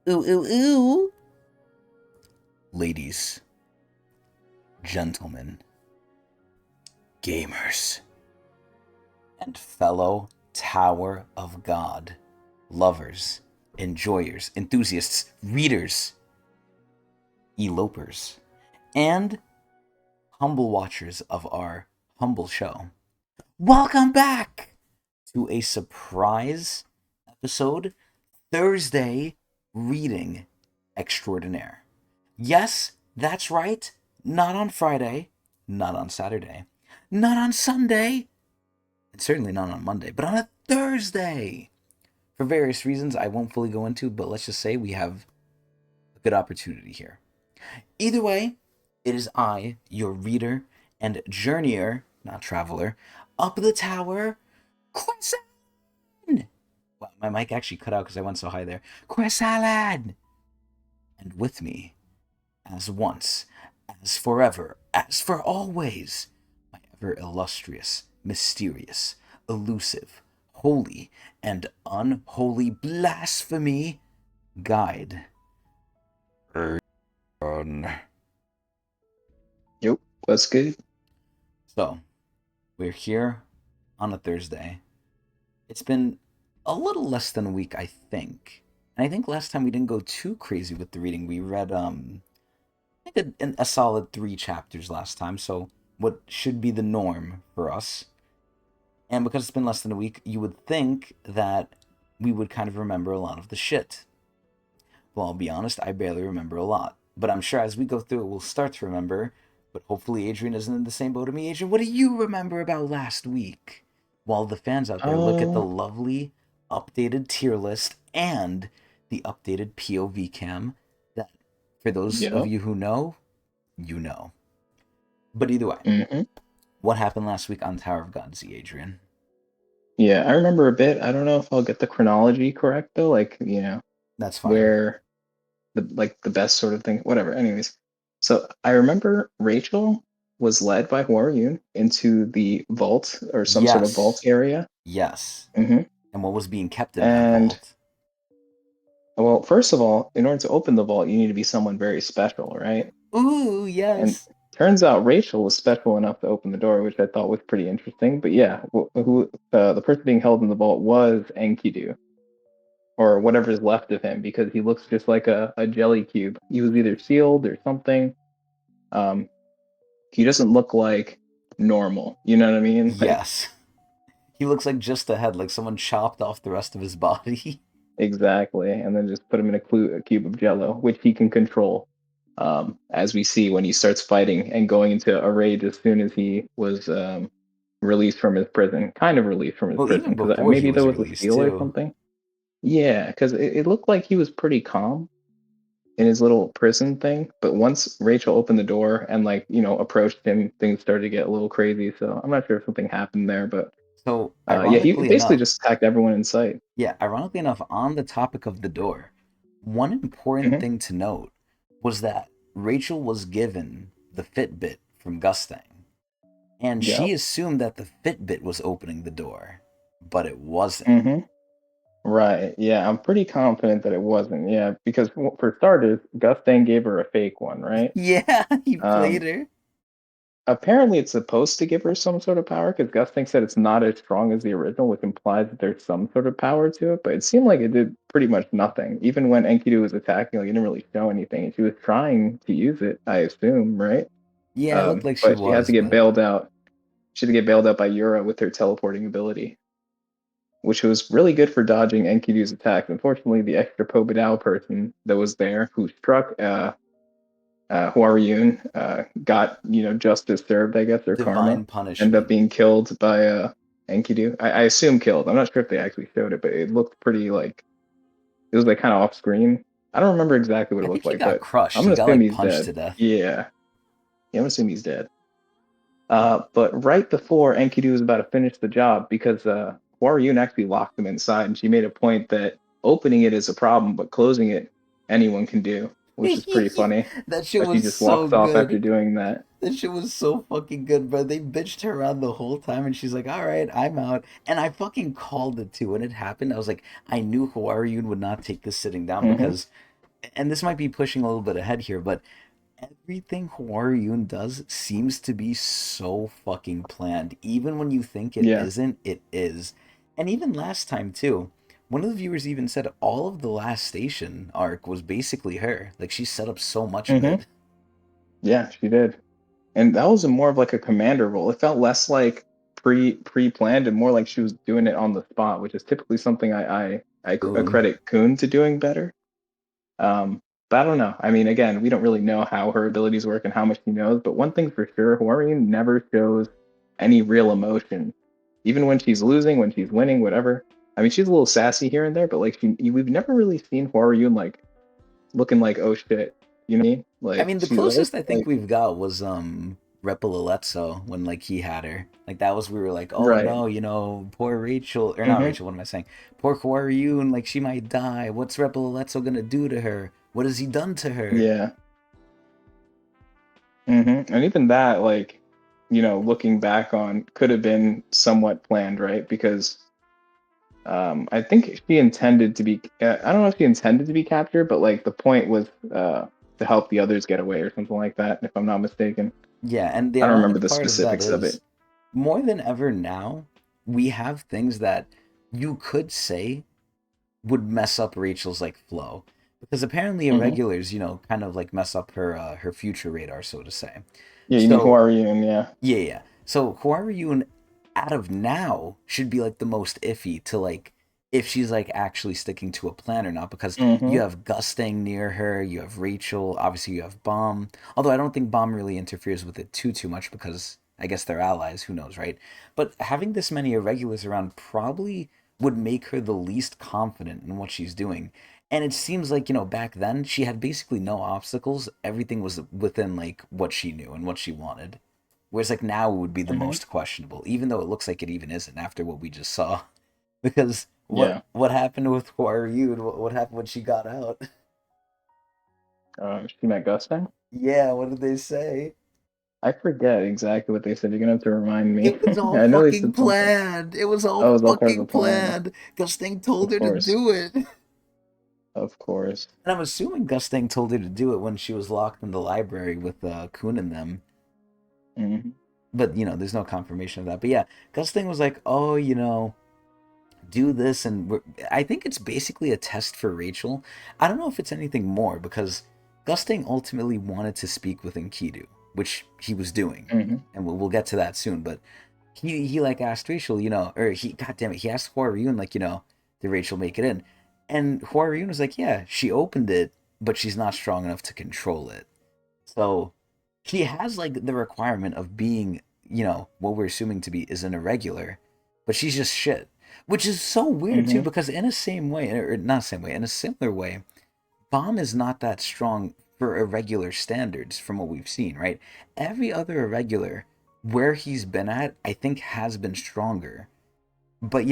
Ooh, ooh, ooh. Ladies, gentlemen, gamers, and fellow Tower of God lovers, enjoyers, enthusiasts, readers, elopers, and humble watchers of our humble show. Welcome back to a surprise episode Thursday reading extraordinaire. Yes, that's right. Not on Friday, not on Saturday, not on Sunday, and certainly not on Monday, but on a Thursday. For various reasons I won't fully go into, but let's just say we have a good opportunity here. Either way, it is I, your reader and journeyer, not traveler, up the tower, Quincy. Wow, my mic actually cut out because I went so high there. Quincy. And with me, as once, as forever, as for always, my ever illustrious, mysterious, elusive, holy, and unholy blasphemy guide. Yep, that's good. So, we're here on a Thursday. It's been a little less than a week, I think. And I think last time we didn't go too crazy with the reading. We read I think a solid 3 chapters last time, so what should be the norm for us. And because it's been less than a week, you would think that we would kind of remember a lot of the shit. Well, I'll be honest, I barely remember a lot. But I'm sure as we go through it, we'll start to remember. But hopefully Adrian isn't in the same boat as me. Adrian, what do you remember about last week? While the fans out there look at the Uh, lovely updated tier list and the updated POV cam that, for those of yep. you who know, you know. But either way, hmm what happened last week on Tower of Godsea, Adrian? Yeah, I remember a bit. I don't know if I'll get the chronology correct though, like, That's fine. where the best sort of thing, whatever. Anyways, so I remember Rachel was led by Huarun into the vault or some sort of vault Yes. area. Yes. hmm And what was being kept in that And vault? well, first of all, in order to open the vault, you need to be someone very special, right? Ooh, And yes. turns out Rachel was special enough to open the door, which I thought was pretty interesting. But yeah, the person being held in the vault was Enkidu, or whatever's left of him, because he looks just like a jelly cube. He was either sealed or something. Um, he doesn't look like normal. You know what I mean? Like Yes. He looks like just a head, like someone chopped off the rest of his body. exactly, and then just put him in a cube of Jello, which he can control. As we see when he starts fighting and going into a rage as soon as he was released from his prison, kind of released from his Well, prison, even because before he maybe was there was a released, seal or too. something. Yeah, because it looked like he was pretty calm in his little prison thing, but once Rachel opened the door and approached him, things started to get a little crazy. So I'm not sure if something happened there, but So, yeah, he ironically basically enough, just attacked everyone in sight. on the topic of the door, one important hmm thing to note was that Rachel was given the Fitbit from Gustang, and she Yep. assumed that the Fitbit was opening the door, but it wasn't. hmm Right. Yeah, I'm pretty confident that it wasn't. Yeah, because for starters, Gustang gave her a fake one, right? Yeah, he played Um, her. Apparently it's supposed to give her some sort of power because Gustang said it's not as strong as the original, which implies that there's some sort of power to it. But it seemed like it did pretty much nothing. Even when Enkidu was attacking, like, it didn't really show anything. And she was trying to use it, I assume, right? Yeah, it looked like she But she had to was, get but bailed out. She had to get bailed out by Yura with her teleporting ability, which was really good for dodging Enkidu's attacks. Unfortunately, the extra Pobedao person that was there who struck Huarun got justice served, I guess, or karma. divine Ended up punishment. being killed by Enkidu. I assume killed. I'm not sure if they actually showed it, but it looked pretty like it was like kind of off screen. I don't remember exactly what I it think looked he like, got but I'm crushed. He gonna got assume like he's punched dead. to death. Yeah, I'm gonna assume he's dead. But right before Enkidu was about to finish the job, because Huarun actually locked him inside, and she made a point that opening it is a problem, but closing it anyone can do, which is pretty funny. That shit But she was just so walks off after good. doing that. That shit was so fucking good, bro. They bitched her around the whole time, and she's like, "All right, I'm out." And I fucking called it too when it happened. I was like, I knew Hwaryun would not take this sitting down hmm because and this might be pushing a little bit ahead here, but everything Hwaryun does seems to be so fucking planned. Even when you think it Yeah. isn't, it is. And even last time too, one of the viewers even said all of the last station arc was basically her. Like she set up so much of Hmm. it. Yeah, she did. And that was a more of like a commander role. It felt less like pre-planned and more like she was doing it on the spot, which is typically something I Ooh. credit Kun to doing better. Um, but I don't know. I mean, again, we don't really know how her abilities work and how much she knows. But one thing for sure, Hwarian never shows any real emotion, even when she's losing, when she's winning, whatever. I mean, she's a little sassy here and there, but like we've never really seen Hwarian like looking like oh shit, you know what I mean? I Like mean, the she's always closest I think like we've got was Repaletso when like he had her. Like that was we were like, oh right. no, you know, poor Rachel or not Hmm. Rachel. What am I saying? Poor Hwaryun, like she might die. What's Repaletso gonna do to her? What has he done to her? Yeah. And even that, like, looking back on, could have been somewhat planned, right? Because I think she intended to be. I don't know if she intended to be captured, but like the point was to help the others get away or something like that, if I'm not mistaken. Yeah, and the I don't remember ironic the part of that specifics of it. is more than ever now, we have things that you could say would mess up Rachel's like flow. Because apparently Hmm. irregulars, kind of like mess up her future radar, so to say. Yeah, you mean So Huarian, yeah. yeah, yeah. So Hwaryun out of now should be like the most iffy to like if she's like actually sticking to a plan or not because you Hmm. have Gus staying near her, you have Rachel, obviously you have Bomb. Although I don't think Bomb really interferes with it too much because I guess they're allies, who knows, right? But having this many irregulars around probably would make her the least confident in what she's doing. And it seems like, back then she had basically no obstacles. Everything was within like what she knew and what she wanted. Whereas like now it would be the Hmm. most questionable, even though it looks like it even isn't after what we just saw. Because what Yeah. what happened with Huaryu and what happened when she got out? She met Gus then? Yeah, what did they say? I forget exactly what they said. You're gonna have to remind me. It was all I know they fucking said something. planned. It was all Oh, it was all part of the fucking plan. planned. Gusting told Of her to course. do it. And Of course. I'm assuming Gusting told her to do it when she was locked in the library with Kun and them. Hmm. But there's no confirmation of that. But yeah, Gusting was like, oh, do this I think it's basically a test for Rachel. I don't know if it's anything more because Gusting ultimately wanted to speak with Enkidu, which he was doing, Hmm. and we'll get to that soon. But he like asked Rachel, or he, god damn it, he asked Hwaryun like, did Rachel make it in? And Hwaryun was like, yeah, she opened it, but she's not strong enough to control it. So she has like the requirement of being, what we're assuming to be is an irregular, but she's just shit. Which is so weird too, Hmm. because in a same way, or not same way, in a similar way, Bomb is not that strong for irregular standards from what we've seen, right? Every other irregular where he's been at, I think has been stronger. But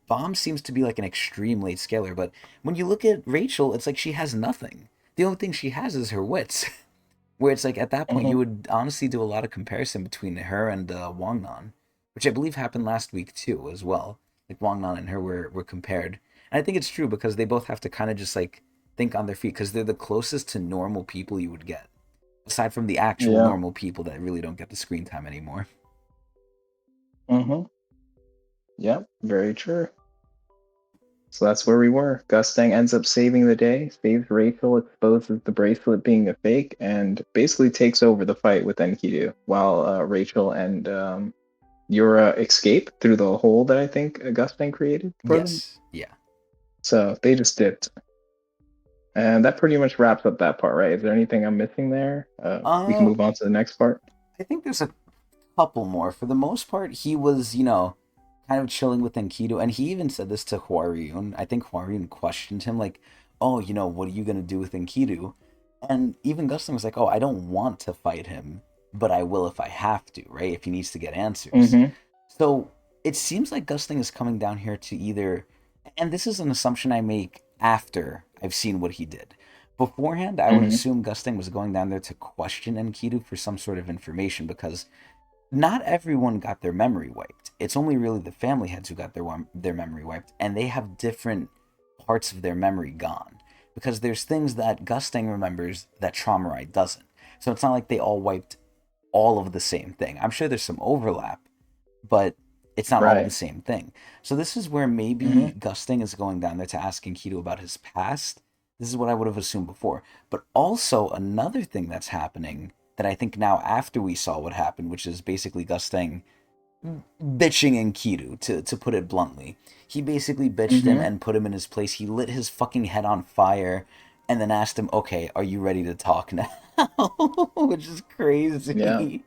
Bomb seems to be like an extreme late scaler. But when you look at Rachel, it's like she has nothing. The only thing she has is her wits. Where it's like at that point Hmm. you would honestly do a lot of comparison between her and Wang Nan, which I believe happened last week too as well. Like Wang Nan and her were compared, and I think it's true because they both have to kind of just like think on their feet because they're the closest to normal people you would get, aside from the actual Yeah. normal people that really don't get the screen time anymore. Hmm. Yep. Very true. So that's where we were. Gustang ends up saving the day, saves Rachel, exposes the bracelet being a fake, and basically takes over the fight with Enkidu, while Rachel and Yura escape through the hole that I think Gustang created for them. Yes, yeah. So they just dipped. And that pretty much wraps up that part, right? Is there anything I'm missing there? We can Uh, move on to the next part. I think there's a couple more. For the most part, he was kind of chilling with Enkidu, and he even said this to Hwaryun. I think Hwaryun questioned him, like, "Oh, what are you gonna do with Enkidu?" And even Gustin was like, "Oh, I don't want to fight him, but I will if I have to, right? If he needs to get answers." Mm-hmm. So it seems like Gusting is coming down here to either, and this is an assumption I make after I've seen what he did. Beforehand, I would Mm-hmm. assume Gusting was going down there to question Enkidu for some sort of information because not everyone got their memory wiped. It's only really the family heads who got their memory wiped, and they have different parts of their memory gone. because there's things that Gusting remembers that Traumarai doesn't. So it's not like they all wiped all of the same thing. I'm sure there's some overlap, but it's not all the Right. same thing. So this is where Hmm. maybe Gusting is going down there to ask Enkidu about his past. This is what I would have assumed before. But also another thing that's happening that I think now after we saw what happened, which is basically Gusting bitching Enkidu, to put it bluntly. He basically bitched him Hmm. and put him in his place. He lit his fucking head on fire and then asked him, okay, are you ready to talk now? Which is Yeah. crazy.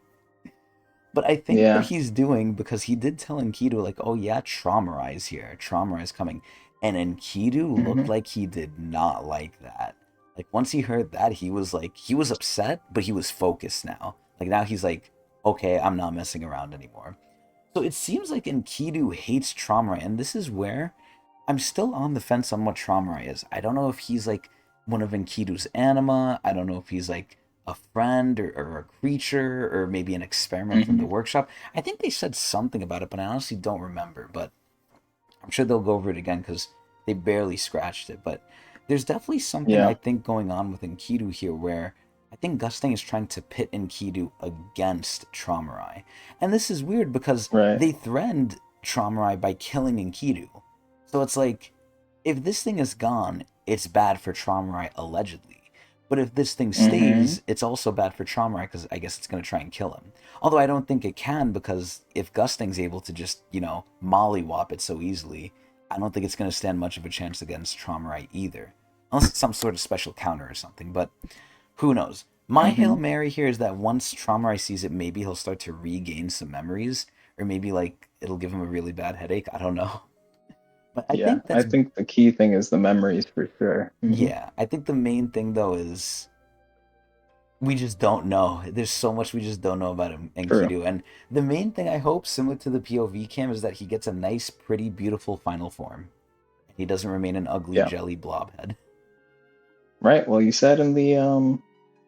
But I think what Yeah. he's doing, because he did tell Enkidu, like, oh yeah, Traumarai's here. Traumarai's coming. And Enkidu looked Hmm. like he did not like that. Like, once he heard that, he was like, he was upset, but he was focused now. Like, now he's like, okay, I'm not messing around anymore. So it seems like Enkidu hates Traumarai, and this is where I'm still on the fence on what Traumarai is. I don't know if he's like one of Enkidu's anima. I don't know if he's like a friend or a creature or maybe an experiment from the Hmm. workshop. I think they said something about it, but I honestly don't remember. But I'm sure they'll go over it again because they barely scratched it. But there's definitely something I Yeah. think going on with Enkidu here where I think Gusting is trying to pit Enkidu against Traumarai. And this is weird because Right. they threatened Traumarai by killing Enkidu. So it's like, if this thing is gone, it's bad for Traumarai allegedly. But if this thing Hmm. stays, it's also bad for Traumarai because I guess it's going to try and kill him. Although I don't think it can because if Gusting's able to just, mollywop it so easily, I don't think it's going to stand much of a chance against Traumarai either. Unless it's some sort of special counter or something. But who knows? My Hail Hmm. Mary here is that once Traumarai sees it, maybe he'll start to regain some memories. Or maybe, like, it'll give him a really bad headache. I don't know. But I Yeah. think I that's, think the key thing is the memories for sure. Hmm. yeah, I think the main thing, though, is we just don't know. There's so much we just don't know about him and True. Kido. And the main thing I hope, similar to the POV cam, is that he gets a nice, pretty, beautiful final form. He doesn't remain an ugly Yeah. jelly blob head. Right. Well, you said in the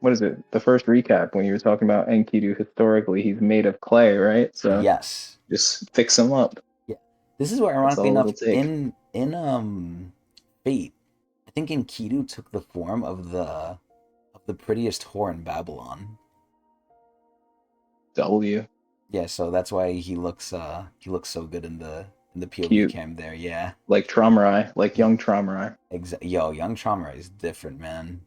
what is it? The first recap when you were talking about Enkidu historically, he's made of clay, right? So Yes. just fix him up. Yeah. This is where, That's ironically all enough, it'll take. in Fate, I think Enkidu took the form of the prettiest whore in Babylon. W. Yeah, so that's why he looks so good in the POV Cute. cam there. Yeah. Like Traumarai, like Yeah. young Traumarai. Yo, young Trauma is different, man.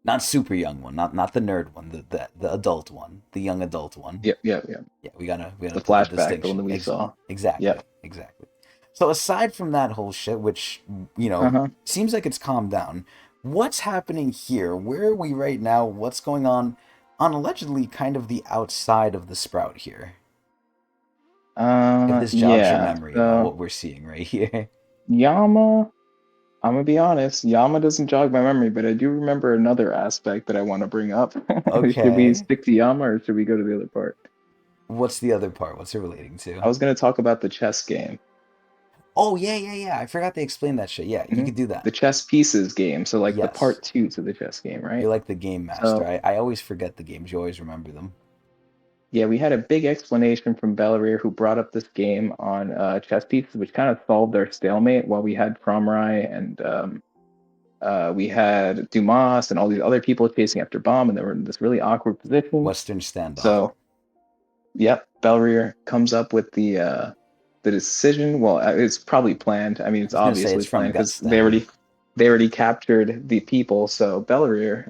Not super young one, not the nerd one, the adult one, the young adult one. Yep, yep, yep. Yeah, we gotta The put the flashback, the one distinction. that we saw. Exactly, Yep. exactly. So aside from that whole shit, which Uh-huh. seems like it's calmed down, what's happening here? Where are we right now? What's going on allegedly kind of the outside of the sprout here? If this jogs your Yeah. memory about So what we're seeing right here. Yama, I'm gonna be honest, Yama doesn't jog my memory, but I do remember another aspect that I want to bring up. Should we Okay. stick to Yama or should we go to the other part? What's the other part? What's it relating I to? was gonna talk about the chess game. Oh yeah, yeah, yeah. I forgot they explained that shit. Yeah, you Hmm. could do that. The chess pieces game. So like the Yes. part two to the chess game, You're right? like the game master. So I always forget the games. You always remember them. yeah, we had a big explanation from Belleria who brought up this game on chess pieces, which kind of solved our stalemate while we had Promrai and we had Dumas and all these other people chasing after Bomb, and they were in this really awkward position. Western standoff. So yep, Belleria comes up with the decision. Well, it's probably planned. I mean, I it's was gonna say obviously it's from planned because Gusting. they already captured the people. So Belleria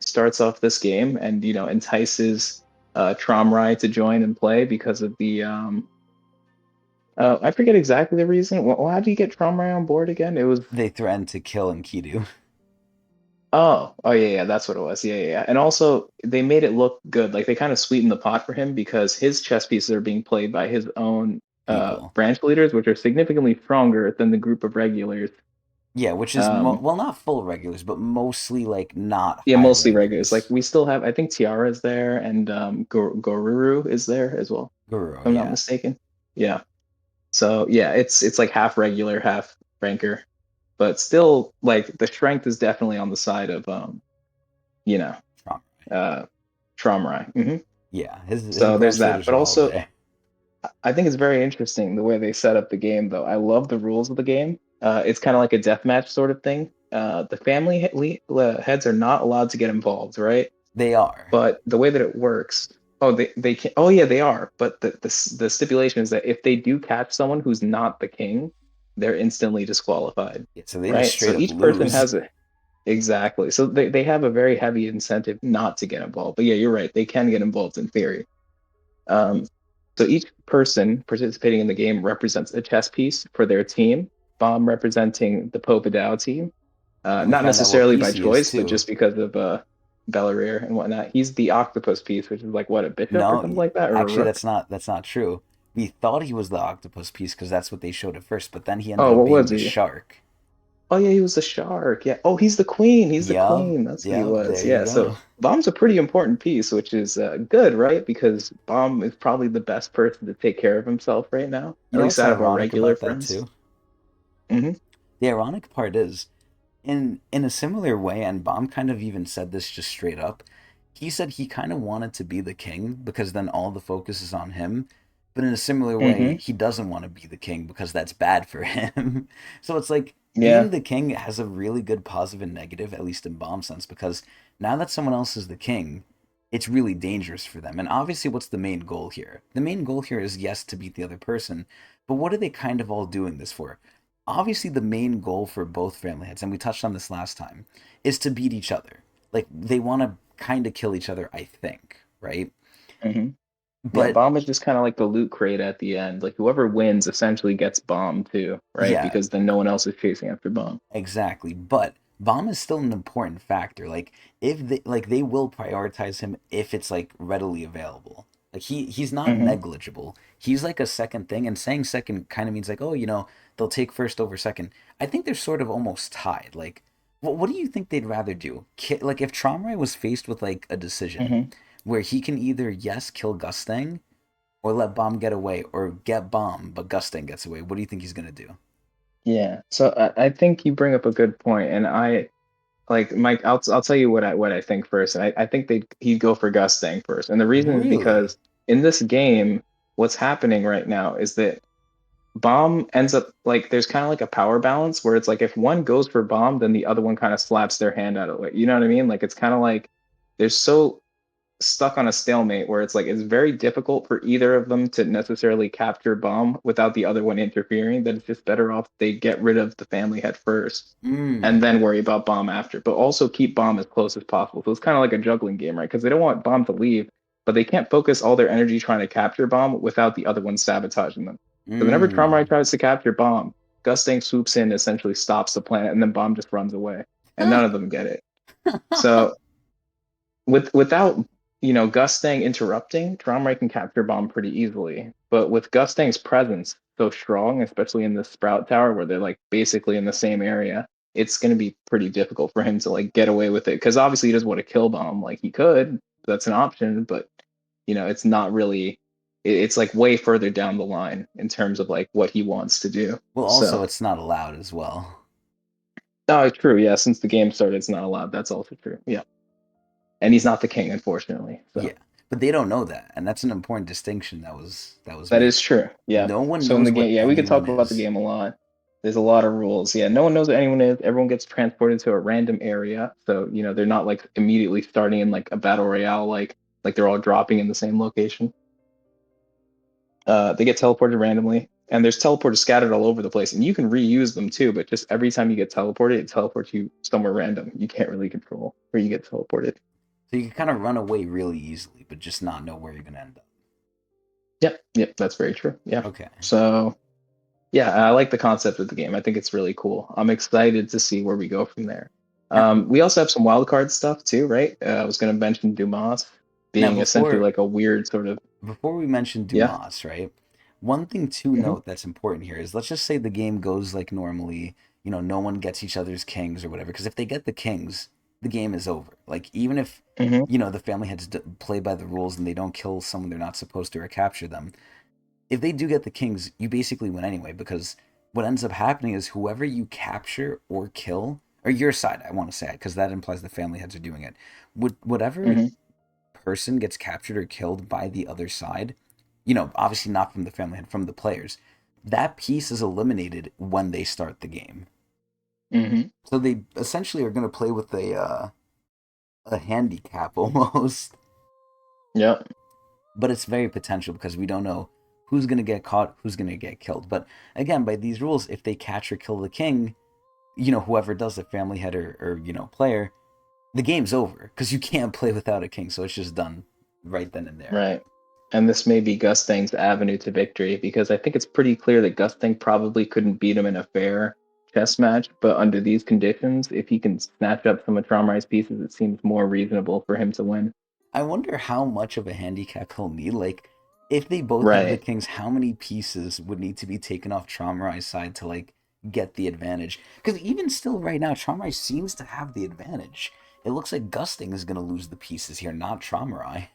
starts off this game and entices Tromrai to join and play because of the I forget exactly the reason. Well, how do you get Tromrai on board again? It was They threatened to kill Enkidu. oh yeah, yeah, that's what it was. Yeah, yeah, yeah. And also they made it look good. Like they kind of sweetened the pot for him because his chess pieces are being played by his own People. branch leaders, which are significantly stronger than the group of regulars. Yeah, which is Um, well, not full regulars, but mostly like not yeah, high mostly regulars. Like regulars. we still have, I think Tiara is there and Goruru is there as well, Guru, if I'm not yeah. mistaken. Yeah. So yeah, it's like half regular, half ranker, but still like the strength is definitely on the side of you know, Trump. uh Tromrai. Yeah, his So there's branch that. leaders But are all also, there. I think it's very interesting the way they set up the game, though. I love the rules of the game. It's kind of like a deathmatch sort of thing. the heads are not allowed to get involved, right? They are. But the way that it works, oh, they can, oh yeah, they are. But the stipulation is that if they do catch someone who's not the king, they're instantly disqualified, Yeah, so they just right? So straight up each person lose. has a exactly. So they have a very heavy incentive not to get involved. But yeah, you're right. They can get involved in theory. Um, so each person participating in the game represents a chess piece for their team. Bomb representing the Popadao team, And we not find out what necessarily piece by he is choice, but too. just because of Bellerir and whatnot. He's the octopus piece, which is like what, a bishop or No, something like that, or a actually, rook. that's not true. We thought he was the octopus piece because that's what they showed at first, but then he ended Oh, up what being was the he? shark. Oh yeah, he was the shark. Yeah. Oh, he's the queen. He's the Yup, queen. That's what he yup. was. There you Yeah. So go. Bomb's a pretty important piece, which is good, right? Because Bomb is probably the best person to take care of himself right now, You at know least what's out of our ironic regular about that friends. too? Hmm. The ironic part is, in a similar way, and Baum kind of even said this just straight up. He said he kind of wanted to be the king because then all the focus is on him. But in a similar way, Hmm. he doesn't want to be the king because that's bad for him. So it's like being Yeah. the king has a really good positive and negative, at least in Baum's sense, because now that someone else is the king, it's really dangerous for them. And obviously, what's the main goal here? The main goal here is, yes, to beat the other person, but what are they kind of all doing this for? Obviously, the main goal for both family heads, and we touched on this last time, is to beat each other. Like they want to kind of kill each other, I think, right? Hmm. Yeah, But bomb is just kind of like the loot crate at the end. Like whoever wins essentially gets bomb too, right? yeah, Because then no one else is chasing after bomb. exactly. But bomb is still an important factor. Like if they like they will prioritize him if it's like readily available. Like he's not Hmm. negligible. He's like a second thing, and saying second kind of means like, oh, they'll take first over second. I think they're sort of almost tied. Like, what do you think they'd rather do? Like if Tromrai was faced with like a decision Hmm. where he can either yes kill Gustang or let Bomb get away or get Bomb but Gustang gets away, what do you think he's gonna do? Yeah. So I think you bring up a good point, and I like Mike. I'll tell you what I think first. I think he'd go for Gustang first, and the reason is Really? because in this game, what's happening right now is that bomb ends up like there's kind of like a power balance where it's like if one goes for bomb, then the other one kind of slaps their hand out of the way. You know what I mean? Like it's kind of like there's so stuck on a stalemate where it's like it's very difficult for either of them to necessarily capture bomb without the other one interfering. That it's just better off they get rid of the family head first and Mm. then worry about bomb after, but also keep bomb as close as possible. So it's kind of like a juggling game, right? Because they don't want bomb to leave, but they can't focus all their energy trying to capture bomb without the other one sabotaging them. So whenever Tramrai Mm. tries to capture bomb, Gustang swoops in, essentially stops the planet, and then bomb just runs away, and none of them get it. So without Gustang interrupting, Tramrai can capture bomb pretty easily. But with Gustang's presence so strong, especially in the Sprout Tower where they're like basically in the same area, it's going to be pretty difficult for him to like get away with it. Because obviously he doesn't want to kill bomb. Like he could, that's an option, but it's not really. It's like way further down the line in terms of like what he wants to do. Well, also So, it's not allowed as well. oh, true. Yeah, since the game started, it's not allowed. That's also true. Yeah, and he's not the king, unfortunately. So. Yeah. But they don't know that, and that's an important distinction that was That made. is true. Yeah. No one So in the knows game, what yeah, we could anyone talk about the is. game a lot. There's a lot of rules. Yeah, no one knows what anyone is. Everyone gets transported to a random area. So, they're not like immediately starting in like a battle royale like they're all dropping in the same location. They get teleported randomly, and there's teleporters scattered all over the place, and you can reuse them too, but just every time you get teleported, it teleports you somewhere random. You can't really control where you get teleported. So you can kind of run away really easily, but just not know where you're gonna end up. Yep, yep, that's very true. Yeah. Okay. So yeah, I like the concept of the game. I think it's really cool. I'm excited to see where we go from there. Now, We also have some wildcard stuff too, right? I was going to mention Dumas now being essentially before like a weird sort of, before we mention yeah. Dumas, right? One thing to Hmm. note that's important here is let's just say the game goes like normally, no one gets each other's kings or whatever. Because if they get the kings, the game is over. Like, even if, Hmm. the family heads play by the rules and they don't kill someone they're not supposed to or capture them, if they do get the kings, you basically win anyway. Because what ends up happening is whoever you capture or kill, or your side, I want to say, because that implies the family heads are doing it. Whatever Hmm. person gets captured or killed by the other side, obviously not from the family head, from the players, that piece is eliminated when they start the game. Hmm. So they essentially are going to play with a handicap almost. Yep. But it's very potential because we don't know who's going to get caught, who's going to get killed. But again, by these rules, if they catch or kill the king, whoever does the family head or player, the game's over because you can't play without a king. So it's just done right then and there. Right. And this may be Gustang's avenue to victory because I think it's pretty clear that Gustang probably couldn't beat him in a fair chess match. But under these conditions, if he can snatch up some of Traumerai's pieces, it seems more reasonable for him to win. I wonder how much of a handicap he'll need. Like, if they both have the Right. kings, how many pieces would need to be taken off Traumarai's side to like get the advantage? Because even still, right now, Traumarai seems to have the advantage. It looks like Gusting is going to lose the pieces here, not Traumarai.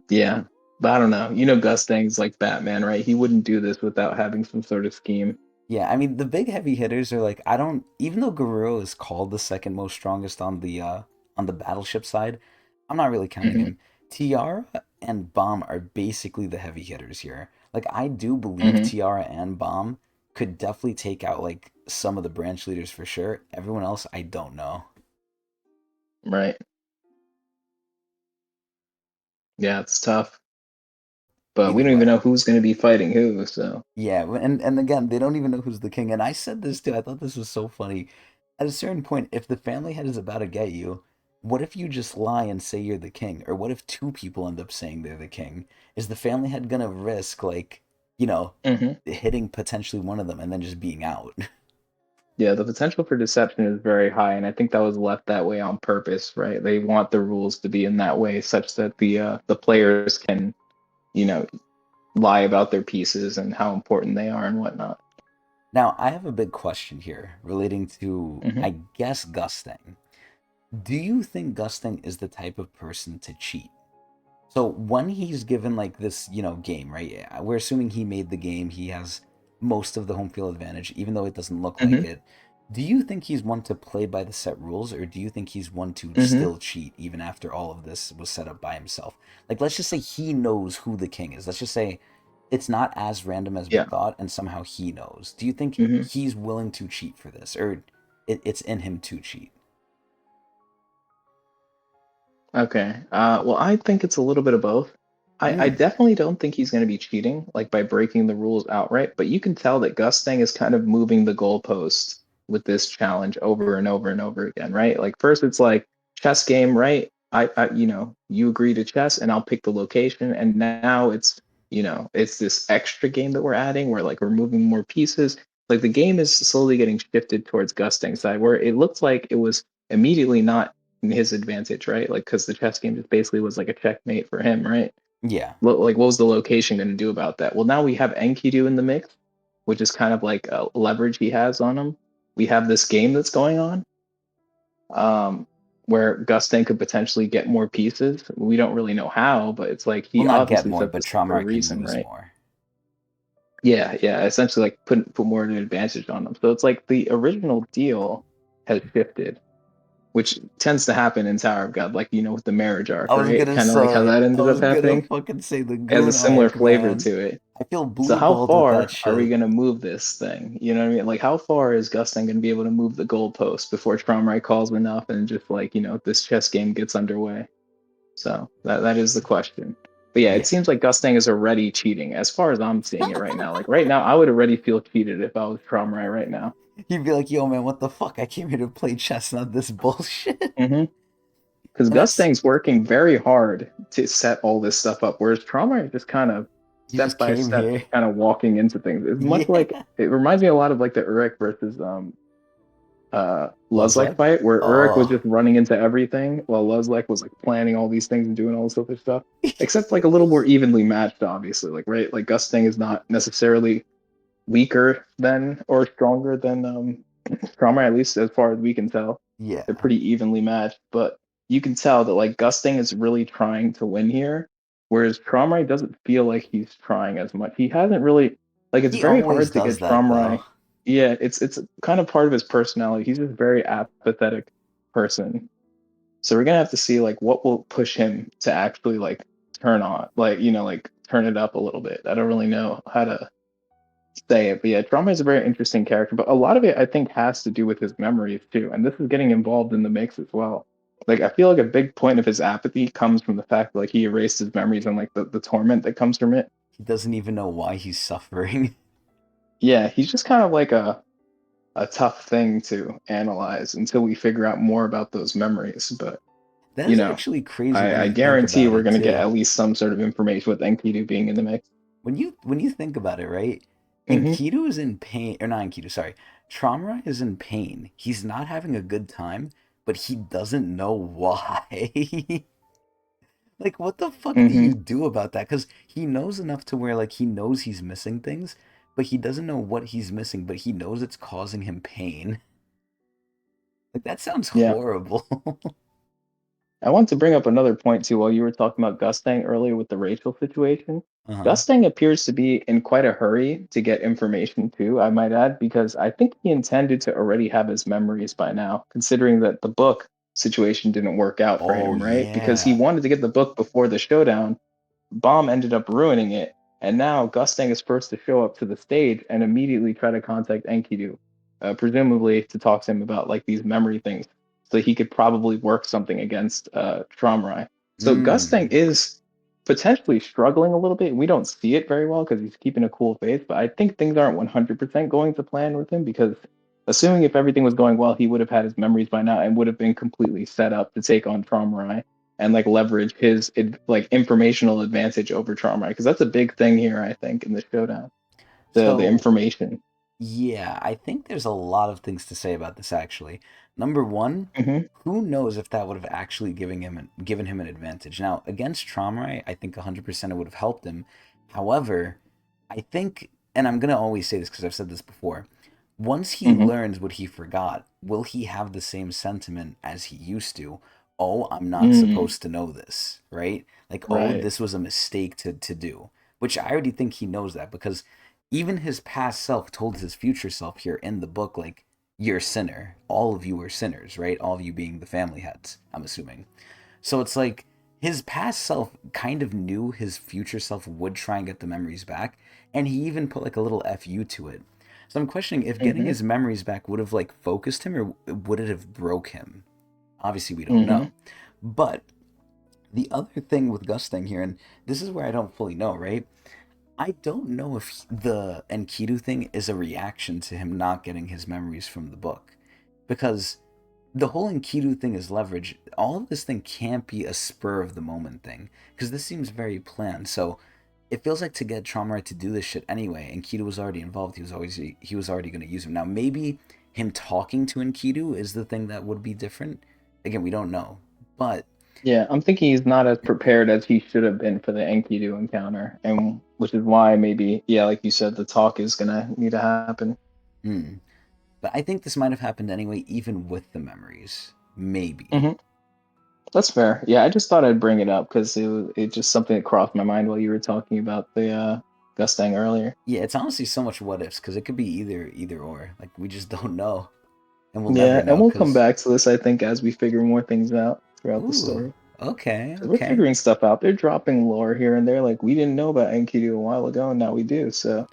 Yeah. But I don't know. You know, Gustang's like Batman, right? He wouldn't do this without having some sort of scheme. Yeah, I mean the big heavy hitters are like I don't even though Guerrero is called the second most strongest on the battleship side, I'm not really counting Hmm. him. Tiara and Bomb are basically the heavy hitters here. Like I do believe Hmm. Tiara and Bomb could definitely take out like some of the branch leaders for sure. Everyone else I don't know. Right. Yeah, it's tough. But we Either don't even way. know who's going to be fighting who. So, Yeah, and again, they don't even know who's the king. And I said this too. I thought this was so funny. At a certain point, if the family head is about to get you, what if you just lie and say you're the king? Or what if two people end up saying they're the king? Is the family head gonna risk like, you know, hmm, hitting potentially one of them and then just being out? yeah, the potential for deception is very high, and I think that was left that way on purpose, right? They want the rules to be in that way such that the players can, you know, lie about their pieces and how important they are and whatnot. Now, I have a big question here relating to, Hmm. I guess, Gusting. Do you think Gusting is the type of person to cheat? So when he's given like this, game, right? Yeah, we're assuming he made the game. He has most of the home field advantage, even though it doesn't look like Hmm. it. Do you think he's one to play by the set rules, or do you think he's one to Hmm. still cheat even after all of this was set up by himself? Like, let's just say he knows who the king is. Let's just say it's not as random as we Yeah. thought, and somehow he knows. Do you think Hmm. he's willing to cheat for this, or it's in him to cheat? Okay. Well, I think it's a little bit of both. I Mm, definitely don't think he's going to be cheating, like by breaking the rules outright, but you can tell that Gustang is kind of moving the goalposts with this challenge over and over and over again, right? Like first it's like chess game, right? You agree to chess and I'll pick the location. And now it's this extra game that we're adding where like we're moving more pieces. Like the game is slowly getting shifted towards Gustang's side, where it looks like it was immediately not in his advantage, right? Like, because the chess game just basically was like a checkmate for him, right? yeah. Like, what was the location going to do about that? Well, now we have Enkidu in the mix, which is kind of like a leverage he has on him. We have this game that's going on, um, where Gustin could potentially get more pieces. We don't really know how, but it's like Well, he not get obviously more, set but this up for a Traumar can reason, lose right? more. Yeah, yeah, essentially like put more of an advantage on them. So it's like the original deal has shifted, which tends to happen in Tower of God, like with the marriage arc, I was right? gonna Kind of like how say, that I ended up was gonna happening. fucking say the It has a Goon similar arc, flavor man. to it. I feel So blue how balled with that far are we shit. gonna move this thing? You know what I mean? Like how far is Gustin gonna be able to move the goalpost before Tromrai calls enough and just like, this chess game gets underway? So that is the question. But yeah, it Yeah. seems like Gustang is already cheating as far as I'm seeing it right now. Like right now, I would already feel cheated if I was Tromrai right now. He'd be like, yo, man, what the fuck? I came here to play chess, not this bullshit. Hmm. Because And that's, Gustang's working very hard to set all this stuff up, whereas Trauma is just kind of he just step by came step, here. just kind of walking into things. It's much like Yeah. it reminds me a lot of like the Uruk versus Love's Luzlek like, fight, where Uruk was oh. just running into everything, while Luzlek was like planning all these things and doing all this other stuff. Except like a little more evenly matched, obviously. Like right, like Gusting is not necessarily weaker than or stronger than Trauma, at least as far as we can tell. They're Yeah. pretty evenly matched, but you can tell that like Gusting is really trying to win here, whereas Traumrai doesn't feel like he's trying as much. He hasn't really like it's He very always hard to does get that, though. Traumrai. Yeah, it's kind of part of his personality. He's just a very apathetic person. So we're gonna have to see like what will push him to actually like turn on, like like turn it up a little bit. I don't really know how to say it, but yeah, Trauma is a very interesting character, but a lot of it I think has to do with his memories too, and this is getting involved in the mix as well. Like I feel like a big point of his apathy comes from the fact that like he erased his memories and like the torment that comes from it. He doesn't even know why he's suffering. Yeah, he's just kind of like a tough thing to analyze until we figure out more about those memories. But That you is know, actually crazy when I you think guarantee about we're it gonna get too. at least some sort of information with Enkidu being in the mix. When you think about it, right? Hmm. Enkidu is in pain, or not Enkidu, sorry. Traumrai is in pain. He's not having a good time, but he doesn't know why. Like, what the fuck do Hmm. you do about that? Because he knows enough to where, like, he knows he's missing things, but he doesn't know what he's missing, but he knows it's causing him pain. Like, that sounds Yeah. horrible. I want to bring up another point too while you were talking about Gustang earlier with the Rachel situation. Uh-huh. Gustang appears to be in quite a hurry to get information too, I might add, because I think he intended to already have his memories by now, considering that the book situation didn't work out for Oh, him, right? Because he yeah. wanted to get the book before the showdown, Bomb ended up ruining it, and now Gustang is first to show up to the stage and immediately try to contact Enkidu, presumably to talk to him about like these memory things, so he could probably work something against Tromrai. So Gustang Mm. is potentially struggling a little bit. We don't see it very well because he's keeping a cool face, but I think things aren't 100% going to plan with him because assuming if everything was going well, he would have had his memories by now and would have been completely set up to take on Tromrai and like leverage his like informational advantage over Trauma because that's a big thing here I think in the showdown, the So, information. yeah, I think there's a lot of things to say about this actually. Number one, Hmm. who knows if that would have actually given him an advantage. Now, against Traumarai, I think 100% it would have helped him. However, I think, and I'm going to always say this because I've said this before, once he Hmm. learns what he forgot, will he have the same sentiment as he used to? Oh, I'm not Mm, supposed to know this, right? Like, oh, right. this was a mistake to do. Which I already think he knows that because even his past self told his future self here in the book, like, you're a sinner. All of you are sinners, right? All of you being the family heads, I'm assuming. So it's like his past self kind of knew his future self would try and get the memories back, and he even put like a little FU to it. So I'm questioning if getting Hmm. his memories back would have like focused him or would it have broke him? Obviously we don't Hmm. know. But the other thing with Gustang here, and this is where I don't fully know, right? I don't know if the Enkidu thing is a reaction to him not getting his memories from the book. Because the whole Enkidu thing is leverage. All of this thing can't be a spur of the moment thing. Because this seems very planned. So it feels like to get Traumar to do this shit anyway, Enkidu was already involved. He was already going to use him. Now maybe him talking to Enkidu is the thing that would be different. Again, we don't know. But Yeah, I'm thinking he's not as prepared as he should have been for the Enkidu encounter, and which is why maybe, yeah, like you said, the talk is gonna need to happen. hmm. But I think this might have happened anyway, even with the memories. Maybe. Hmm. That's fair. Yeah, I just thought I'd bring it up because it just something that crossed my mind while you were talking about the Gustang earlier. Yeah, it's honestly so much what ifs because it could be either or. Like we just don't know, and we'll never Yeah, and know. we'll come Because back to this, I think, as we figure more things out throughout the ooh, story. okay, Because we're okay. figuring stuff out. They're dropping lore here and there. Like we didn't know about Enkidu a while ago, and now we do. So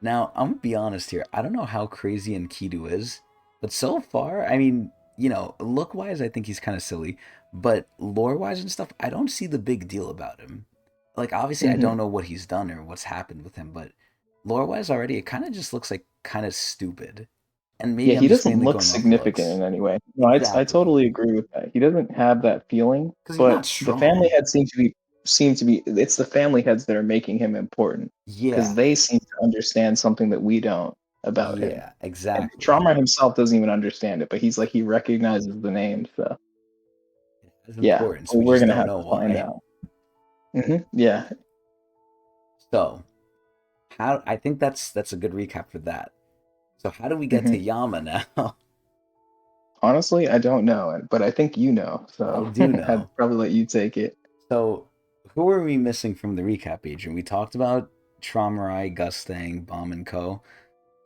Now I'm gonna be honest here. I don't know how crazy Enkidu is, but so far, I mean, look wise, I think he's kind of silly, but lore wise and stuff, I don't see the big deal about him. Like obviously, I hmm. don't know what he's done or what's happened with him, but lore wise already, it kind of just looks like kind of stupid. And Yeah, maybe I'm he just doesn't mainly look going off significant looks. in any way. No, I Exactly. totally agree with that. He doesn't have that feeling, Because he's not but the family strong. heads seem to be it's the family heads that are making him important because Yeah. they seem to understand something that we don't about him. Yeah, And exactly. Trauma himself doesn't even understand it, but he's like he recognizes the name. So It has yeah, importance. well, We we're just gonna don't have know to find why. out. Yeah. So, how I think that's a good recap for that. So, how do we get to Hmm. Yama now? Honestly, I don't know, but I think you know, I so do I'd know. probably let you take it. So, who are we missing from the recap, Adrian? We talked about Traumarai, Gustang, Bomb and Co.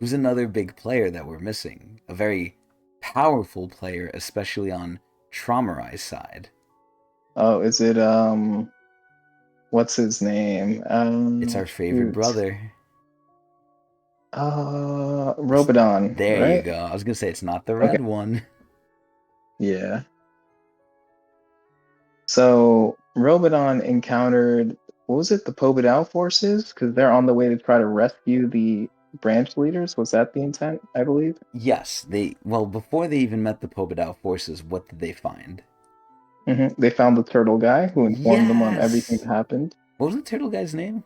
Who's another big player that we're missing? A very powerful player, especially on Traumarai's side. Oh, is it what's his name? It's our favorite Shoot. brother. Robodon, There you right? go. I was gonna say it's not the Okay. red one. Yeah. So Robodon encountered, what was it, the Pobedal forces? Because they're on the way to try to rescue the branch leaders. Was that the intent, I believe? Yes, well before they even met the Pobedal forces, what did they find? They found the turtle guy who informed them on everything that Yes. happened. What was the turtle guy's name?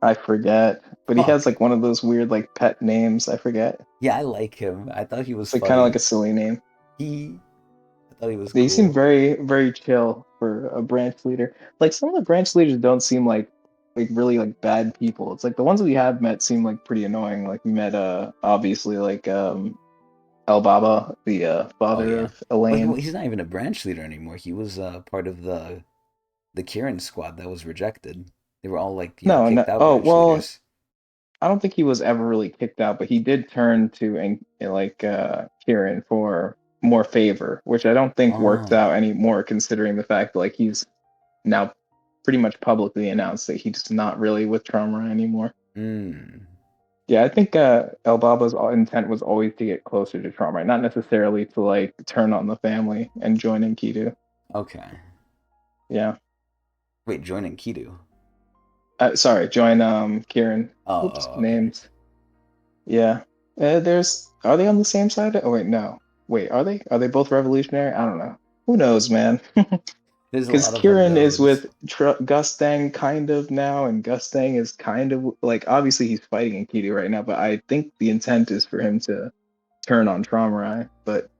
I forget, but he has Fuck. like one of those weird like pet names. I forget. Yeah, I like him. I thought he was It's like kind of like funny. a silly name. He I thought he was They seem cool. very, very chill for a branch leader. Like some of the branch leaders don't seem like really like bad people. It's like the ones we have met seem like pretty annoying. Like we met obviously like El Baba, the Oh father yeah. of Well, Elaine. he's not even a branch leader anymore. He was part of the Kieran squad that was rejected. They were all like, No, kicked no. out Oh, branch well, leaders. I don't think he was ever really kicked out, but he did turn to Kieran for more favor, which I don't think works Oh. out anymore considering the fact that like he's now pretty much publicly announced that he's not really with Trauma anymore. Mm. Yeah, I think Elbaba's intent was always to get closer to Trauma, not necessarily to like turn on the family and join Enkidu. Okay. Yeah. Wait, joining Kidu. Sorry, join Kieran. Oops, Okay. names. Yeah. There's Are they on the same side? Oh wait, no. Wait, are they? Are they both revolutionary? I don't know. Who knows, man? There's a Because lot of Kieran is unknowns. with Gustang kind of now, and Gustang is kind of like obviously he's fighting Enkidu right now, but I think the intent is for him to turn on Traumarai. But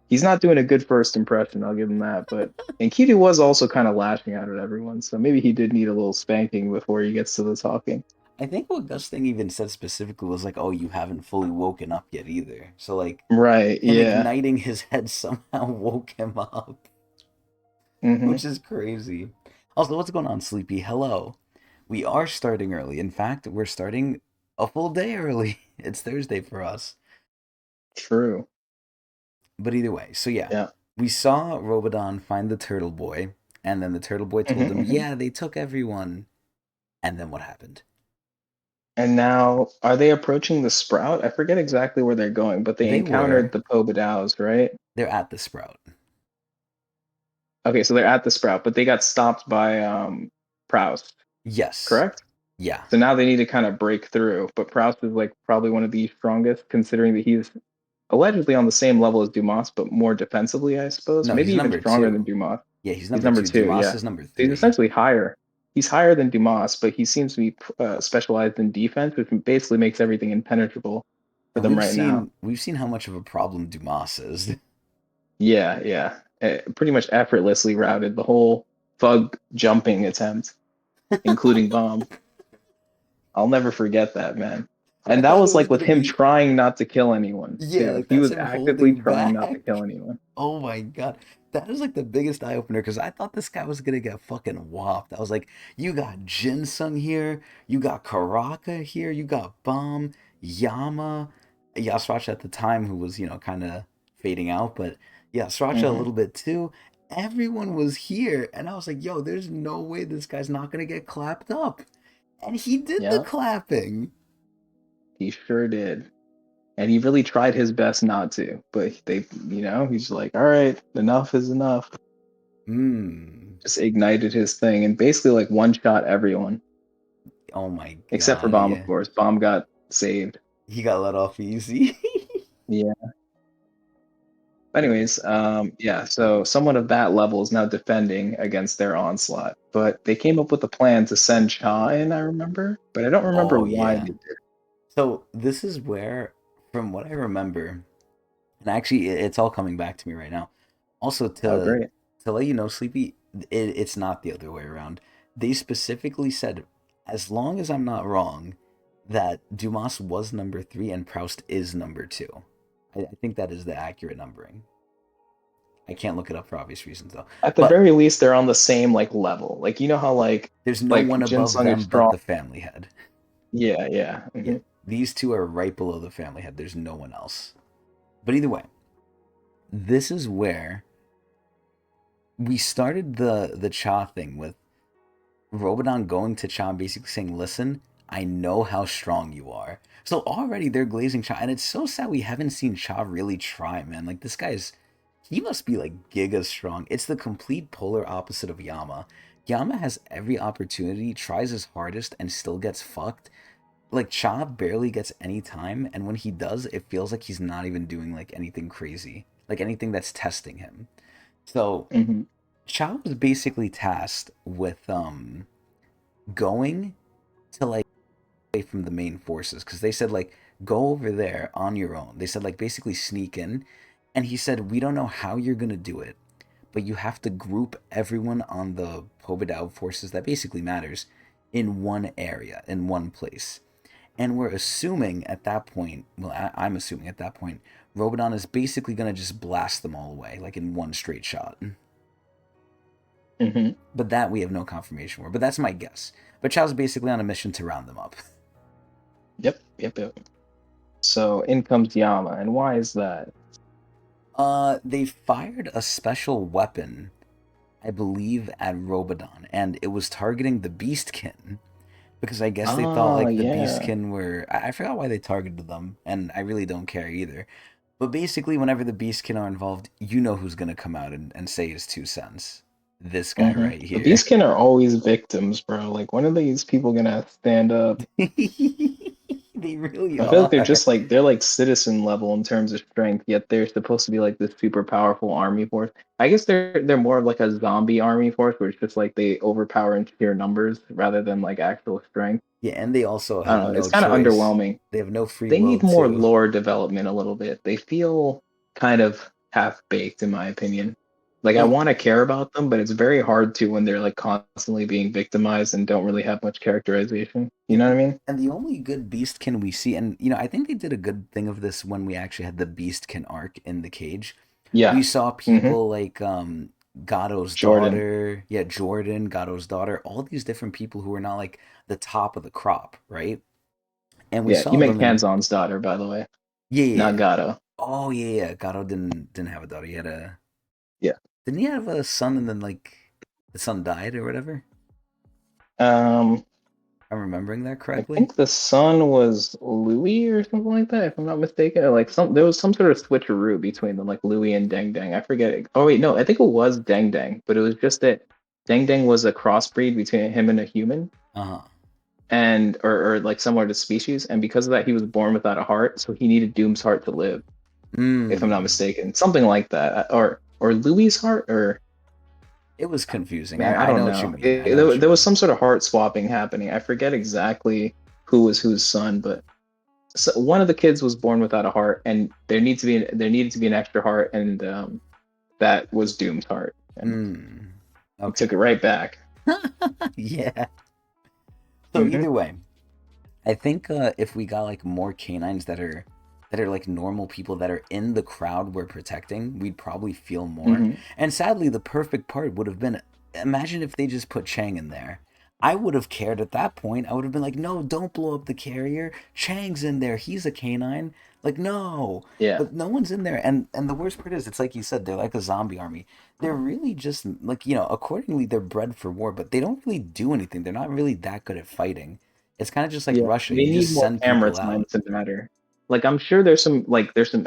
he's not doing a good first impression, I'll give him that. But Enkidu was also kind of lashing out at everyone, so maybe he did need a little spanking before he gets to the talking. I think what Gus Thing even said specifically was like, "Oh, you haven't fully woken up yet either." So like, Right, him yeah. igniting his head somehow woke him up, hmm which is crazy. Also, what's going on, Sleepy? Hello. We are starting early. In fact, we're starting a full day early. It's Thursday for us. True. But either way, so yeah, Yeah. we saw Robodon find the turtle boy, and then the turtle boy told him, hmm "Yeah, they took everyone." And then what happened? And now, are they approaching the Sprout? I forget exactly where they're going, but they They encountered were. the Pobodows, right? They're at the Sprout. Okay, so they're at the Sprout, but they got stopped by Proust, Yes. correct? Yeah. So now they need to kind of break through. But Proust is like probably one of the strongest, considering that he's allegedly on the same level as Dumas, but more defensively, I suppose. No, Maybe he's even number stronger than two. Dumas. Yeah, he's He's number number two. two, Dumas yeah. is number So he's three. essentially higher. He's higher than Dumas, but he seems to be specialized in defense, which basically makes everything impenetrable for And them we've right now. seen we've seen how much of a problem Dumas is. Yeah, yeah. Pretty much effortlessly routed the whole thug jumping attempt, including bomb. I'll never forget that, man. I And that thought it was was like with gonna him be trying not to kill anyone, yeah, too. like He that's was him actively holding trying not to kill back. anyone. Oh my god. That is like the biggest eye opener because I thought this guy was gonna get fucking whopped. I was like, you got Jinsung here, you got Karaka here, you got Bomb, Yama, Yasracha at the time who was, kind of fading out, but yeah, Sriracha a hmm little bit too. Everyone was here, and I was like, yo, there's no way this guy's not gonna get clapped up. And he did the Yeah, clapping. he sure did. And he really tried his best not to, but he's like, all right, enough is enough. Hmm. Just ignited his thing and basically like one shot everyone, Oh my except for god, Bomb, of yeah. course. Bomb got saved. He got let off easy. Yeah. Yeah. Anyways, yeah, so someone of that level is now defending against their onslaught. But they came up with a plan to send Cha in, I remember, but I don't remember Oh why yeah. they did. So this is where, from what I remember, and actually it's all coming back to me right now. Also Oh, to great. let you know, Sleepy, it's not the other way around. They specifically said, as long as I'm not wrong, that Dumas was number three and Proust is number two. I think that is the accurate numbering. I can't look it up for obvious reasons though. At the But very least, they're on the same like level. Like you know how there's no like one Jin above Sung is them but strong. the family head. Yeah, yeah. Yeah. These two are right below the family head. There's no one else. But either way, this is where we started the Cha thing with Robodon going to Cha and basically saying, "Listen, I know how strong you are. So already they're glazing Cha, and it's so sad we haven't seen Cha really try, man. Like this guy's, he must be like giga strong. It's the complete polar opposite of Yama. Yama has every opportunity, tries his hardest, and still gets fucked. Like Cha barely gets any time, and when he does, it feels like he's not even doing like anything crazy, like anything that's testing him. So Hmm. Cha was basically tasked with going to like away from the main forces because they said like go over there on your own. They said like basically sneak in, and he said we don't know how you're gonna do it, but you have to group everyone on the Pobedao forces that basically matters in one area, in one place. And we're assuming at that point, well, I'm assuming at that point, Robodon is basically gonna just blast them all away, like in one straight shot. Hmm. But that we have no confirmation for. But that's my guess. But Chao's basically on a mission to round them up. Yep, yep, yep. So in comes Yama, and why is that? They fired a special weapon, I believe, at Robodon, and it was targeting the Beastkin. Because I guess they thought Ah, like the yeah. Beastkin were. I forgot why they targeted them, and I really don't care either. But basically, whenever the Beastkin are involved, you know who's gonna come out and say his 2 cents. This guy Hmm. right The here. Beastkin are always victims, bro. Like, when are these people gonna stand up? They really I feel like they're are. just like they're like citizen level in terms of strength, yet they're supposed to be like this super powerful army force. I guess they're more of like a zombie army force, where it's just like they overpower in sheer numbers rather than like actual strength. Yeah, and they also I have don't know. It's no kind of choice. underwhelming. They have no free They will need more too. lore development a little bit. They feel kind of half baked, in my opinion. Like I Well, want to care about them, but it's very hard to when they're like constantly being victimized and don't really have much characterization. You yeah, know what I mean? and the only good Beastkin we see, and I think they did a good thing of this when we actually had the Beastkin arc in the cage. We Yeah. saw Hmm. people like Gatto's Jordan. daughter, yeah, Jordan, Gatto's daughter, all these different people who were not like the top of the crop, right? And we Yeah, you saw meant them in Canzon's daughter, by the way, yeah, yeah, not yeah. Gato. Oh yeah, yeah. Gatto didn't have a daughter. He had a Yeah. didn't he have a son and then like the son died or whatever? Um, I'm remembering that I correctly. think the son was Louis or something like that, if I'm not mistaken. Or like there was some sort of switcheroo between them, like Louis and Deng Deng. I forget it. Oh wait, no, I think it was Deng Deng, but it was just that Deng Deng was a crossbreed between him and a human, Uh-huh. and or like similar to species, and because of that, he was born without a heart, so he needed Doom's heart to live, if I'm not Mm. mistaken, something like that, or Louis's heart, or It was confusing. man, I I don't know what you know. mean. I know what you There was mean. some sort of heart swapping happening. I forget exactly who was whose son, but so one of the kids was born without a heart, and there needed to be an extra heart, and that was Doom's heart, and Mm. he took Okay. it right back. Yeah. So Hmm. either way, I think if we got like more canines that are like normal people that are in the crowd we're protecting, we'd probably feel more. Hmm. And sadly, the perfect part would have been imagine if they just put Chang in there. I would have cared at that point. I would have been like, no, don't blow up the carrier. Chang's in there. He's a canine. Like, no. Yeah, But no one's in there. And the worst part is, it's like you said, they're like a zombie army. They're really just like, accordingly, they're bred for war, but they don't really do anything. They're not really that good at fighting. It's kind of just like yeah. Russia. They You need just more send camera people time out. to matter. Like I'm sure there's some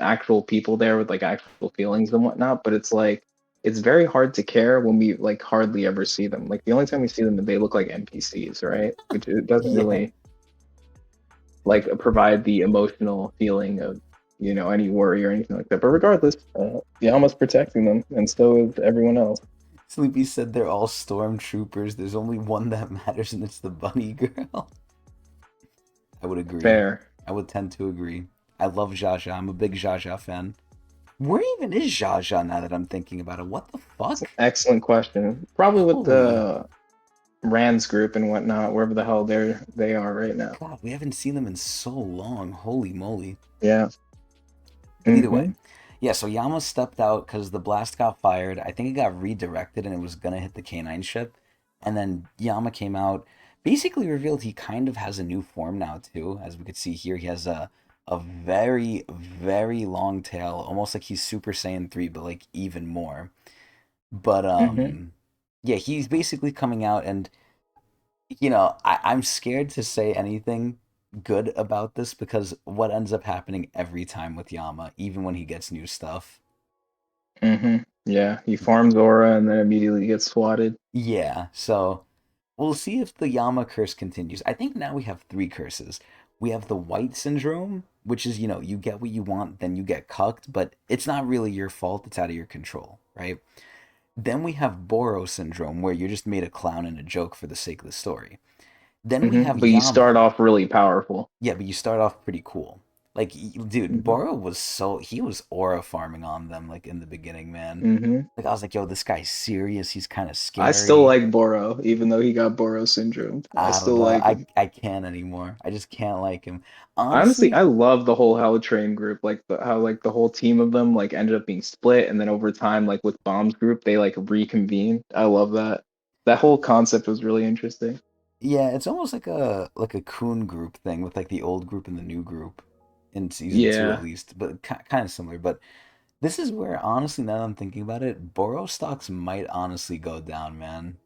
actual people there with like actual feelings and whatnot, but it's like it's very hard to care when we like hardly ever see them. Like the only time we see them, they look like NPCs, right? Which it doesn't Yeah. really like provide the emotional feeling of any worry or anything like that. But regardless, Yama's protecting them, and so is everyone else. Sleepy said they're all stormtroopers. There's only one that matters, and it's the bunny girl. I would agree. Fair. I would tend to agree. I love Jaja. I'm a big Jaja fan. Where even is Jaja now that I'm thinking about it? What the It's an fuck? excellent question. Probably with Holy the Rand's group and whatnot, wherever the hell they are right now. God, we haven't seen them in so long. Holy moly. Yeah. But either way, Hmm. yeah, so Yama stepped out because the blast got fired. I think it got redirected and it was going to hit the K9 ship. And then Yama came out, basically revealed he kind of has a new form now, too. As we could see here, he has a very, very long tail, almost like he's Super Saiyan 3, but like even more. But Hmm. yeah, he's basically coming out and I'm scared to say anything good about this because what ends up happening every time with Yama, even when he gets new stuff. Yeah, he farms aura and then immediately gets swatted. Yeah, so we'll see if the Yama curse continues. I think now we have three curses. We have the white syndrome, which is, you get what you want, then you get cucked, but it's not really your fault, it's out of your control, right? Then we have Boro syndrome, where you're just made a clown and a joke for the sake of the story. Then we have But you start Yama. off really powerful. Yeah, but you start off pretty cool. Like, dude, hmm Boro was he was aura farming on them, like, in the beginning, man. hmm Like, I was like, yo, this guy's serious. He's kind of I still scary. like Boro, even though he got Boro syndrome. I I don't still know. like I him. I can't anymore. I just can't like him. Honestly, Honestly, I love the whole Hell Train group, like how like the whole team of them like ended up being split, and then over time, like with Bomb's group, they like reconvene. I love that. That whole concept was really interesting. yeah, it's almost like a coon group thing with like the old group and the new group in season two at Yeah. least, but kind of similar. But this is where honestly, now that I'm thinking about it, Boro stocks might honestly go down, man.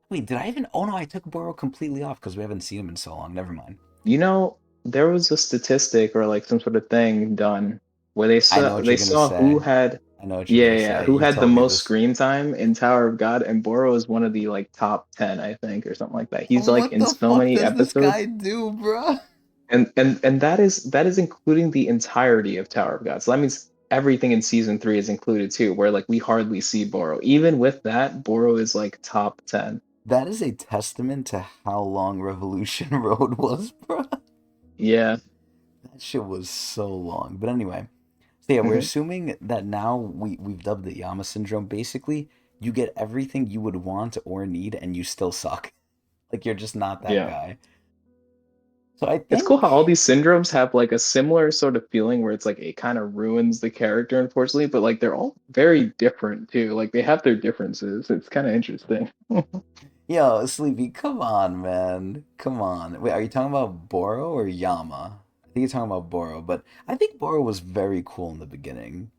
Wait, did I even? Oh no, I took Boro completely off because we haven't seen him in so long. Never mind. You know, there was a statistic or like some sort of thing done where I know what they you're gonna saw who say. had I know what you're yeah, gonna yeah, say. who You had the told me most this. screen time in Tower of God, and Boro is one of the like top 10, I think, or something like that. He's like What in the so fuck many does this episodes. guy do, bruh? And that is including the entirety of Tower of God. So that means everything in season 3 is included too, where like we hardly see Boro. Even with that, Boro is like top 10. That is a testament to how long Revolution Road was, bruh. Yeah. That shit was so long. But anyway, so yeah, we're hmm assuming that now we've dubbed it Yama syndrome. Basically, you get everything you would want or need, and you still suck. Like you're just not that Yeah. guy. So I It's cool how all think, these syndromes have like a similar sort of feeling where it's like it kind of ruins the character, unfortunately, but like they're all very different too. Like they have their differences. It's kind of interesting. yo, Sleepy, come on, man, come on. Wait, are you talking about Boro or Yama? I think you're talking about Boro, but I think Boro was very cool in the beginning.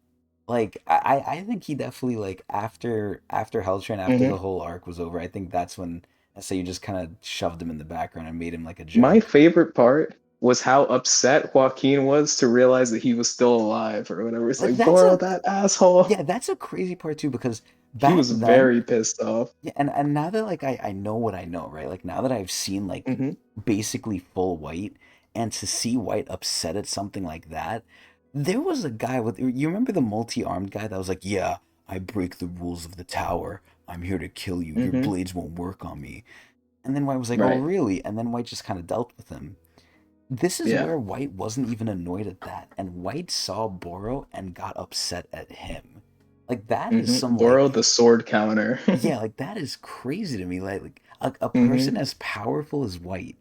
Like I think he definitely like after Hell Train, after the hmm whole arc was over, I think that's when I say you just kind of shoved him in the background and made him like a My joke. favorite part was how upset Joaquin was to realize that he was still alive or whatever. It's Like like, Boro, that asshole. yeah, that's a crazy part too because He back was then, very pissed off. yeah, and now that like I know what I know, right? Like now that I've seen like hmm basically full White and to see White upset at something like that, there was a guy with you remember the multi-armed guy that was like, "Yeah, I break the rules of the tower. I'm here to kill you. Your hmm blades won't work on me." And then White was like, "Oh, Right. really?" And then White just kind of dealt with him. This is Yeah. where White wasn't even annoyed at that, and White saw Boro and got upset at him. Like that is some Boro, like the sword counter. yeah, like that is crazy to me. Like a person hmm as powerful as White.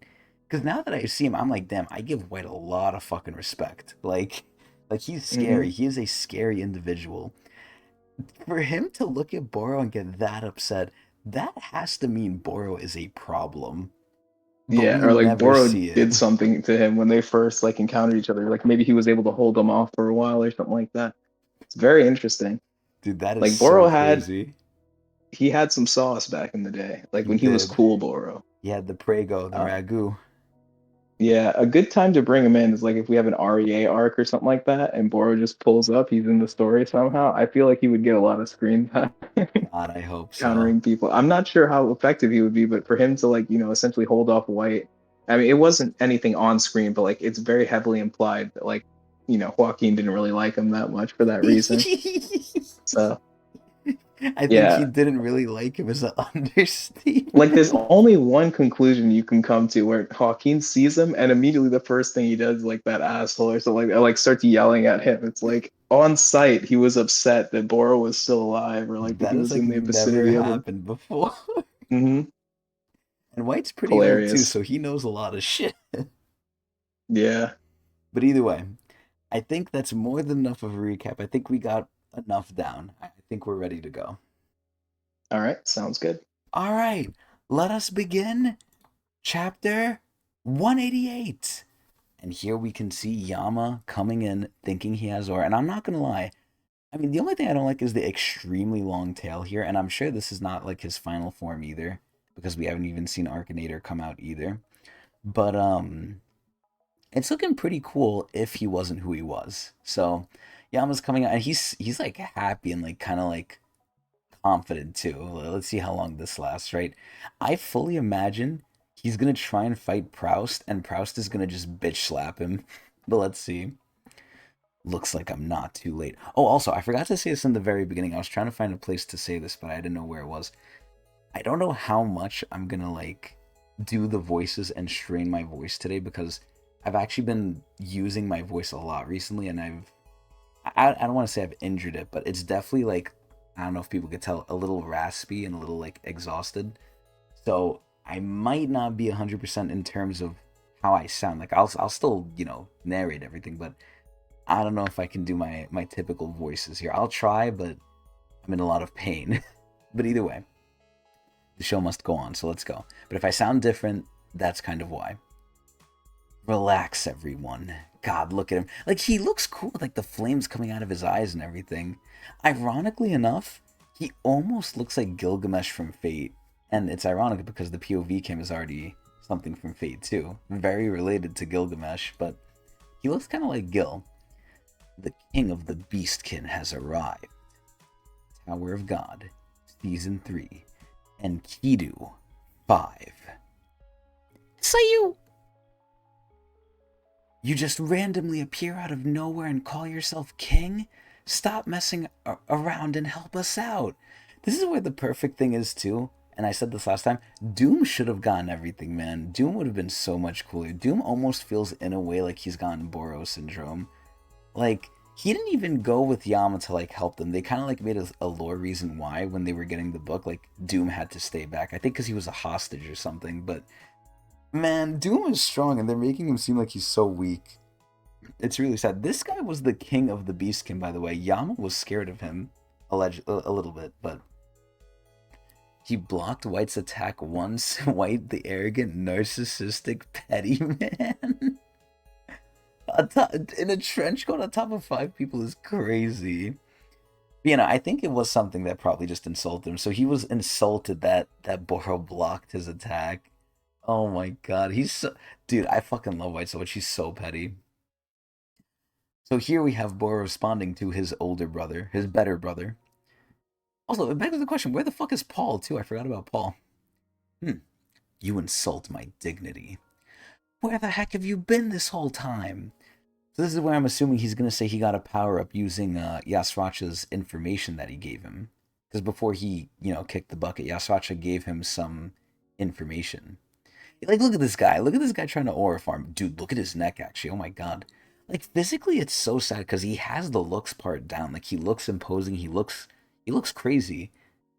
Because now that I see him, I'm like, damn, I give White a lot of fucking respect. Like he's scary. hmm He is a scary individual. For him to look at Boro and get that upset, that has to mean Boro is a problem. But Yeah, we or like never Boro see it. did something to him when they first like encountered each other. Like maybe he was able to hold them off for a while or something like that. It's very interesting. Dude, that is Like so Boro had crazy. he had some sauce back in the day, like He when he was did. cool Boro. He had the Prego, the Uh, Ragu. yeah, a good time to bring him in is like if we have an REA arc or something like that, and Boro just pulls up, he's in the story somehow. I feel like he would get a lot of screen time God, I hope so. countering people. I'm not sure how effective he would be, but for him to like, essentially hold off White, I mean, it wasn't anything on screen, but like it's very heavily implied that like, Joaquin didn't really like him that much for that reason. So I think he yeah, didn't really like him as an like understatement. there's only one conclusion you can come to where Joaquin sees him and immediately the first thing he does is like that asshole or something like that, like starts yelling at him. It's like on sight he was upset that Boro was still alive or like that That he has was like in the never vicinity of him. happened before. hmm And White's pretty old too, Hilarious. so he knows a lot of shit. Yeah. But either way, I think that's more than enough of a recap. I think we got enough down. I think we're ready to go. All right. Sounds good. All right, let us begin chapter 188. And here we can see Yama coming in thinking he has aura. And I'm not going to lie, I mean, the only thing I don't like is the extremely long tail here. And I'm sure this is not like his final form either, because we haven't even seen Arkanator come out either. But it's looking pretty cool if he wasn't who he was. So Yama's coming out and he's like happy and like kind of like confident too. Let's see how long this lasts, right? I fully imagine he's gonna try and fight Proust, and Proust is gonna just bitch slap him. But let's see. Looks like I'm not too late. Oh, also, I forgot to say this in the very beginning. I was trying to find a place to say this, but I didn't know where it was. I don't know how much I'm gonna like do the voices and strain my voice today because I've actually been using my voice a lot recently, and I don't want to say I've injured it, but it's definitely like I don't know if people could tell a little raspy and a little like exhausted. So I might not be 100% in terms of how I sound. Like I'll still narrate everything, but I don't know if I can do my typical voices here. I'll try, but I'm in a lot of pain. But either way, the show must go on, so let's go. But if I sound different, that's kind of why. Relax, everyone. God, look at him. Like, he looks cool with, like, the flames coming out of his eyes and everything. Ironically enough, he almost looks like Gilgamesh from Fate. And it's ironic because the POV cam is already something from Fate, too. Very related to Gilgamesh, but he looks kind of like Gil. The king of the Beastkin has arrived. Tower of God, Season 3, Enkidu 5. Sayu! You just randomly appear out of nowhere and call yourself king? Stop messing around and help us out. This is where the perfect thing is too. And I said this last time. Doom should have gotten everything, man. Doom would have been so much cooler. Doom almost feels in a way like he's gotten Boro syndrome. Like, he didn't even go with Yama to like help them. They kind of like made a lore reason why when they were getting the book. Like, Doom had to stay back. I think because he was a hostage or something. But man, Doom is strong, and they're making him seem like he's so weak. It's really sad. This guy was the king of the Beastkin, by the way. Yama was scared of him, a little bit, but he blocked White's attack once. White, the arrogant, narcissistic, petty man, in a trench coat on top of 5 people is crazy. I think it was something that probably just insulted him. So he was insulted that Boro blocked his attack. Oh my god, he's so... Dude, I fucking love White so much. He's so petty. So here we have Boro responding to his older brother, his better brother. Also, it begs the question, where the fuck is Paul, too? I forgot about Paul. You insult my dignity. Where the heck have you been this whole time? So this is where I'm assuming he's going to say he got a power-up using Yasracha's information that he gave him. Because before he, kicked the bucket, Yasracha gave him some information. Like, look at this guy. Look at this guy trying to aura farm. Dude, look at his neck, actually. Oh my god. Like, physically, it's so sad because he has the looks part down. Like, he looks imposing. He looks crazy.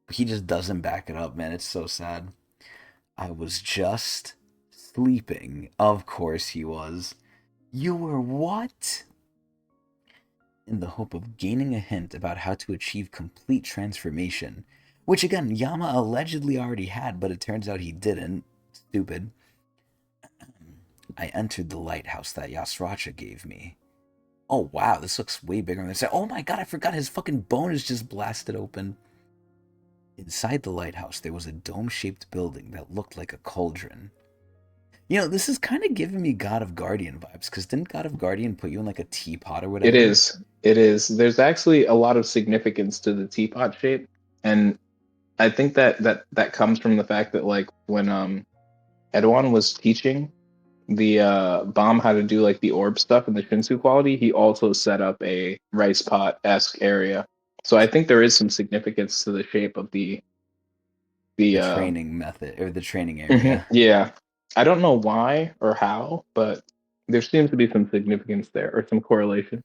But he just doesn't back it up, man. It's so sad. I was just sleeping. Of course he was. You were what? In the hope of gaining a hint about how to achieve complete transformation. Which, again, Yama allegedly already had, but it turns out he didn't. Stupid. I entered the lighthouse that Yasracha gave me. Oh wow, this looks way bigger than I said. Oh my god, I forgot his fucking bone is just blasted open. Inside the lighthouse, there was a dome-shaped building that looked like a cauldron. This is kind of giving me God of Guardian vibes, because didn't God of Guardian put you in like a teapot or whatever? It is. It is. There's actually a lot of significance to the teapot shape, and I think that comes from the fact that like when Edwan was teaching the bomb how to do like the orb stuff and the Shinsu quality, he also set up a rice pot-esque area. So I think there is some significance to the shape of the training method or the training area. Yeah. I don't know why or how, but there seems to be some significance there or some correlation.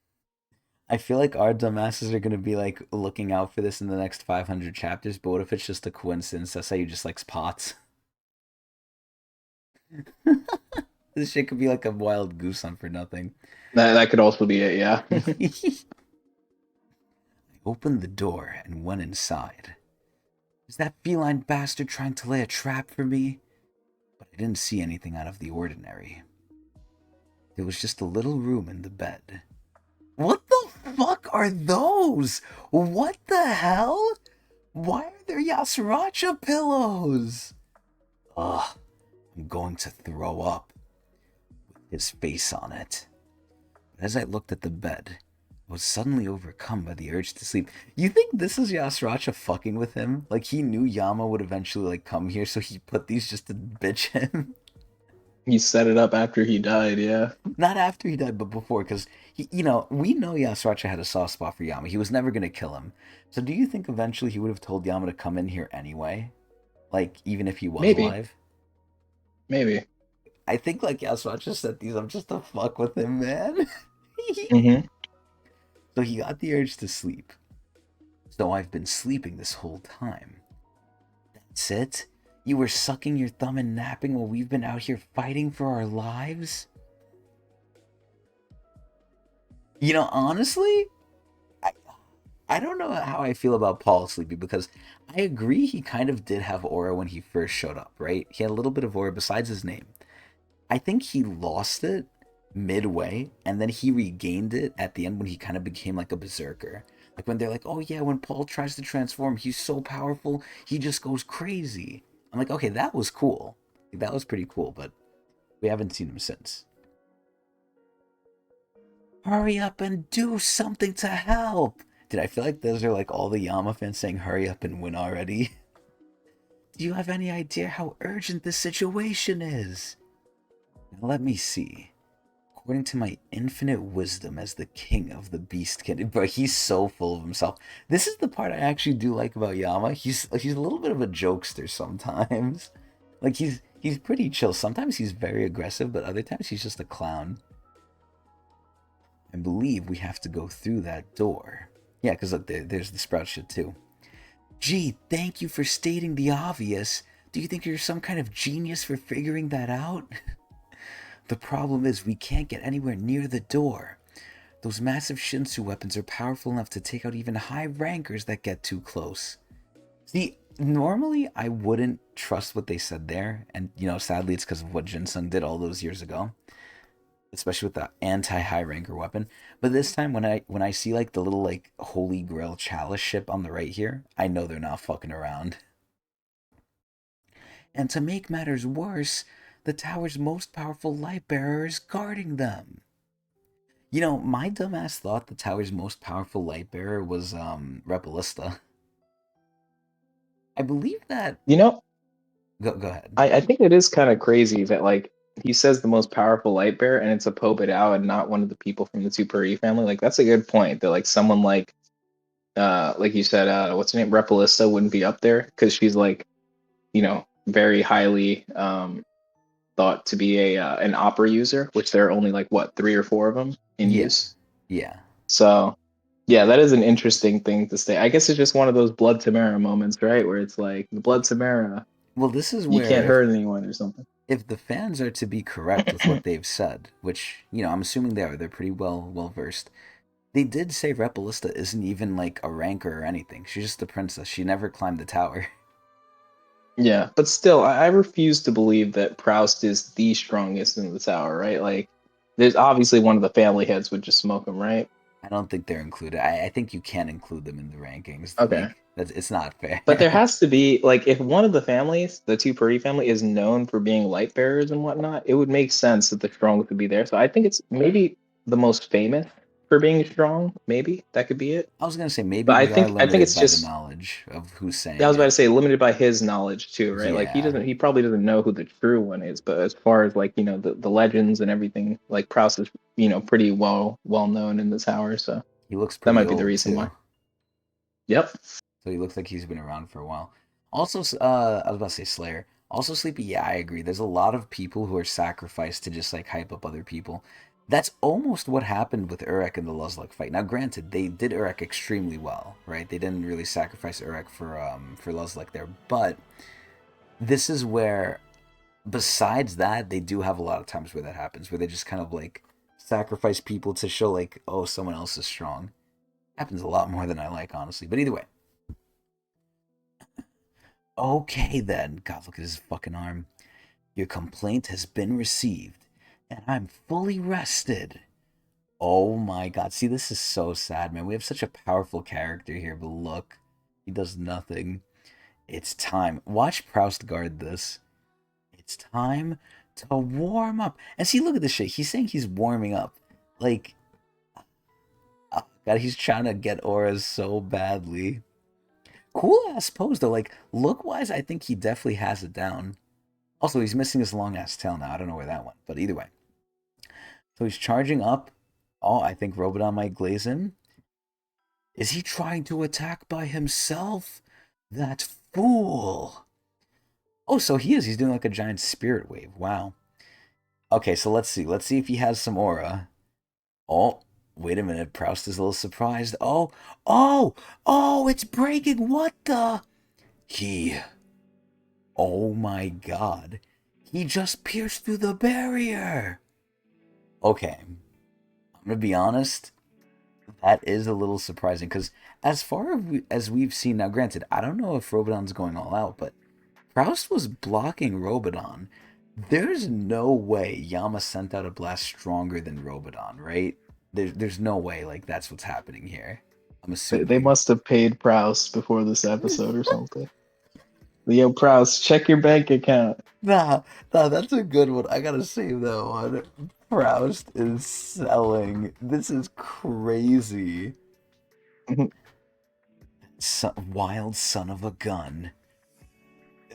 I feel like our dumbasses are gonna be like looking out for this in the next 500 chapters, but what if it's just a coincidence? That's how you just likes pots. This shit could be like a wild goose hunt for nothing. That could also be it, yeah. I opened the door and went inside. Is that feline bastard trying to lay a trap for me? But I didn't see anything out of the ordinary. There was just a little room in the bed. What the fuck are those? What the hell? Why are there Yasracha pillows? Ugh, I'm going to throw up with his face on it. But as I looked at the bed, I was suddenly overcome by the urge to sleep. You think this is Yasracha fucking with him? Like he knew Yama would eventually like come here, so he put these just to bitch him? He set it up after he died, yeah. Not after he died, but before, because we know Yasracha had a soft spot for Yama. He was never gonna kill him. So do you think eventually he would have told Yama to come in here anyway? Like even if he was Maybe. alive? Maybe. I think like Yasracha set these up just to fuck with him, man. Mm-hmm. So he got the urge to sleep. So I've been sleeping this whole time. That's it? You were sucking your thumb and napping while we've been out here fighting for our lives? Honestly, I, I don't know how I feel about Paul Sleepy because I agree he kind of did have aura when he first showed up, right? He had a little bit of aura besides his name. I think he lost it midway and then he regained it at the end when he kind of became like a berserker. Like when they're like, oh yeah, when Paul tries to transform, he's so powerful, he just goes crazy. I'm like, okay, that was cool. That was pretty cool, but we haven't seen him since. Hurry up and do something to help. Did I feel like those are like all the Yama fans saying hurry up and win already? Do you have any idea how urgent this situation is? Now let me see. According to my infinite wisdom as the king of the beast kid, but he's so full of himself. This is the part I actually do like about Yama. He's a little bit of a jokester sometimes. Like he's pretty chill. Sometimes he's very aggressive, but other times he's just a clown. I believe we have to go through that door. Yeah, because look, there's the sprout shit too. Gee, thank you for stating the obvious. Do you think you're some kind of genius for figuring that out? The problem is we can't get anywhere near the door. Those massive Shinsu weapons are powerful enough to take out even high rankers that get too close. See, normally I wouldn't trust what they said there, and sadly it's because of what Jinsung did all those years ago, especially with the anti-high ranker weapon. But this time when I see like the little like Holy Grail Chalice ship on the right here, I know they're not fucking around. And to make matters worse, the tower's most powerful light bearer is guarding them. My dumbass thought the tower's most powerful light bearer was Repalista. I believe that. You know, Go ahead. I think it is kind of crazy that like he says the most powerful light bearer and it's a Pobedao and not one of the people from the Tupuri family. Like that's a good point that like someone like you said, what's her name? Repalista wouldn't be up there because she's like, very highly thought to be a an opera user, which there are only like what, three or four of them in Yeah, use. yeah. So yeah, that is an interesting thing to say. I guess it's just one of those Blood Tamara moments, right? Where it's like the Blood Tamara, Well, this is you where can't hurt anyone or something. if the fans are to be correct with what they've said, which I'm assuming they are, they're pretty well versed. They did say Repalista isn't even like a ranker or anything. She's just a princess. She never climbed the tower. Yeah, but still, I refuse to believe that Proust is the strongest in the tower, right? Like, there's obviously one of the family heads would just smoke him, right? I don't think they're included. I think you can include them in the rankings. Okay. Like it's not fair. But there has to be, like, if one of the families, the Tupuri family, is known for being light bearers and whatnot, it would make sense that the strongest would be there. So I think it's maybe the most famous for being strong. Maybe that could be it. I was gonna say maybe But we are I think limited it's by the just knowledge of who's I saying was about it. to say limited by his knowledge too, right? Like Yeah, he probably doesn't know who the true one is, but as far as like, the legends and everything, like Proust is, pretty well known in the tower, so he looks that pretty might be the old reason too. why. Yep. So he looks like he's been around for a while. Also, I was about to say Slayer. Also, Sleepy. Yeah, I agree. There's a lot of people who are sacrificed to just like hype up other people. That's almost what happened with Urek in the Luzlek fight. Now, granted, they did Urek extremely well, right? They didn't really sacrifice Urek for Luzlek there, but this is where, besides that, they do have a lot of times where that happens, where they just kind of like sacrifice people to show like, oh, someone else is strong. Happens a lot more than I like, honestly. But either way, okay then. God, look at his fucking arm. Your complaint has been received, and I'm fully rested. Oh my god. See, this is so sad, man. We have such a powerful character here, but look, he does nothing. It's time. Watch Proust guard this. It's time to warm up. And see, look at this shit. He's saying he's warming up. Like, oh God, he's trying to get auras so badly. Cool ass pose though. Like, look wise, I think he definitely has it down. Also, he's missing his long ass tail now. I don't know where that went, but either way. So he's charging up. Oh, I think Robodon might glaze him. Is he trying to attack by himself? That fool. Oh, so he is. He's doing like a giant spirit wave. Wow. Okay, so let's see. Let's see if he has some aura. Oh, wait a minute. Proust is a little surprised. Oh, it's breaking. What the? He. Oh my god. He just pierced through the barrier. Okay, I'm gonna be honest. That is a little surprising because as far as we've seen now, granted, I don't know if Robodon's going all out, but Proust was blocking Robodon. There's no way Yama sent out a blast stronger than Robodon, right? There's no way like that's what's happening here. I'm They assuming. must have paid Proust before this episode or something. Yo, Proust, check your bank account. Nah, that's a good one. I gotta save that one. Proust is selling. This is crazy. Wild son of a gun.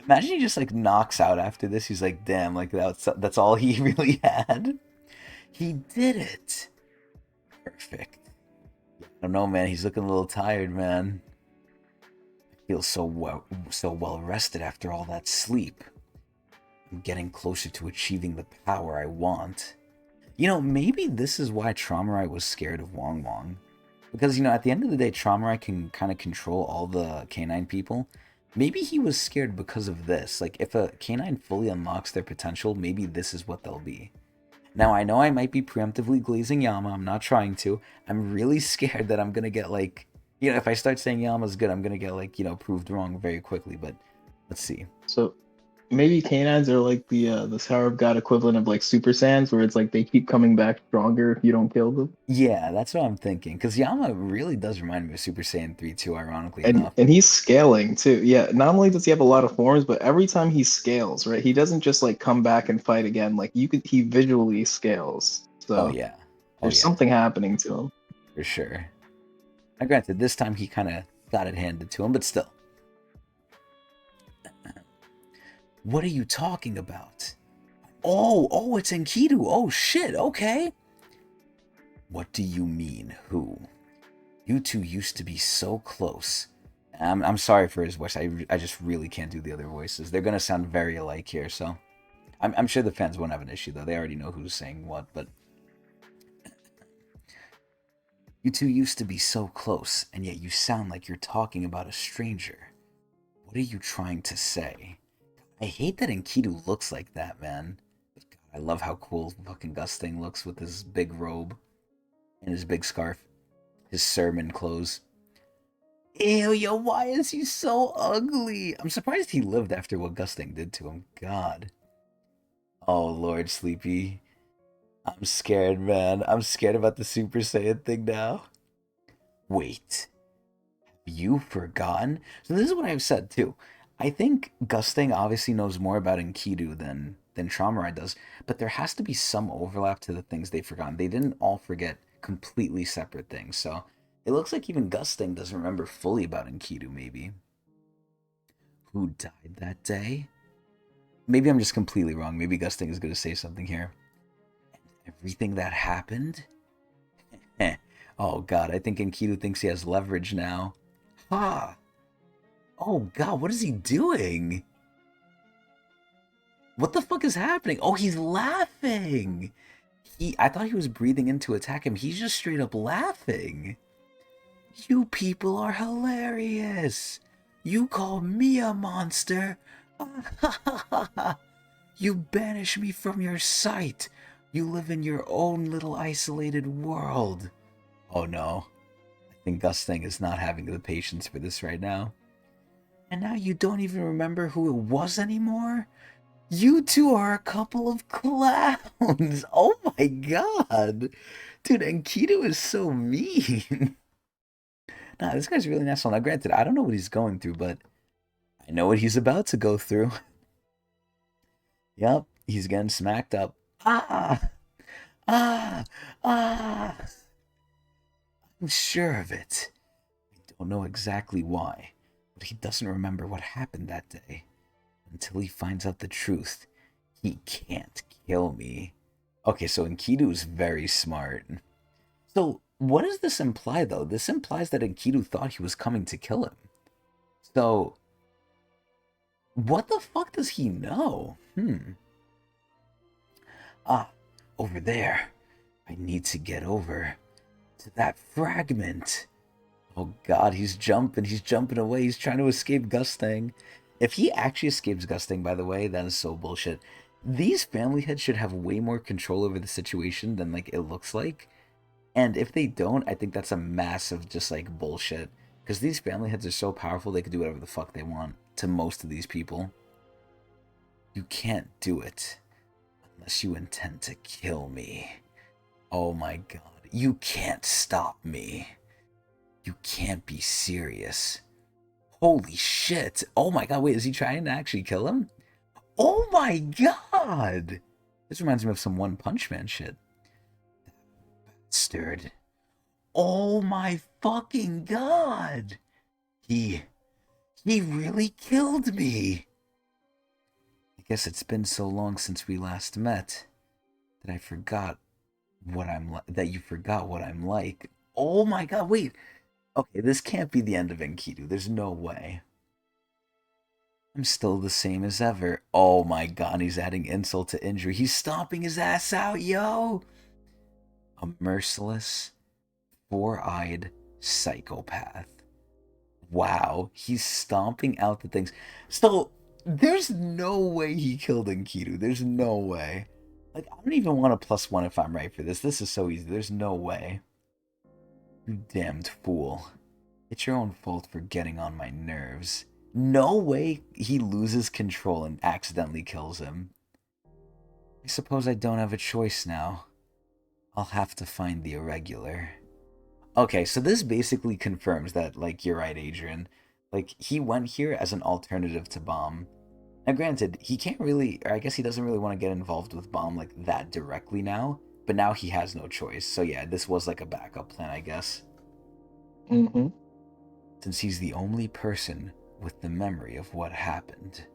Imagine he just like knocks out after this. He's like, damn, like that's all he really had. He did it. Perfect. I don't know, man. He's looking a little tired, man. I feel so well rested after all that sleep. I'm getting closer to achieving the power I want. You know, maybe this is why Traumarai was scared of Wong Wong. Because, you know, at the end of the day, Traumarai can kind of control all the canine people. Maybe he was scared because of this. Like, if a canine fully unlocks their potential, maybe this is what they'll be. Now, I know I might be preemptively glazing Yama. I'm not trying to. I'm really scared that I'm going to get, like... You know, if I start saying Yama's good, I'm going to get, like, you know, proved wrong very quickly. But let's see. So maybe canines are like the Tower of God equivalent of like Super Saiyans, where it's like they keep coming back stronger if you don't kill them. Yeah, that's what I'm thinking. Because Yama really does remind me of Super Saiyan 3 too, ironically And enough. and he's scaling too. Yeah, not only does he have a lot of forms, but every time he scales, right? He doesn't just like come back and fight again. Like he visually scales. Oh, So yeah. Oh, there's yeah. something happening to him. For sure. Now, granted, this time he kind of got it handed to him, but still. What are you talking about? Oh, it's Enkidu. Oh, shit, okay. What do you mean, who? You two used to be so close. I'm sorry for his voice. I just really can't do the other voices. They're going to sound very alike here, so. I'm sure the fans won't have an issue, though. They already know who's saying what, but. You two used to be so close, and yet you sound like you're talking about a stranger. What are you trying to say? I hate that Enkidu looks like that, man. But God, I love how cool fucking Gusting looks with his big robe and his big scarf, his sermon clothes. Ew, yo, why is he so ugly? I'm surprised he lived after what Gusting did to him. God. Oh, Lord Sleepy. I'm scared, man. I'm scared about the Super Saiyan thing now. Wait. You forgotten? So this is what I've said too. I think Gusting obviously knows more about Enkidu than Traumarai does, but there has to be some overlap to the things they've forgotten. They didn't all forget completely separate things, so it looks like even Gusting doesn't remember fully about Enkidu, maybe. Who died that day? Maybe I'm just completely wrong. Maybe Gusting is going to say something here. Everything that happened? Oh god, I think Enkidu thinks he has leverage now. Ha! Oh god, what is he doing? What the fuck is happening? Oh, he's laughing. I thought he was breathing in to attack him. He's just straight up laughing. You people are hilarious. You call me a monster? You banish me from your sight. You live in your own little isolated world. Oh no. I think Gusting is not having the patience for this right now. And now you don't even remember who it was anymore? You two are a couple of clowns. Oh my god. Dude, Enkidu is so mean. Nah, this guy's really nice. Now, granted, I don't know what he's going through, but I know what he's about to go through. Yep, he's getting smacked up. Ah! Ah! Ah! I'm sure of it. I don't know exactly why, but he doesn't remember what happened that day. Until he finds out the truth, he can't kill me. Okay, so Enkidu is very smart. So, what does this imply, though? This implies that Enkidu thought he was coming to kill him. So, what the fuck does he know? Ah, over there. I need to get over to that fragment. Oh god, he's jumping away, he's trying to escape Gusting. If he actually escapes Gusting, by the way, that is so bullshit. These family heads should have way more control over the situation than like it looks like. And if they don't, I think that's a massive just like bullshit. Because these family heads are so powerful they can do whatever the fuck they want to most of these people. You can't do it unless you intend to kill me. Oh my god. You can't stop me. You can't be serious. Holy shit. Oh my god, wait, is he trying to actually kill him? Oh my god! This reminds me of some One Punch Man shit. Bastard. Oh my fucking god! He he really killed me. I guess it's been so long since we last met that I forgot what I'm like that you forgot what I'm like. Oh my god, wait. Okay, this can't be the end of Enkidu. There's no way. I'm still the same as ever. Oh my god, he's adding insult to injury. He's stomping his ass out, yo! A merciless, four-eyed psychopath. Wow, he's stomping out the things. So, there's no way he killed Enkidu. There's no way. Like, I don't even want a +1 if I'm right for this. This is so easy. There's no way. You damned fool. It's your own fault for getting on my nerves. No way he loses control and accidentally kills him. I suppose I don't have a choice now. I'll have to find the irregular. Okay, so this basically confirms that, like, you're right, Adrian. Like, he went here as an alternative to Bomb. Now, granted, he can't really, or I guess he doesn't really want to get involved with Bomb, like, that directly now, but now he has no choice. So, yeah, this was, like, a backup plan, I guess. Mm-hmm. Since he's the only person with the memory of what happened.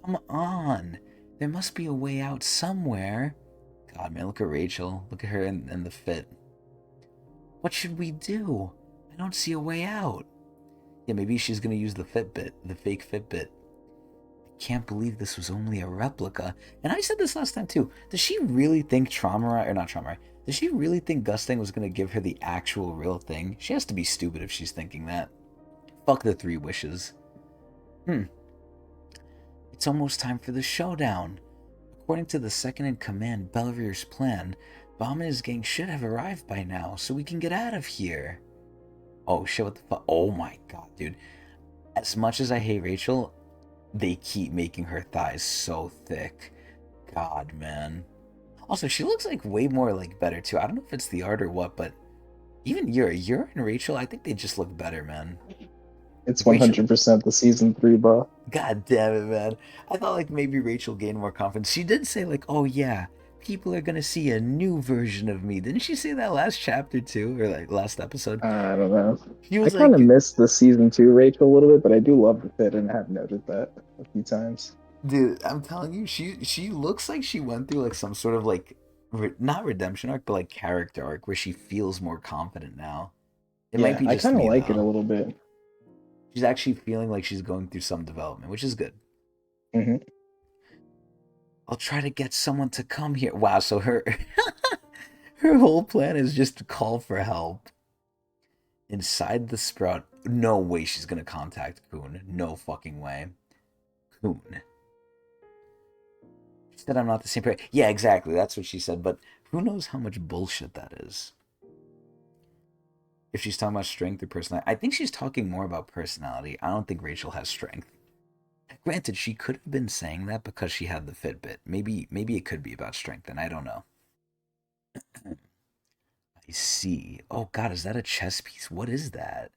Come on! There must be a way out somewhere. God, man, look at Rachel. Look at her in the fit. What should we do? I don't see a way out. Yeah, maybe she's gonna use the Fitbit, the fake Fitbit. I can't believe this was only a replica. And I said this last time too. Does she really think Trauma, or not Trauma, does she really think Gusting was gonna give her the actual real thing? She has to be stupid if she's thinking that. Fuck the three wishes. It's almost time for the showdown. According to the second in command, Belivrier's plan, Bomb and his gang should have arrived by now, so we can get out of here. Oh shit, what the fuck? Oh my god, dude. As much as I hate Rachel, they keep making her thighs so thick. God, man. Also, she looks like way more like better too. I don't know if it's the art or what, but even Yura and Rachel, I think they just look better, man. It's Like Rachel, 100% the season 3, bro. God damn it, man. I thought like maybe Rachel gained more confidence. She did say like, "Oh yeah, people are gonna see a new version of me." Didn't she say that last chapter too, or like last episode? I don't know. She I was kind of like, missed the season 2 Rachel a little bit, but I do love the fit and have noted that a few times. "Dude, I'm telling you, she looks like she went through like some sort of like not redemption arc, but like character arc where she feels more confident now." It might Yeah, be I just kind of me like it a though. little bit. She's actually feeling like she's going through some development, which is good. Hmm. I'll try to get someone to come here. Wow, so her her whole plan is just to call for help. Inside the sprout. No way she's gonna contact Coon. No fucking way. Coon. She said I'm not the same person. Yeah, exactly. That's what she said. But who knows how much bullshit that is? If she's talking about strength or personality, I think she's talking more about personality. I don't think Rachel has strength. Granted, she could have been saying that because she had the Fitbit. Maybe it could be about strength, and I don't know. I see. Oh God, is that a chess piece? What is that?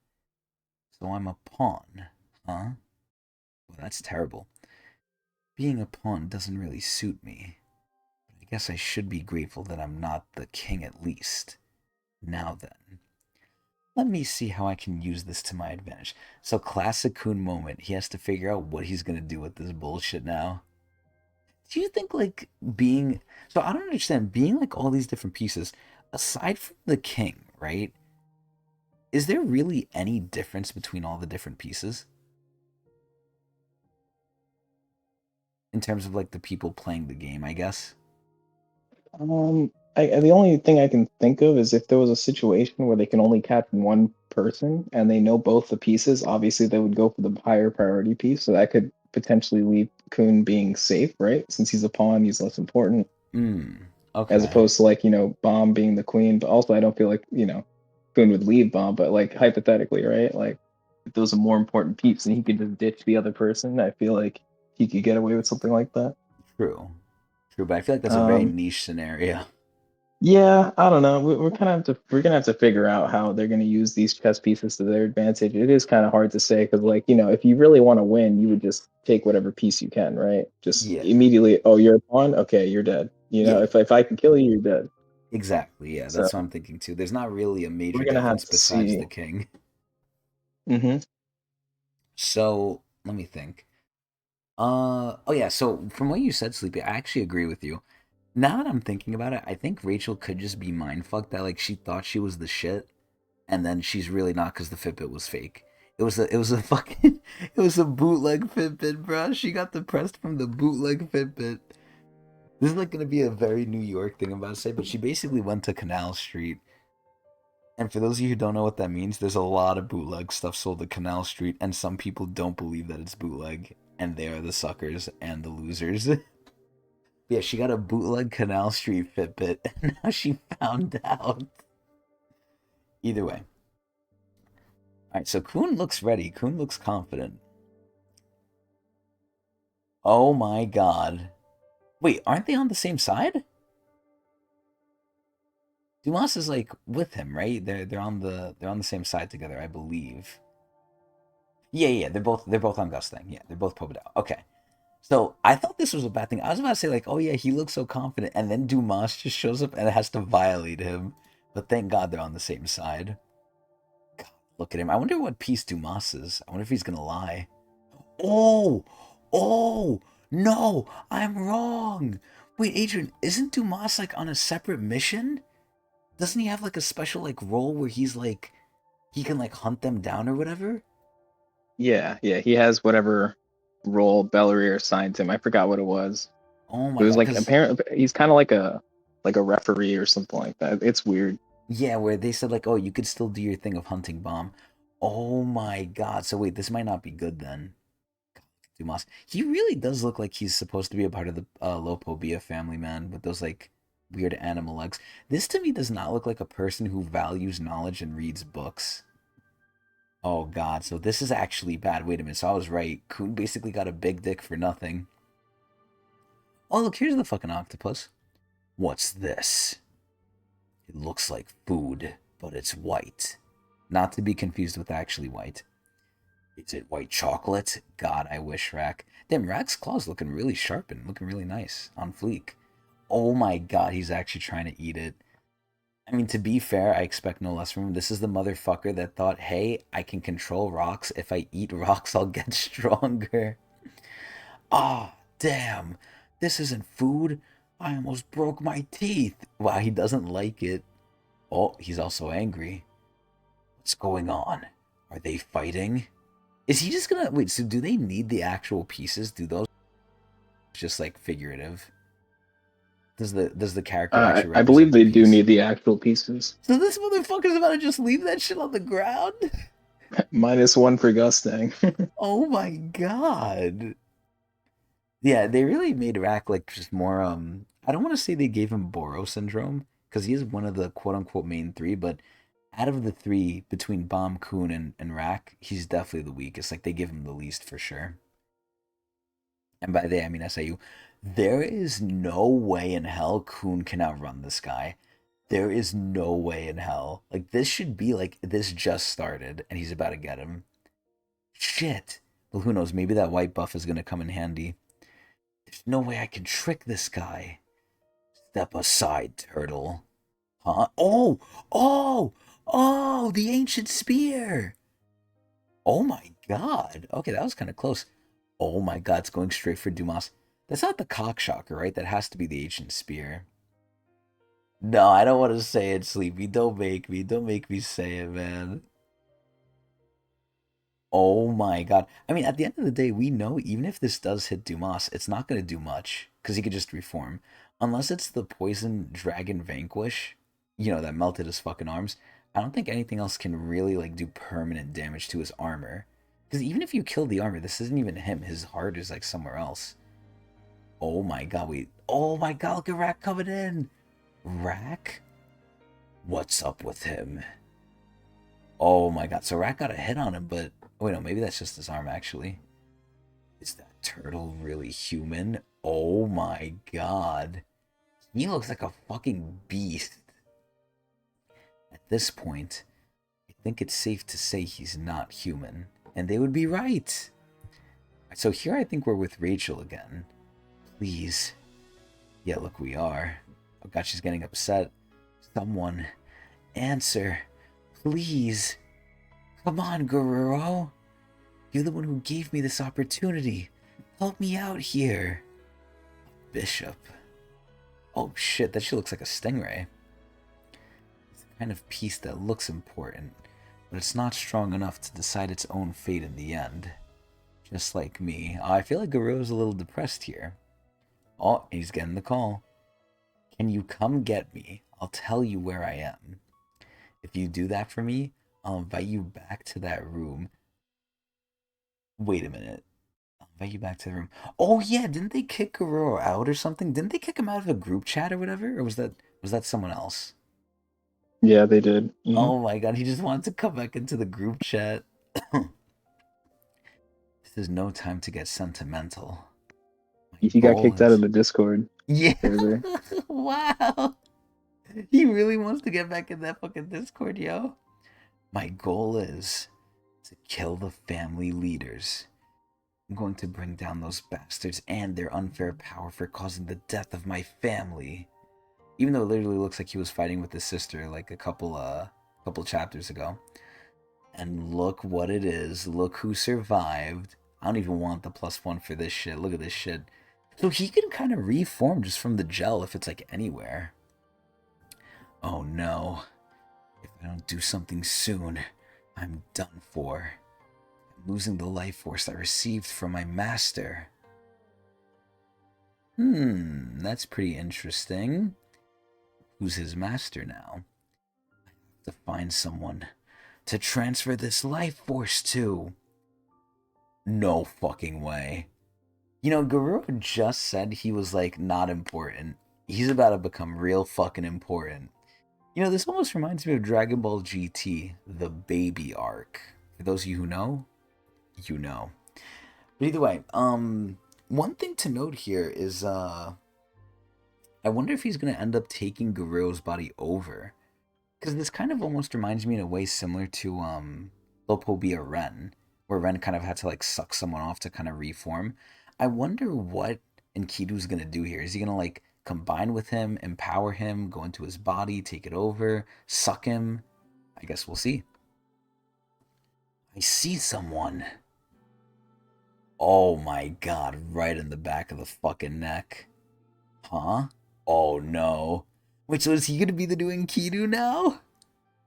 So I'm a pawn, huh? Well, that's terrible. Being a pawn doesn't really suit me. I guess I should be grateful that I'm not the king at least. Now then, let me see how I can use this to my advantage. So classic Kun moment. He has to figure out what he's gonna do with this bullshit now. Do you think like being so I don't understand being like all these different pieces, aside from the king, right? Is there really any difference between all the different pieces in terms of like the people playing the game, I guess? The only thing I can think of is if there was a situation where they can only catch one person and they know both the pieces, obviously they would go for the higher priority piece. So that could potentially leave Kun being safe, right? Since he's a pawn, he's less important, Hmm. as Okay. opposed to like, Bomb being the queen. But also, I don't feel like, Kun would leave Bomb, but like hypothetically, right? Like if there was a more important piece and he could just ditch the other person, I feel like he could get away with something like that. True. True, but I feel like that's a very Um, niche scenario. Yeah, I don't know. We're gonna have to figure out how they're gonna use these chess pieces to their advantage. It is kind of hard to say because, like, if you really want to win, you would just take whatever piece you can, right? Just Yeah. immediately. Oh, you're a pawn. Okay, you're dead. Yeah. If I can kill you, you're dead. Exactly. Yeah, So that's what I'm thinking too. There's not really a major we're gonna have difference to besides see. the king. Hmm. So let me think. Oh yeah, so from what you said, Sleepy, I actually agree with you. Now that I'm thinking about it, I think Rachel could just be mindfucked that like she thought she was the shit, and then she's really not because the Fitbit was fake. It was a fucking it was a bootleg Fitbit, bro. She got depressed from the bootleg Fitbit. This is like gonna be a very New York thing I'm about to say, but she basically went to Canal Street. And for those of you who don't know what that means, there's a lot of bootleg stuff sold at Canal Street, and some people don't believe that it's bootleg, and they are the suckers and the losers. Yeah, she got a bootleg Canal Street Fitbit, and now she found out. Either way. Alright, so Kuhn looks ready. Kuhn looks confident. Oh my god. Wait, aren't they on the same side? Dumas is like with him, right? They're on the same side together, I believe. Yeah, yeah, they're both on Gus thing. Yeah, they're both poked out. Okay. So I thought this was a bad thing. I was about to say like, oh yeah, he looks so confident, and then Dumas just shows up and has to violate him. But thank God they're on the same side. God, look at him. I wonder what piece Dumas is. I wonder if he's gonna lie. Oh, oh, no, I'm wrong. Wait, Adrian, isn't Dumas like on a separate mission? Doesn't he have like a special like role where he's like he can like hunt them down or whatever? Yeah, yeah. He has whatever role Bellery assigned him. I forgot what it was. Oh It my was god, like because apparently he's kind of like a referee or something like that. It's weird. yeah, where they said like, oh, you could still do your thing of hunting bomb. Oh my god. So wait, this might not be good then. Dumas. He really does look like he's supposed to be a part of the Lopobia family, man, with those like weird animal legs. This to me does not look like a person who values knowledge and reads books. Oh god, so this is actually bad. Wait a minute, so I was right. Coon basically got a big dick for nothing. Oh look, here's the fucking octopus. What's this? It looks like food, but it's white. Not to be confused with actually white. Is it white chocolate? God, I wish Rack. Damn, Rack's claws looking really sharp and looking really nice on fleek. Oh my god, he's actually trying to eat it. I mean, to be fair, I expect no less from him. This is the motherfucker that thought, hey, I can control rocks. If I eat rocks, I'll get stronger. Ah, oh, damn. This isn't food. I almost broke my teeth. Wow, he doesn't like it. Oh, he's also angry. What's going on? Are they fighting? Is he just gonna wait? So do they need the actual pieces? Do those just like figurative? Does the character actually I believe represent the they do piece? need the actual pieces. So this motherfucker's about to just leave that shit on the ground? -1 for Gusting. Oh my god! Yeah, they really made Rack like just more. I don't want to say they gave him Boro syndrome because he is one of the quote unquote main three, but out of the three between Bomb, Coon, and Rack, he's definitely the weakest. Like they give him the least for sure. And by they I mean SIU. There is no way in hell Coon can outrun this guy. There is no way in hell. Like this should be like this just started and he's about to get him. Shit. Well, who knows? Maybe that white buff is gonna come in handy. There's no way I can trick this guy. Step aside, turtle. Huh? Oh! Oh! Oh! The ancient spear! Oh my god. Okay, that was kind of close. Oh my god, it's going straight for Dumas. That's not the cockshocker, right? That has to be the ancient spear. No, I don't want to say it, Sleepy. Don't make me. Don't make me say it, man. Oh my god. I mean, at the end of the day, we know even if this does hit Dumas, it's not going to do much because he could just reform. Unless it's the poison dragon vanquish, that melted his fucking arms. I don't think anything else can really like do permanent damage to his armor. Because even if you kill the armor, this isn't even him. His heart is like somewhere else. Oh my god, wait. Oh my god, look at Rack coming in. Rack? What's up with him? Oh my god, so Rat got a hit on him, but wait, no, maybe that's just his arm actually. Is that turtle really human? Oh my god. He looks like a fucking beast. At this point, I think it's safe to say he's not human. And they would be right. So here I think we're with Rachel again. Please. Yeah, look, we are. Oh god, she's getting upset. Someone answer. Please. Come on, Guerrero. You're the one who gave me this opportunity. Help me out here. Bishop. Oh shit, that shit looks like a stingray. It's the kind of piece that looks important, but it's not strong enough to decide its own fate in the end. Just like me. I feel like Guerrero's a little depressed here. Oh, he's getting the call. Can you come get me? I'll tell you where I am. If you do that for me, I'll invite you back to that room. Wait a minute. I'll invite you back to the room. Oh yeah, didn't they kick Guerrero out or something? Didn't they kick him out of a group chat or whatever? Or was that someone else? Yeah, they did. Oh my god, he just wanted to come back into the group chat. This is no time to get sentimental. My He got goal kicked out of is the Discord Yeah. server. Wow. He really wants to get back in that fucking Discord, yo. My goal is to kill the family leaders. I'm going to bring down those bastards and their unfair power for causing the death of my family. Even though it literally looks like he was fighting with his sister like a couple chapters ago. And look what it is. Look who survived. I don't even want the +1 for this shit. Look at this shit. So he can kind of reform just from the gel if it's like anywhere. Oh no. If I don't do something soon, I'm done for. I'm losing the life force I received from my master. That's pretty interesting. Who's his master now? I have to find someone to transfer this life force to. No fucking way. Guru just said he was like not important. He's about to become real fucking important. This almost reminds me of Dragon Ball GT, the baby arc. For those of you who know, you know. But either way, one thing to note here is I wonder if he's gonna end up taking Guerrero's body over. Because this kind of almost reminds me in a way similar to Lopobia Ren, where Ren kind of had to like suck someone off to kind of reform. I wonder what Enkidu's gonna do here. Is he gonna like combine with him, empower him, go into his body, take it over, suck him? I guess we'll see. I see someone. Oh my god, right in the back of the fucking neck. Huh? Oh no. Wait, so is he gonna be the new Enkidu now?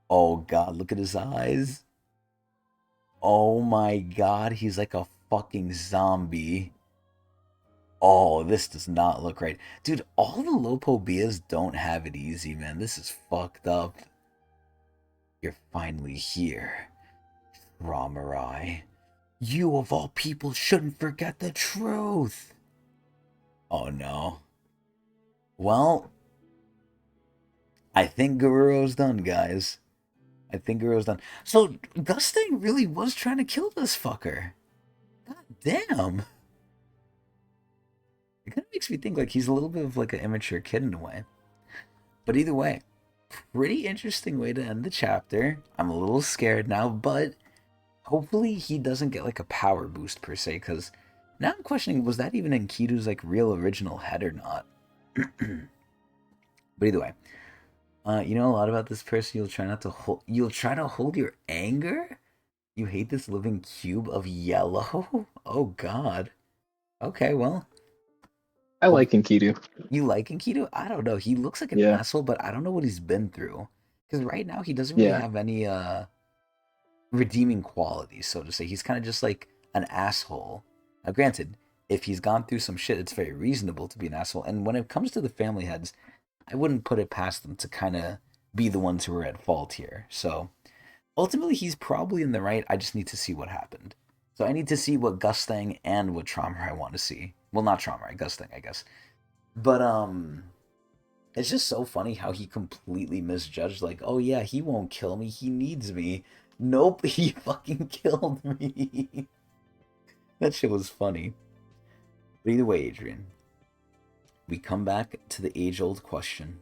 Oh god, look at his eyes. Oh my god, he's like a fucking zombie. Oh, this does not look right. Dude, all the Lopobias don't have it easy, man. This is fucked up. You're finally here, Ramarai. You of all people shouldn't forget the truth. Oh no. Well, I think Guerrero's done, guys. I think Guerrero's done. So, Gustang really was trying to kill this fucker. God damn. It kind of makes me think like he's a little bit of like an immature kid in a way. But either way, pretty interesting way to end the chapter. I'm a little scared now, but hopefully he doesn't get like a power boost per se, because Now I'm questioning, was that even Enkidu's like real original head or not? But either way, you know a lot about this person. You'll try not to hold. You'll try to hold your anger. You hate this living cube of yellow. Oh God. Okay, well, I hope like Enkidu. you like Enkidu. I don't know. He looks like an Yeah, asshole, but I don't know what he's been through. Because right now he doesn't really yeah. have any redeeming qualities, so to say. He's kind of just like an asshole. Now, granted, if he's gone through some shit, it's very reasonable to be an asshole. And when it comes to the family heads, I wouldn't put it past them to kind of be the ones who are at fault here. So ultimately, he's probably in the right. I just need to see what happened. So I need to see what Gusting and what Trauma I want to see. Well, not Trauma, Gusting, I guess. But it's just so funny how he completely misjudged. Like, oh yeah, he won't kill me. He needs me. Nope, he fucking killed me. That shit was funny. But either way, Adrian, we come back to the age-old question: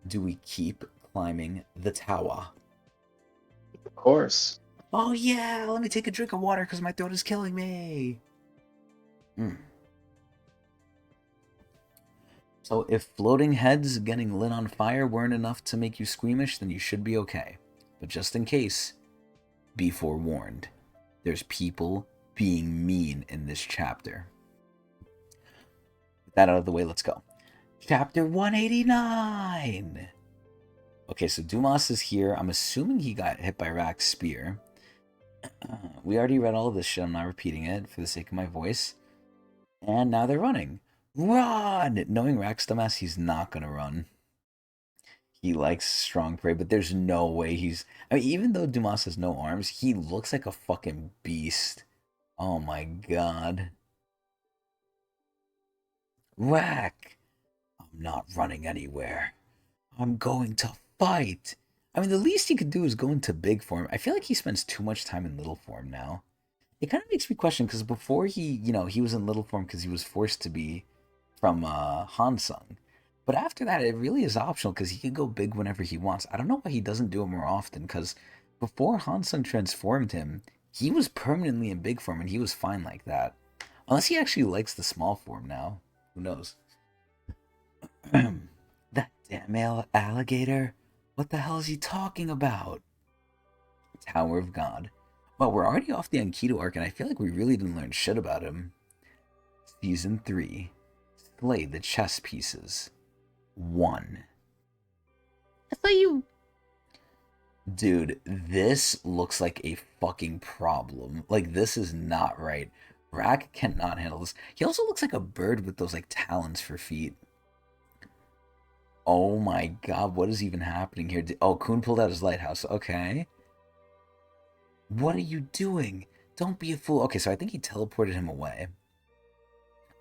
do we keep climbing the tower? Of course. Oh yeah, let me take a drink of water because my throat is killing me. Mm. So if floating heads getting lit on fire weren't enough to make you squeamish, then you should be okay. But just in case, be forewarned. There's people being mean in this chapter. With that out of the way, let's go. Chapter 189! Okay, so Dumas is here. I'm assuming he got hit by Rack's spear. We already read all of this shit. I'm not repeating it for the sake of my voice. And now they're running. Run! Knowing Rack's dumbass, he's not gonna run. He likes strong prey, but there's no way he's. I mean, even though Dumas has no arms, he looks like a fucking beast. Oh my god. Rack! I'm not running anywhere. I'm going to fight. I mean, the least he could do is go into big form. I feel like he spends too much time in little form now. It kind of makes me question because before he was in little form because he was forced to be from Hansung. But after that, it really is optional because he can go big whenever he wants. I don't know why he doesn't do it more often because before Hansung transformed him, he was permanently in big form and he was fine like that. Unless he actually likes the small form now. Who knows? That damn alligator. What the hell is he talking about? Tower of God. Well, we're already off the Enkidu arc, and I feel like we really didn't learn shit about him. Season 3. Slay the chess pieces. 1. I thought you. Dude, this looks like a fucking problem. Like, this is not right. Rack cannot handle this. He also looks like a bird with those, like, talons for feet. Oh my god, what is even happening here? Oh, Kun pulled out his lighthouse. Okay. What are you doing? Don't be a fool. Okay, so I think he teleported him away.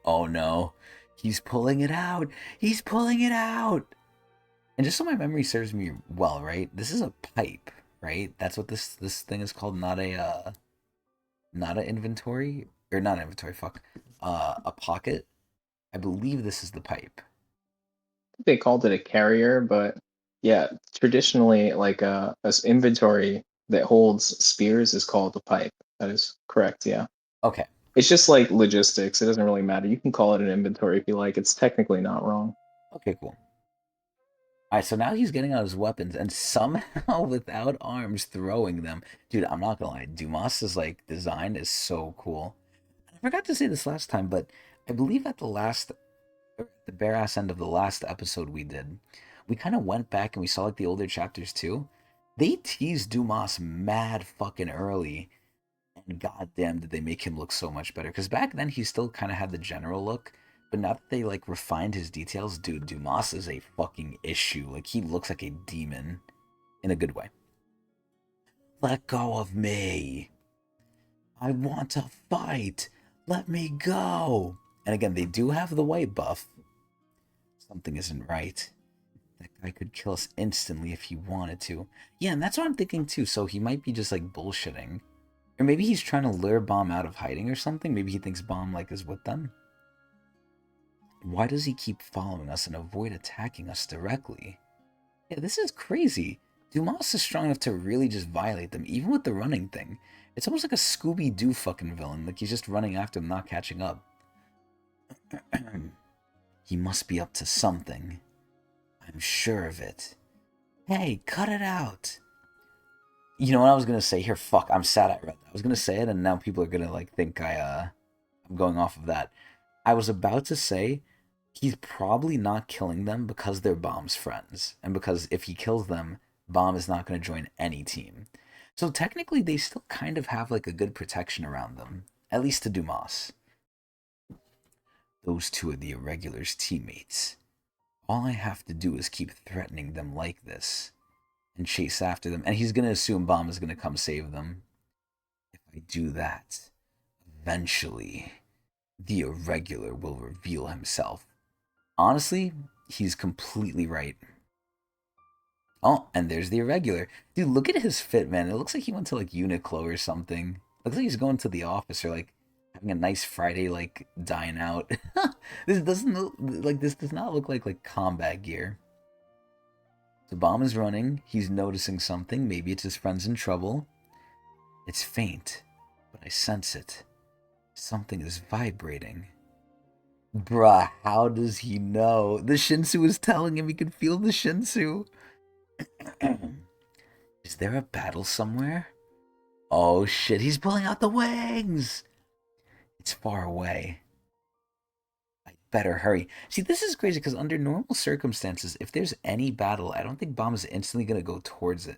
Oh no. He's pulling it out. He's pulling it out. And just so my memory serves me well, right? This is a pipe, right? That's what this thing is called, not an inventory or not inventory, fuck. A pocket. I believe this is the pipe. They called it a carrier, but yeah, traditionally, like a inventory that holds spears is called a pipe. That is correct. Yeah, Okay. it's just like logistics. It doesn't really matter. You can call it an inventory if you like. It's technically not wrong. Okay, cool. Alright, so now he's getting out his weapons and somehow without arms throwing them. Dude, I'm not gonna lie, Dumas's like design is so cool. I forgot to say this last time, but I believe at the bare ass end of the last episode we did, we kind of went back and we saw like the older chapters too. They teased Dumas mad fucking early, and goddamn did they make him look so much better. Because back then he still kind of had the general look, but now that they like refined his details, dude, Dumas is a fucking issue. Like he looks like a demon in a good way. Let go of me. I want to fight. Let me go. And again, they do have the white buff. Something isn't right. That guy could kill us instantly if he wanted to. Yeah, and that's what I'm thinking too. So he might be just like bullshitting. Or maybe he's trying to lure Bomb out of hiding or something. Maybe he thinks Bomb like is with them. Why does he keep following us and avoid attacking us directly? Yeah, this is crazy. Dumas is strong enough to really just violate them, even with the running thing. It's almost like a Scooby-Doo fucking villain. Like he's just running after them, not catching up. He must be up to something. I'm sure of it. Hey, cut it out. You know what I was gonna say here? Fuck, I'm sad I read that. I was gonna say it, and now people are gonna like think I'm going off of that. I was about to say he's probably not killing them because they're Bomb's friends, and because if he kills them, Bomb is not gonna join any team. So technically, they still kind of have like a good protection around them, at least to Dumas. Those two are the Irregulars' teammates. All I have to do is keep threatening them like this and chase after them, and he's gonna assume Bomb is gonna come save them. If I do that, eventually, the Irregular will reveal himself. Honestly, he's completely right. Oh, and there's the Irregular. Dude, look at his fit, man. It looks like he went to like Uniqlo or something. Looks like he's going to the office or like having a nice Friday like dine out. This doesn't look like this does not look like combat gear. The Bomb is running. He's noticing something. Maybe it's his friend's in trouble. It's faint, but I sense it. Something is vibrating. Bruh, how does he know? The Shinsu is telling him he can feel the Shinsu. Is there a battle somewhere? Oh shit, he's pulling out the wings! It's far away. I better hurry. See, this is crazy because under normal circumstances, if there's any battle, I don't think Bomb is instantly gonna go towards it.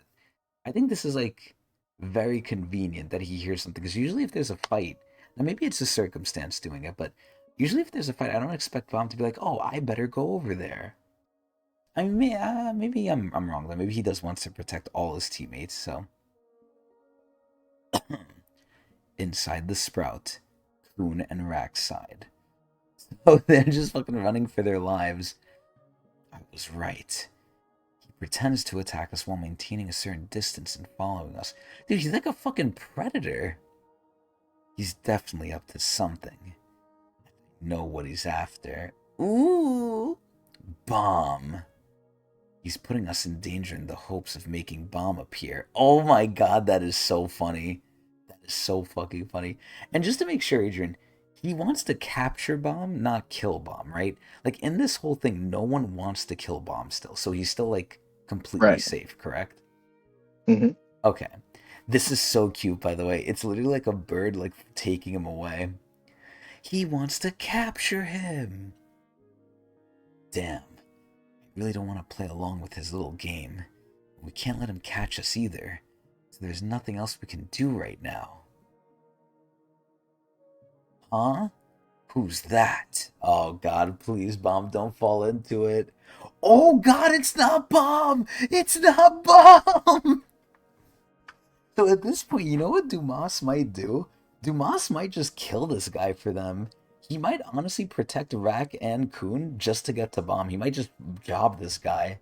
I think this is like very convenient that he hears something because usually if there's a fight, now maybe it's a circumstance doing it, but usually if there's a fight, I don't expect Bomb to be like, "Oh, I better go over there." I mean, maybe I'm wrong though. Maybe he does wants to protect all his teammates. So inside the sprout, Coon and Rack's side. Oh, they're just fucking running for their lives. I was right. He pretends to attack us while maintaining a certain distance and following us. Dude, he's like a fucking predator. He's definitely up to something. I know what he's after. Ooh! Bomb. He's putting us in danger in the hopes of making Bomb appear. Oh my god, that is so funny. That is so fucking funny. And just to make sure, Adrian, he wants to capture Bomb, not kill Bomb, right? Like in this whole thing, no one wants to kill Bomb still. So he's still like completely Right. safe, correct? Mm-hmm. Okay. This is so cute, by the way. It's literally like a bird like taking him away. He wants to capture him. Damn. I really don't want to play along with his little game. We can't let him catch us either. So there's nothing else we can do right now. Huh? Who's that? Oh god, please, Bomb, don't fall into it. Oh god, it's not Bomb! It's not Bomb! So at this point, you know what Dumas might do? Dumas might just kill this guy for them. He might honestly protect Rack and Kun just to get to Bomb. He might just job this guy.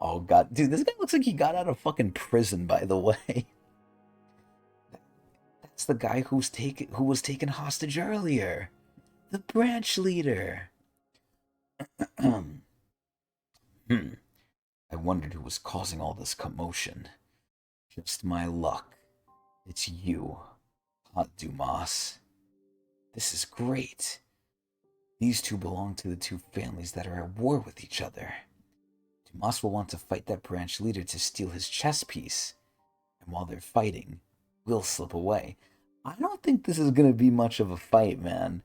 Oh god, dude, this guy looks like he got out of fucking prison, by the way. That's the guy who was taken hostage earlier. The branch leader. Hmm. I wondered who was causing all this commotion. Just my luck. It's you, Hot Dumas. This is great. These two belong to the two families that are at war with each other. Dumas will want to fight that branch leader to steal his chess piece. And while they're fighting, we'll slip away. I don't think this is going to be much of a fight, man.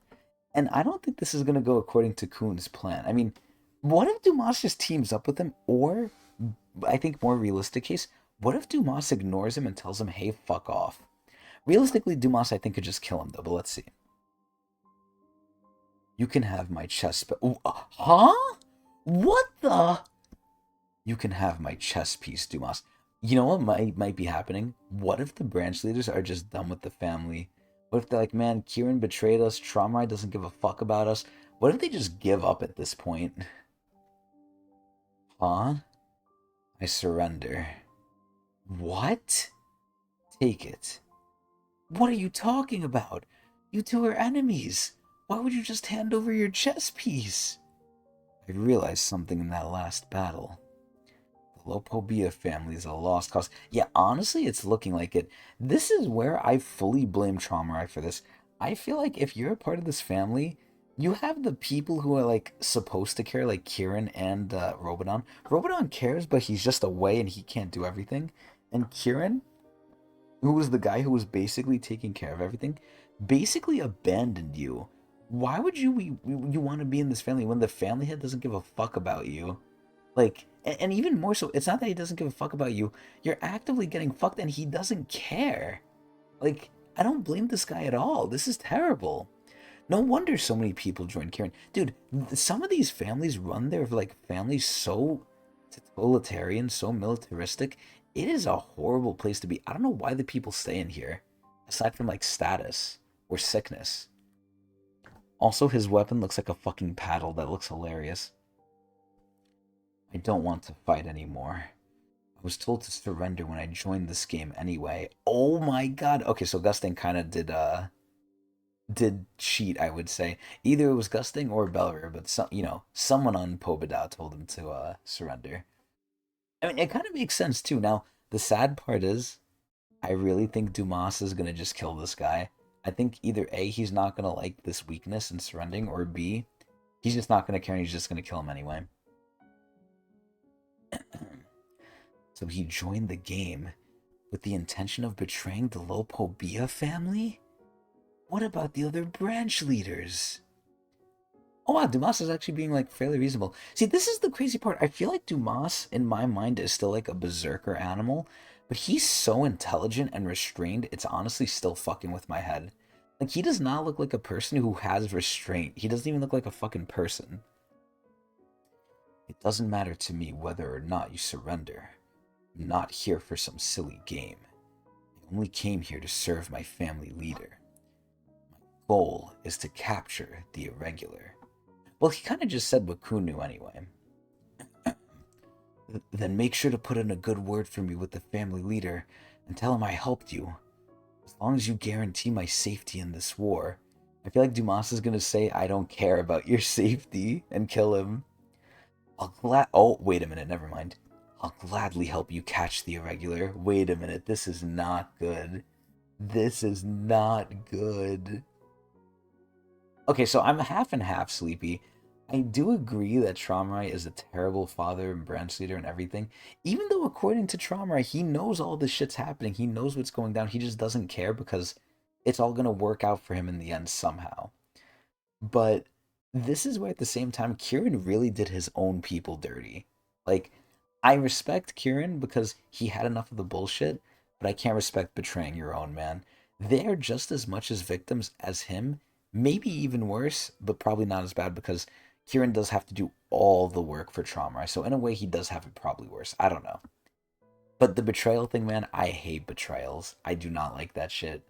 And I don't think this is going to go according to Kuhn's plan. I mean, what if Dumas just teams up with him? Or, I think more realistic case, what if Dumas ignores him and tells him, hey, fuck off? Realistically, Dumas, I think, could just kill him, though, but let's see. You can have my chess piece. Huh? What the? You can have my chess piece, Dumas. You know what might be happening? What if the branch leaders are just done with the family? What if they're like, man, Kieran betrayed us, Tromrai doesn't give a fuck about us? What if they just give up at this point? Huh? I surrender. What? Take it. What are you talking about? You two are enemies. Why would you just hand over your chess piece? I realized something in that last battle. Lopobia family is a lost cause. Yeah, honestly, it's looking like it. This is where I fully blame Traumarai for this. I feel like if you're a part of this family, you have the people who are like supposed to care, like Kieran and Robodon. Robodon cares, but he's just away and he can't do everything. And Kieran, who was the guy who was basically taking care of everything, basically abandoned you. Why would you want to be in this family when the family head doesn't give a fuck about you? Like, and even more so, it's not that he doesn't give a fuck about you. You're actively getting fucked, and he doesn't care. Like, I don't blame this guy at all. This is terrible. No wonder so many people join Karen. Dude, some of these families run their like families so totalitarian, so militaristic. It is a horrible place to be. I don't know why the people stay in here, aside from like status or sickness. Also, his weapon looks like a fucking paddle. That looks hilarious. I don't want to fight anymore. I was told to surrender when I joined this game anyway. Oh my god. Okay, so Gusting kind of did cheat, I would say. Either it was Gusting or Belrier, but someone on Pobedao told him to surrender. I mean, it kind of makes sense too. Now, the sad part is, I really think Dumas is gonna just kill this guy. I think either A, he's not gonna like this weakness and surrendering, or B, he's just not gonna care and he's just gonna kill him anyway. So he joined the game with the intention of betraying the Lopobia family? What about the other branch leaders? Oh wow, Dumas is actually being like fairly reasonable. See, this is the crazy part. I feel like Dumas, in my mind, is still like a berserker animal, but he's so intelligent and restrained, it's honestly still fucking with my head. Like, he does not look like a person who has restraint. He doesn't even look like a fucking person. It doesn't matter to me whether or not you surrender. I'm not here for some silly game. I only came here to serve my family leader. My goal is to capture the irregular. Well, he kind of just said what Kun knew anyway. Then make sure to put in a good word for me with the family leader and tell him I helped you. As long as you guarantee my safety in this war. I feel like Dumas is gonna say, I don't care about your safety, and kill him. Oh, wait a minute, never mind. I'll gladly help you catch the irregular. Wait a minute, this is not good. This is not good. Okay, so I'm half and half sleepy. I do agree that Traumarai is a terrible father and branch leader and everything. Even though, according to Traumarai, he knows all this shit's happening. He knows what's going down. He just doesn't care because it's all going to work out for him in the end somehow. But this is where, at the same time, Kieran really did his own people dirty. Like, I respect Kieran because he had enough of the bullshit, but I can't respect betraying your own man. They're just as much as victims as him, maybe even worse, but probably not as bad because Kieran does have to do all the work for Trauma. So in a way, he does have it probably worse. I don't know. But the betrayal thing, man, I hate betrayals. I do not like that shit.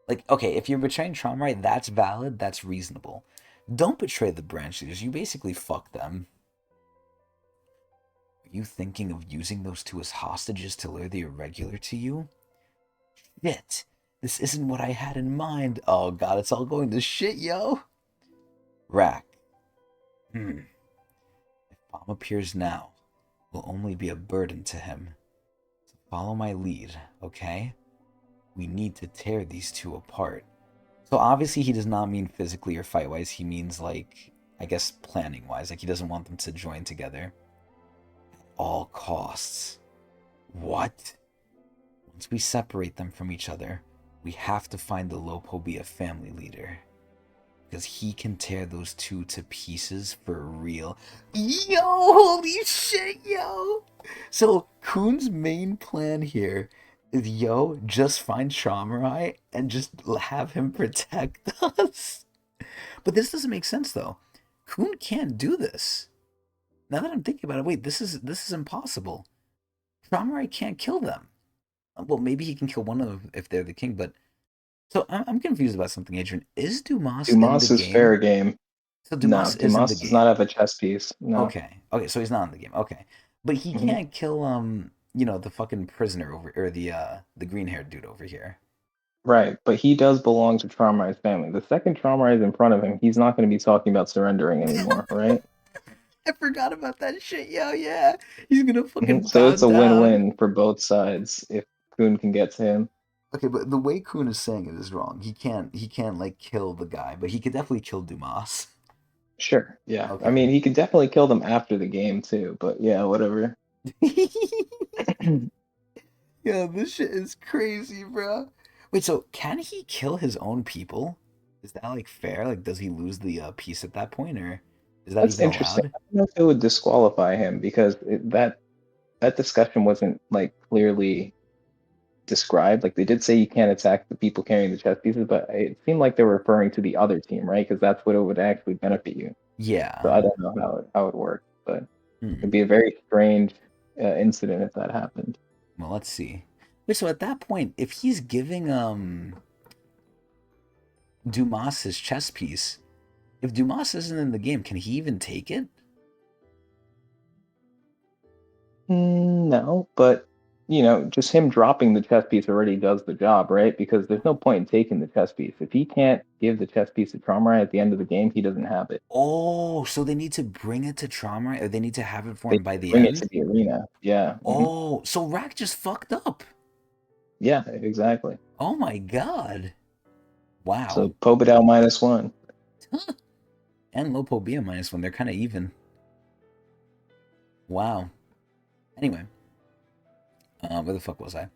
Like, okay, if you're betraying Trauma, that's valid, that's reasonable. Don't betray the branch leaders. You basically fuck them. Are you thinking of using those two as hostages to lure the irregular to you? Shit. This isn't what I had in mind. Oh god, it's all going to shit, yo. Rack. If Bomb appears now, will only be a burden to him. So follow my lead, okay? We need to tear these two apart. So obviously he does not mean physically or fight-wise. He means, like, I guess planning-wise. Like, he doesn't want them to join together. At all costs. What? Once we separate them from each other, we have to find the Lopobia family leader. Because he can tear those two to pieces for real. Yo, holy shit, yo! So, Kuhn's main plan here is, yo, just find Shamarai and just have him protect us. But this doesn't make sense, though. Kuhn can't do this. Now that I'm thinking about it, wait, this is impossible. Shamarai can't kill them. Well, maybe he can kill one of them if they're the king, but so I'm confused about something, Adrian. Is Dumas in the Dumas is game? fair game. So No, Dumas is in the Dumas does not game. have a chess piece. No. Okay. Okay, so he's not in the game. Okay. But he Mhm. can't kill the fucking prisoner over or the green-haired dude over here. Right, but he does belong to Traumai's family. The second Traumai is in front of him, he's not going to be talking about surrendering anymore, right? I forgot about that shit. Yo, yeah. He's gonna fucking So bow it's a down. win-win for both sides if Kun can get to him. Okay, but the way Kun is saying it is wrong. He can't like kill the guy, but he could definitely kill Dumas. Sure, yeah. I Okay. mean, he could definitely kill them after the game too, but yeah, whatever. Yo, this shit is crazy, bro. Wait, so can he kill his own people? Is that like fair? Like, does he lose the piece at that point, or is that That's even interesting. allowed? I don't know if it would disqualify him because that discussion wasn't like clearly described. Like they did say you can't attack the people carrying the chess pieces, but it seemed like they were referring to the other team, right? Because that's what it would actually benefit you. So Yeah. I don't know how it works, but Hmm. it'd be a very strange incident if that happened. Well, let's see. Wait, so at that point, if he's giving Dumas his chess piece, if Dumas isn't in the game, can he even take it? No, but just him dropping the chess piece already does the job, right? Because there's no point in taking the chess piece. If he can't give the chess piece to Traumer at the end of the game, he doesn't have it. Oh, so they need to bring it to Trauma, or they need to have it for They him by the bring it to end? the arena. Yeah. Oh, so Rack just fucked up. Yeah, exactly. Oh my god. So Wow. Pobedal -1. Huh. And Lopo B minus one. They're kind of even. Wow. Anyway, where the fuck was I?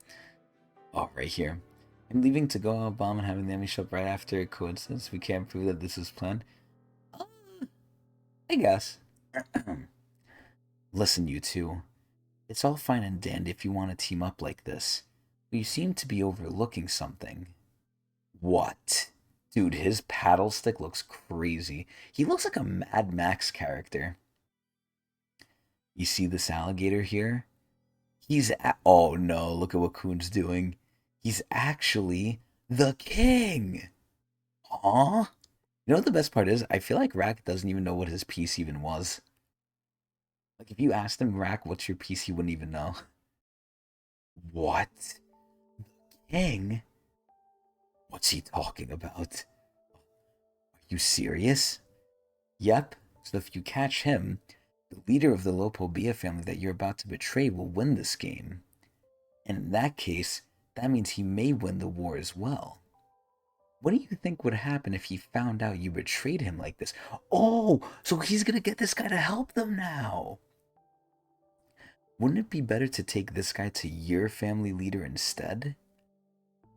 Oh, right here. I'm leaving to go out bomb and having the enemy show up right after a coincidence. We can't prove that this is planned. Uh, I guess. Listen, you two. It's all fine and dandy if you want to team up like this, but you seem to be overlooking something. What? Dude, his paddle stick looks crazy. He looks like a Mad Max character. You see this alligator here? Oh no, look at what Coon's doing. He's actually the king. Aw. You know what the best part is? I feel like Rack doesn't even know what his piece even was. Like if you asked him, Rack, what's your piece, he wouldn't even know. What? King? What's he talking about? Are you serious? Yep. So if you catch him, the leader of the Lopobia family that you're about to betray will win this game. And in that case, that means he may win the war as well. What do you think would happen if he found out you betrayed him like this? Oh, so he's gonna get this guy to help them now. Wouldn't it be better to take this guy to your family leader instead?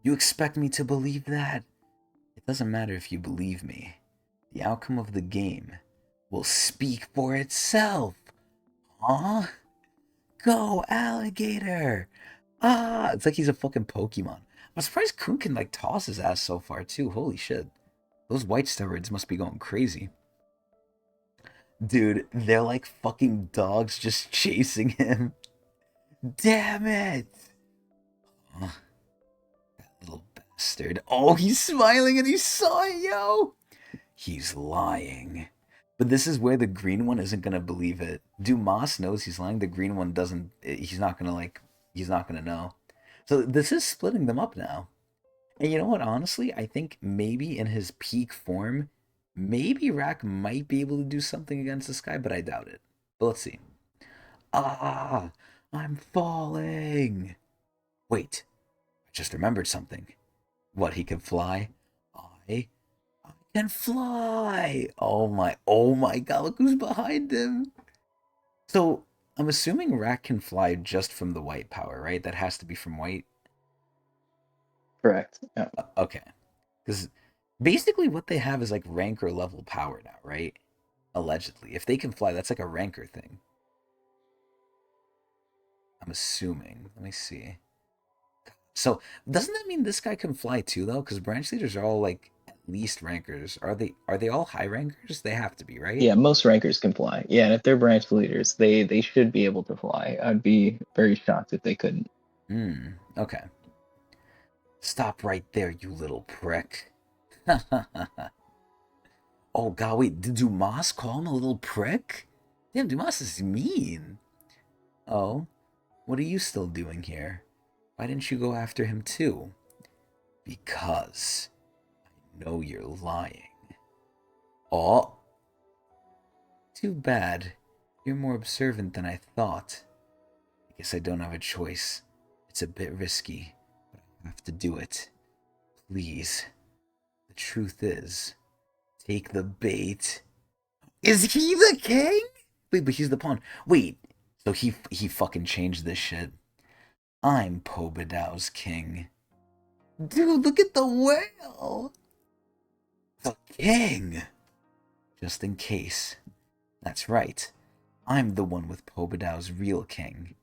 You expect me to believe that? It doesn't matter if you believe me. The outcome of the game will speak for itself. Huh? Go, alligator! Ah! It's like he's a fucking Pokemon. I'm surprised Kun can like toss his ass so far too. Holy shit. Those white steroids must be going crazy. Dude, they're like fucking dogs just chasing him. Damn it! Oh, that little bastard. Oh, he's smiling and he saw it, yo! He's lying. But this is where the green one isn't gonna believe it. Dumas knows he's lying. The green one doesn't. He's not gonna like. He's not gonna know. So this is splitting them up now. And you know what? Honestly, I think maybe in his peak form, maybe Rack might be able to do something against this guy, but I doubt it. But let's see. Ah, I'm falling. Wait, I just remembered something. What, he can fly? I I can fly. Oh my god, look who's behind him. So I'm assuming Rack can fly just from the white power, right? That has to be from white. Correct. Yeah. Okay. Because basically what they have is like ranker level power now, right? Allegedly. If they can fly, that's like a ranker thing. I'm assuming. Let me see. So doesn't that mean this guy can fly too though? Because branch leaders are all like at least rankers. Are they all high rankers? They have to be, right? Yeah, most rankers can fly. Yeah, and if they're branch leaders, they should be able to fly. I'd be very shocked if they couldn't. Hmm. Okay. Stop right there, you little prick. Oh god, wait, did Dumas call him a little prick? Damn, Dumas is mean. Oh, what are you still doing here? Why didn't you go after him too? Because I know you're lying. Oh, too bad. You're more observant than I thought. I guess I don't have a choice. It's a bit risky, but I have to do it. Please. The truth is, take the bait. Is he the king? Wait, but he's the pawn. Wait, so he fucking changed this shit. I'm Pobedow's king. Dude, look at the whale! The king! Just in case. That's right. I'm the one with Pobedow's real king.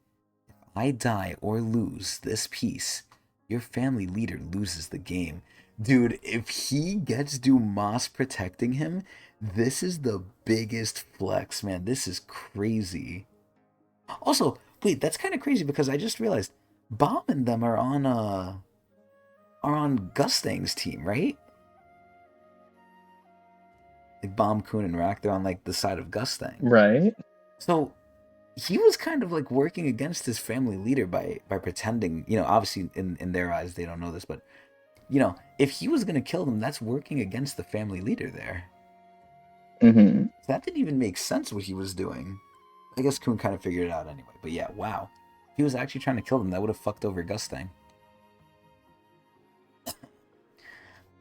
If I die or lose this piece, your family leader loses the game. Dude, if he gets Dumas protecting him, this is the biggest flex, man. This is crazy. Also, wait, that's kind of crazy because I just realized Bomb and them are on Gustang's team, right? Like Bomb, Kuhn, and Rack, they're on like the side of Gustang. Right. So he was kind of like working against his family leader by pretending, obviously in their eyes they don't know this, but if he was gonna kill them, that's working against the family leader there. Mm-hmm. So that didn't even make sense what he was doing. I guess Kuhn kind of figured it out anyway. But yeah, wow. If he was actually trying to kill them, that would have fucked over Gustang.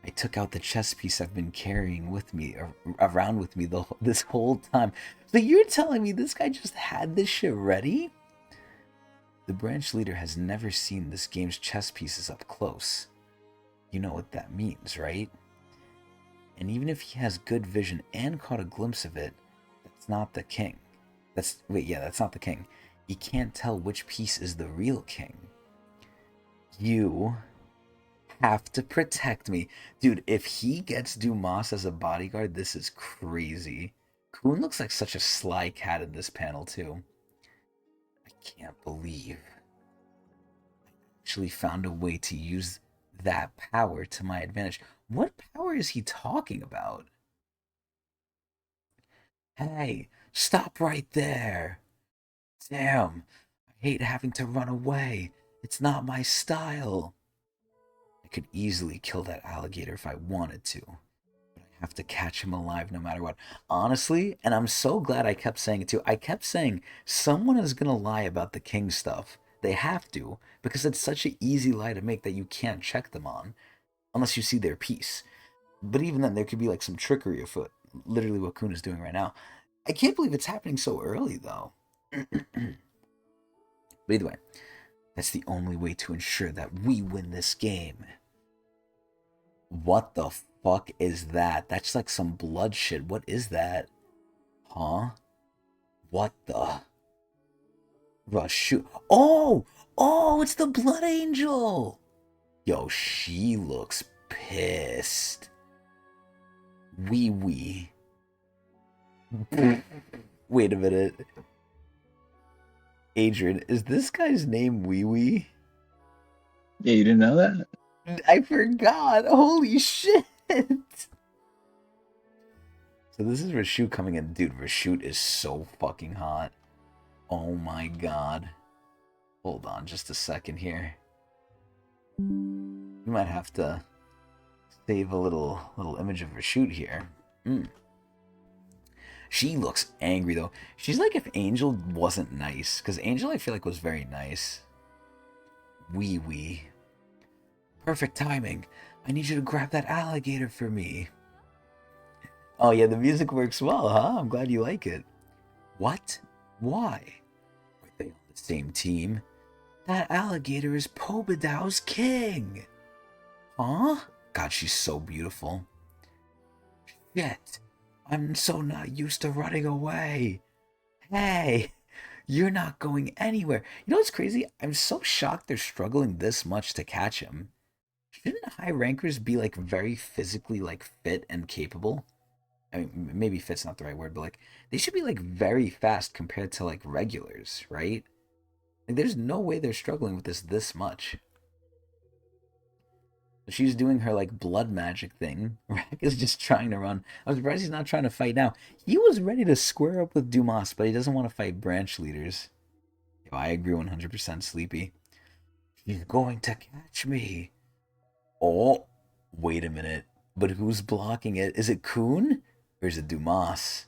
I took out the chess piece I've been carrying with me, around with me this whole time. So you're telling me this guy just had this shit ready? The branch leader has never seen this game's chess pieces up close. You know what that means, right? And even if he has good vision and caught a glimpse of it, that's not the king. That's not the king. He can't tell which piece is the real king. You have to protect me. Dude, if he gets Dumas as a bodyguard, this is crazy. Kuhn looks like such a sly cat in this panel, too. I can't believe I actually found a way to use that power to my advantage. What power is he talking about? Hey, stop right there. Damn, I hate having to run away. It's not my style. I could easily kill that alligator if I wanted to, but I have to catch him alive no matter what. Honestly, and I'm so glad I kept saying it too, I kept saying someone is gonna lie about the king stuff. They have to, because it's such an easy lie to make that you can't check them on, unless you see their piece. But even then, there could be like some trickery afoot. Literally what Kuhn is doing right now. I can't believe it's happening so early, though. But either way, that's the only way to ensure that we win this game. What the fuck is that? That's like some blood shit. What is that? Huh? What the? Shoot. Oh! Oh, it's the Blood Angel! Yo, she looks pissed. Wee wee. Wait a minute. Adrian, is this guy's name Wee Wee? Yeah, you didn't know that? I forgot. Holy shit. So this is Rashut coming in. Dude, Rashut is so fucking hot. Oh my god. Hold on just a second here. You might have to save a little image of Rashut here. She looks angry though. She's like if Angel wasn't nice. Because Angel I feel like was very nice. Wee wee. Perfect timing. I need you to grab that alligator for me. Oh yeah, the music works well, huh? I'm glad you like it. What? Why? Are they on the same team? That alligator is Pobedow's king. Huh? God, she's so beautiful. Shit. I'm so not used to running away. Hey, you're not going anywhere. You know what's crazy? I'm so shocked they're struggling this much to catch him. Shouldn't high rankers be like very physically like fit and capable? I mean, maybe fit's not the right word, but like they should be like very fast compared to like regulars, right? Like there's no way they're struggling with this much. She's doing her like blood magic thing. Rack is just trying to run. I'm surprised he's not trying to fight now. He was ready to square up with Dumas, but he doesn't want to fight branch leaders. Yo, I agree 100% Sleepy. She's going to catch me. Oh, wait a minute. But who's blocking it? Is it Kuhn? Or is it Dumas?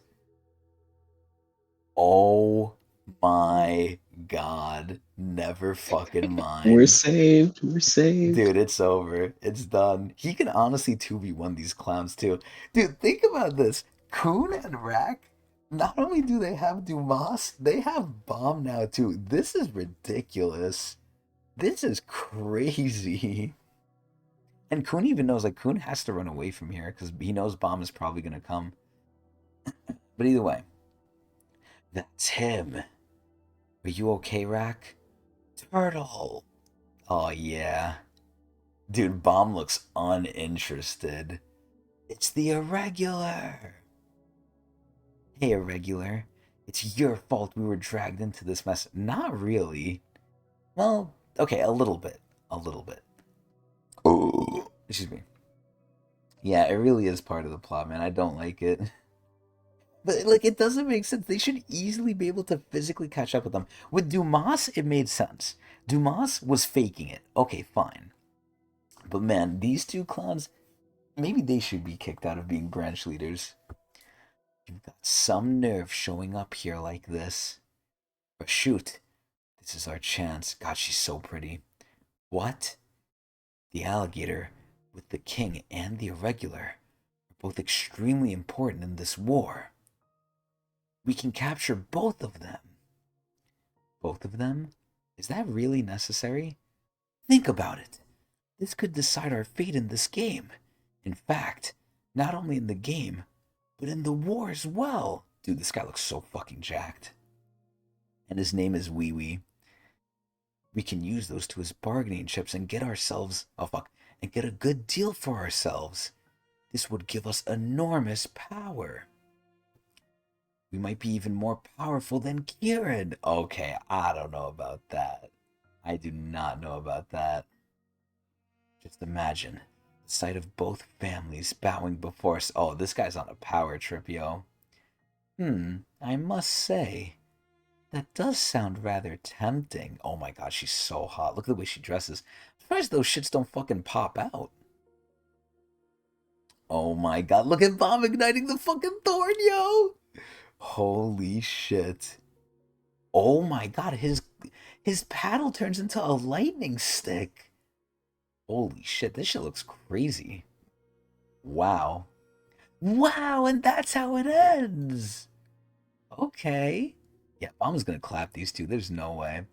Oh my god. Never fucking We're mind. saved. We're saved. Dude, it's over. It's done. He can honestly 2v1 these clowns too. Dude, think about this. Coon and Rack, not only do they have Dumas, they have Bomb now too. This is ridiculous. This is crazy. And Coon even knows, like, Coon has to run away from here because he knows Bomb is probably going to come. But either way, that's him. Are you okay, Rack? Turtle. Oh, yeah. Dude, Bomb looks uninterested. It's the Irregular. Hey, Irregular. It's your fault we were dragged into this mess. Not really. Well, okay, a little bit. A little bit. Oh, excuse me. Yeah, it really is part of the plot, man. I don't like it. But, like, it doesn't make sense. They should easily be able to physically catch up with them. With Dumas, it made sense. Dumas was faking it. Okay, fine. But, man, these two clowns, maybe they should be kicked out of being branch leaders. You've got some nerve showing up here like this. But shoot, this is our chance. God, she's so pretty. What? The alligator with the king and the irregular are both extremely important in this war. We can capture both of them. Both of them? Is that really necessary? Think about it. This could decide our fate in this game. In fact, not only in the game, but in the war as well. Dude, this guy looks so fucking jacked. And his name is Wee Wee. We can use those two as bargaining chips and get ourselves, oh fuck, and get a good deal for ourselves. This would give us enormous power. We might be even more powerful than Kieran. Okay, I don't know about that. I do not know about that. Just imagine the sight of both families bowing before us. Oh, this guy's on a power trip, yo. I must say, that does sound rather tempting. Oh my god, she's so hot. Look at the way she dresses. I'm surprised those shits don't fucking pop out. Oh my god, look at Bomb igniting the fucking thorn, yo! Holy shit. Oh my god, his paddle turns into a lightning stick. Holy shit, this shit looks crazy. Wow. Wow, and that's how it ends. Okay. Yeah, Bomb's gonna clap these two. There's no way.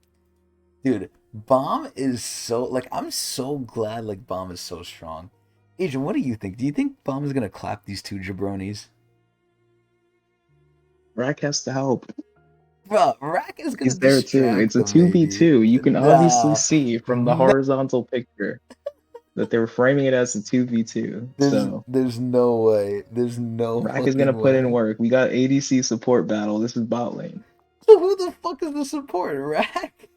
Dude, Bomb is so, like, I'm so glad, like, Bomb is so strong. Adrian, what do you think? Do you think Bomb is gonna clap these two jabronis? Rack has to help. Bro, Rack is gonna He's there too. distract It's a them, maybe. 2v2. You can obviously Nah. see from the No. horizontal picture that they were framing it as a 2v2. So There's no way. There's no Rack is gonna fucking put in way. work. We got ADC support battle. This is bot lane. So who the fuck is the support? Rack?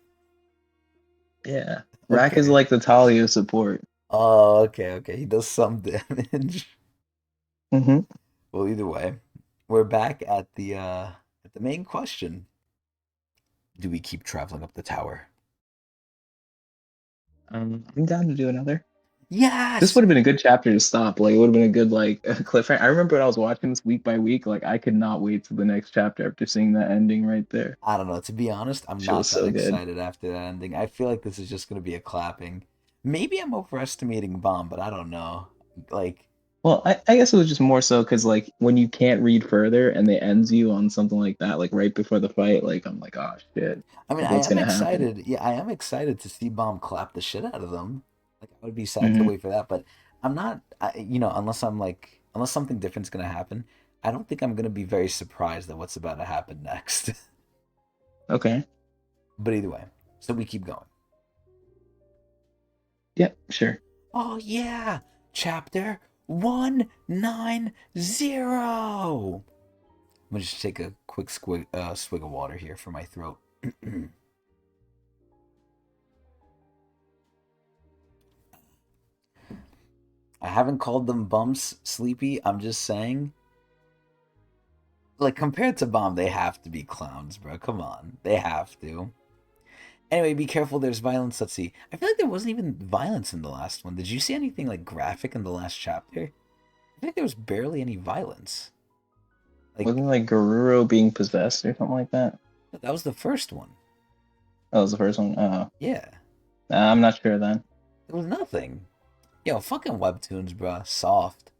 Yeah. Rack is Okay. like the Talia support. Oh, okay, okay. He does some damage. Mm-hmm. Well, either way, we're back at the main question. Do we keep traveling up the tower? I'm down to do another. This Yes! would have been a good chapter to stop. Like it would have been a good like cliffhanger. I remember when I was watching this week by week, like I could not wait till the next chapter after seeing that ending right there. I don't know. To be honest, I'm Shit was not that so good. excited after that ending. I feel like this is just going to be a clapping. Maybe I'm overestimating Bomb, but I don't know. Like, Well, I guess it was just more so because like when you can't read further and they ends you on something like that, like right before the fight, like I'm like, oh shit, I mean, like I what's am gonna happen? excited. Yeah, I am excited to see Bomb clap the shit out of them. Like, I would be sad to Hmm. wait for that, but I'm not, unless I'm like, unless something different's going to happen, I don't think I'm going to be very surprised at what's about to happen next. Okay. But either way, so we keep going. Yep, sure. Oh, yeah! Chapter 190! I'm gonna just take a quick swig of water here for my throat. I haven't called them bumps, Sleepy. I'm just saying, like, compared to Bomb, they have to be clowns, bro. Come on. They have to. Anyway, be careful. There's violence. Let's see. I feel like there wasn't even violence in the last one. Did you see anything, like, graphic in the last chapter? I think there was barely any violence. Like, Wasn't like Garuro being possessed or something like that? that was the first one. That was the first one. Yeah. Nah, I'm not sure then. It was nothing. Yo, fucking webtoons, bruh. Soft.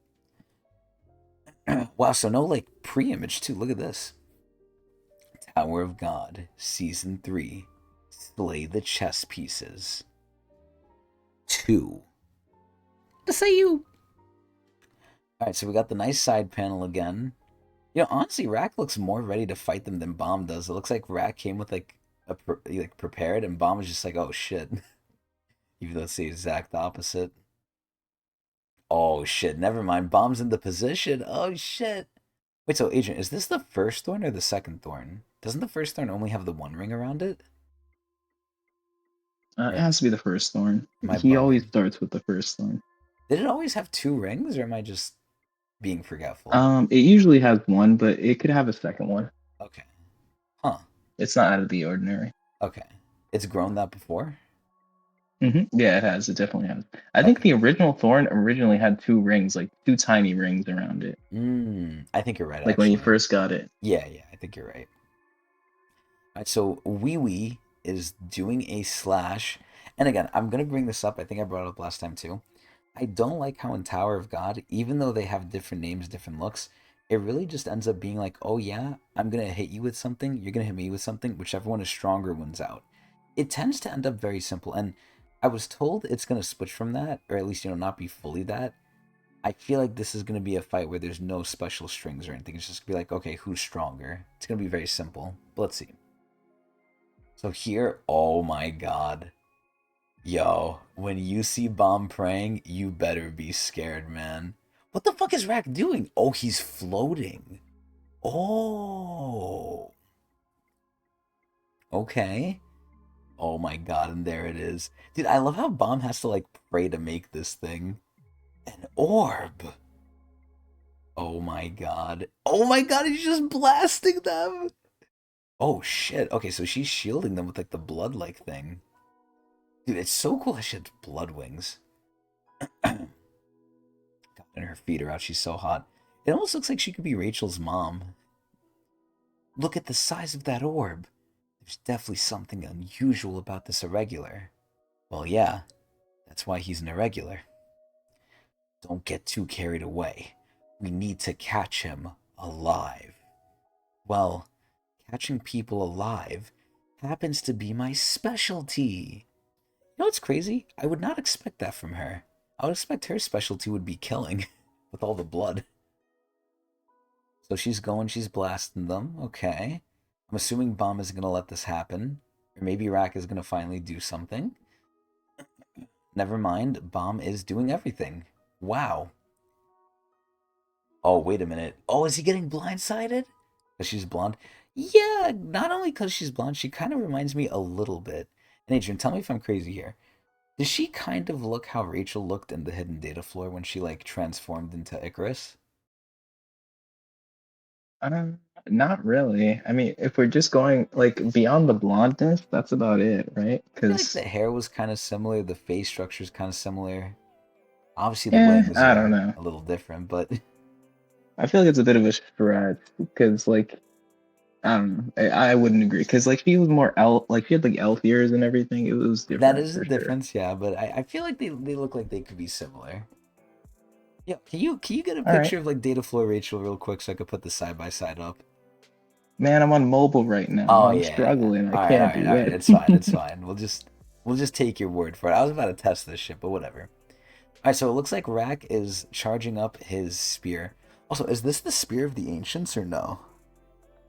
Wow, so no, like, pre-image, too. Look at this. Tower of God, Season 3. Slay the chess pieces. 2. To say you. Alright, so we got the nice side panel again. You know, honestly, Rack looks more ready to fight them than Bomb does. It looks like Rack came with, like, prepared, and Bomb was just like, oh, shit. Even though it's the exact opposite. Oh, shit, never mind. Bomb's in the position. Oh, shit. Wait, so, Agent, is this the first thorn or the second thorn? Doesn't the first thorn only have the one ring around it? It Or has to be the first thorn. am I He always bugging? starts with the first thorn. Did it always have two rings, or am I just being forgetful? It usually has one, but it could have a second one. Okay. Huh. It's not out of the ordinary. Okay. It's grown that before? Yeah, it has. It definitely has. I think Okay. the original thorn originally had two rings, like two tiny rings around it, I think you're right, like when you actually. first got it. Yeah, I think you're right. Alright, so Wee Wee is doing a slash. And again, I'm going to bring this up. I think I brought it up last time too. I don't like how in Tower of God, even though they have different names, different looks, it really just ends up being like, oh yeah, I'm going to hit you with something, you're going to hit me with something, whichever one is stronger wins out. It tends to end up very simple. And I was told it's going to switch from that, or at least, not be fully that. I feel like this is going to be a fight where there's no special strings or anything. It's just going to be like, okay, who's stronger? It's going to be very simple. But let's see. So here, oh my god. Yo, when you see Bomb praying, you better be scared, man. What the fuck is Rack doing? Oh, he's floating. Oh. Okay. Oh my god, and there it is. Dude, I love how Bomb has to, like, pray to make this thing. An orb. Oh my god. Oh my god, he's just blasting them. Oh shit. Okay, so she's shielding them with, like, the blood-like thing. Dude, it's so cool how she had blood wings. God, and her feet are out. She's so hot. It almost looks like she could be Rachel's mom. Look at the size of that orb. There's definitely something unusual about this irregular. Well, yeah, that's why he's an irregular. Don't get too carried away. We need to catch him alive. Well, catching people alive happens to be my specialty. You know what's crazy? I would not expect that from her. I would expect her specialty would be killing with all the blood. So she's blasting them. Okay. I'm assuming Bomb isn't going to let this happen. Or maybe Rack is going to finally do something. Never mind. Bomb is doing everything. Wow. Oh, wait a minute. Oh, is he getting blindsided? Because she's blonde? Yeah, not only because she's blonde, she kind of reminds me a little bit. And Adrian, tell me if I'm crazy here. Does she kind of look how Rachel looked in the hidden data floor when she, like, transformed into Icarus? Not really. I mean, if we're just going like beyond the blondness, that's about it, right? I feel like the Because hair was kind of similar, the face structure is kind of similar. Obviously, the wings I don't are know. a little different, but I feel like it's a bit of a stretch because like I don't know. I wouldn't agree because like she was more elf, like she had like elf ears and everything. It was that different is a for sure. difference, yeah. But I feel like they look like they could be similar. Yeah, can you get a All right, picture of like Data Floor Rachel real quick so I could put the side by side up? man, I'm on mobile right now. Oh I'm yeah. struggling. I All right, all can't right, do all right. it. It's fine. It's fine. We'll just take your word for it. I was about to test this shit, but whatever. All right, so it looks like Rack is charging up his spear. Also, is this the spear of the ancients or no?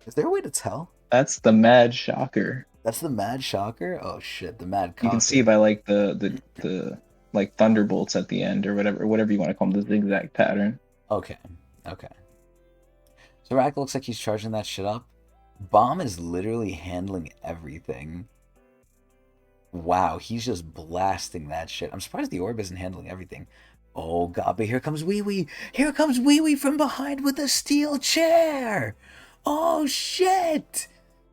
Is there a way to tell? That's the mad shocker. That's the Mad Shocker? Oh shit, the Mad You can see Cocker. by like the like thunderbolts at the end or whatever you want to call them, the zigzag pattern. Okay, okay. So Rack looks like he's charging that shit up. Bomb is literally handling everything. Wow, he's just blasting that shit. I'm surprised the orb isn't handling everything. Oh god, but here comes Wee Wee. Here comes Wee Wee from behind with a steel chair. Oh shit.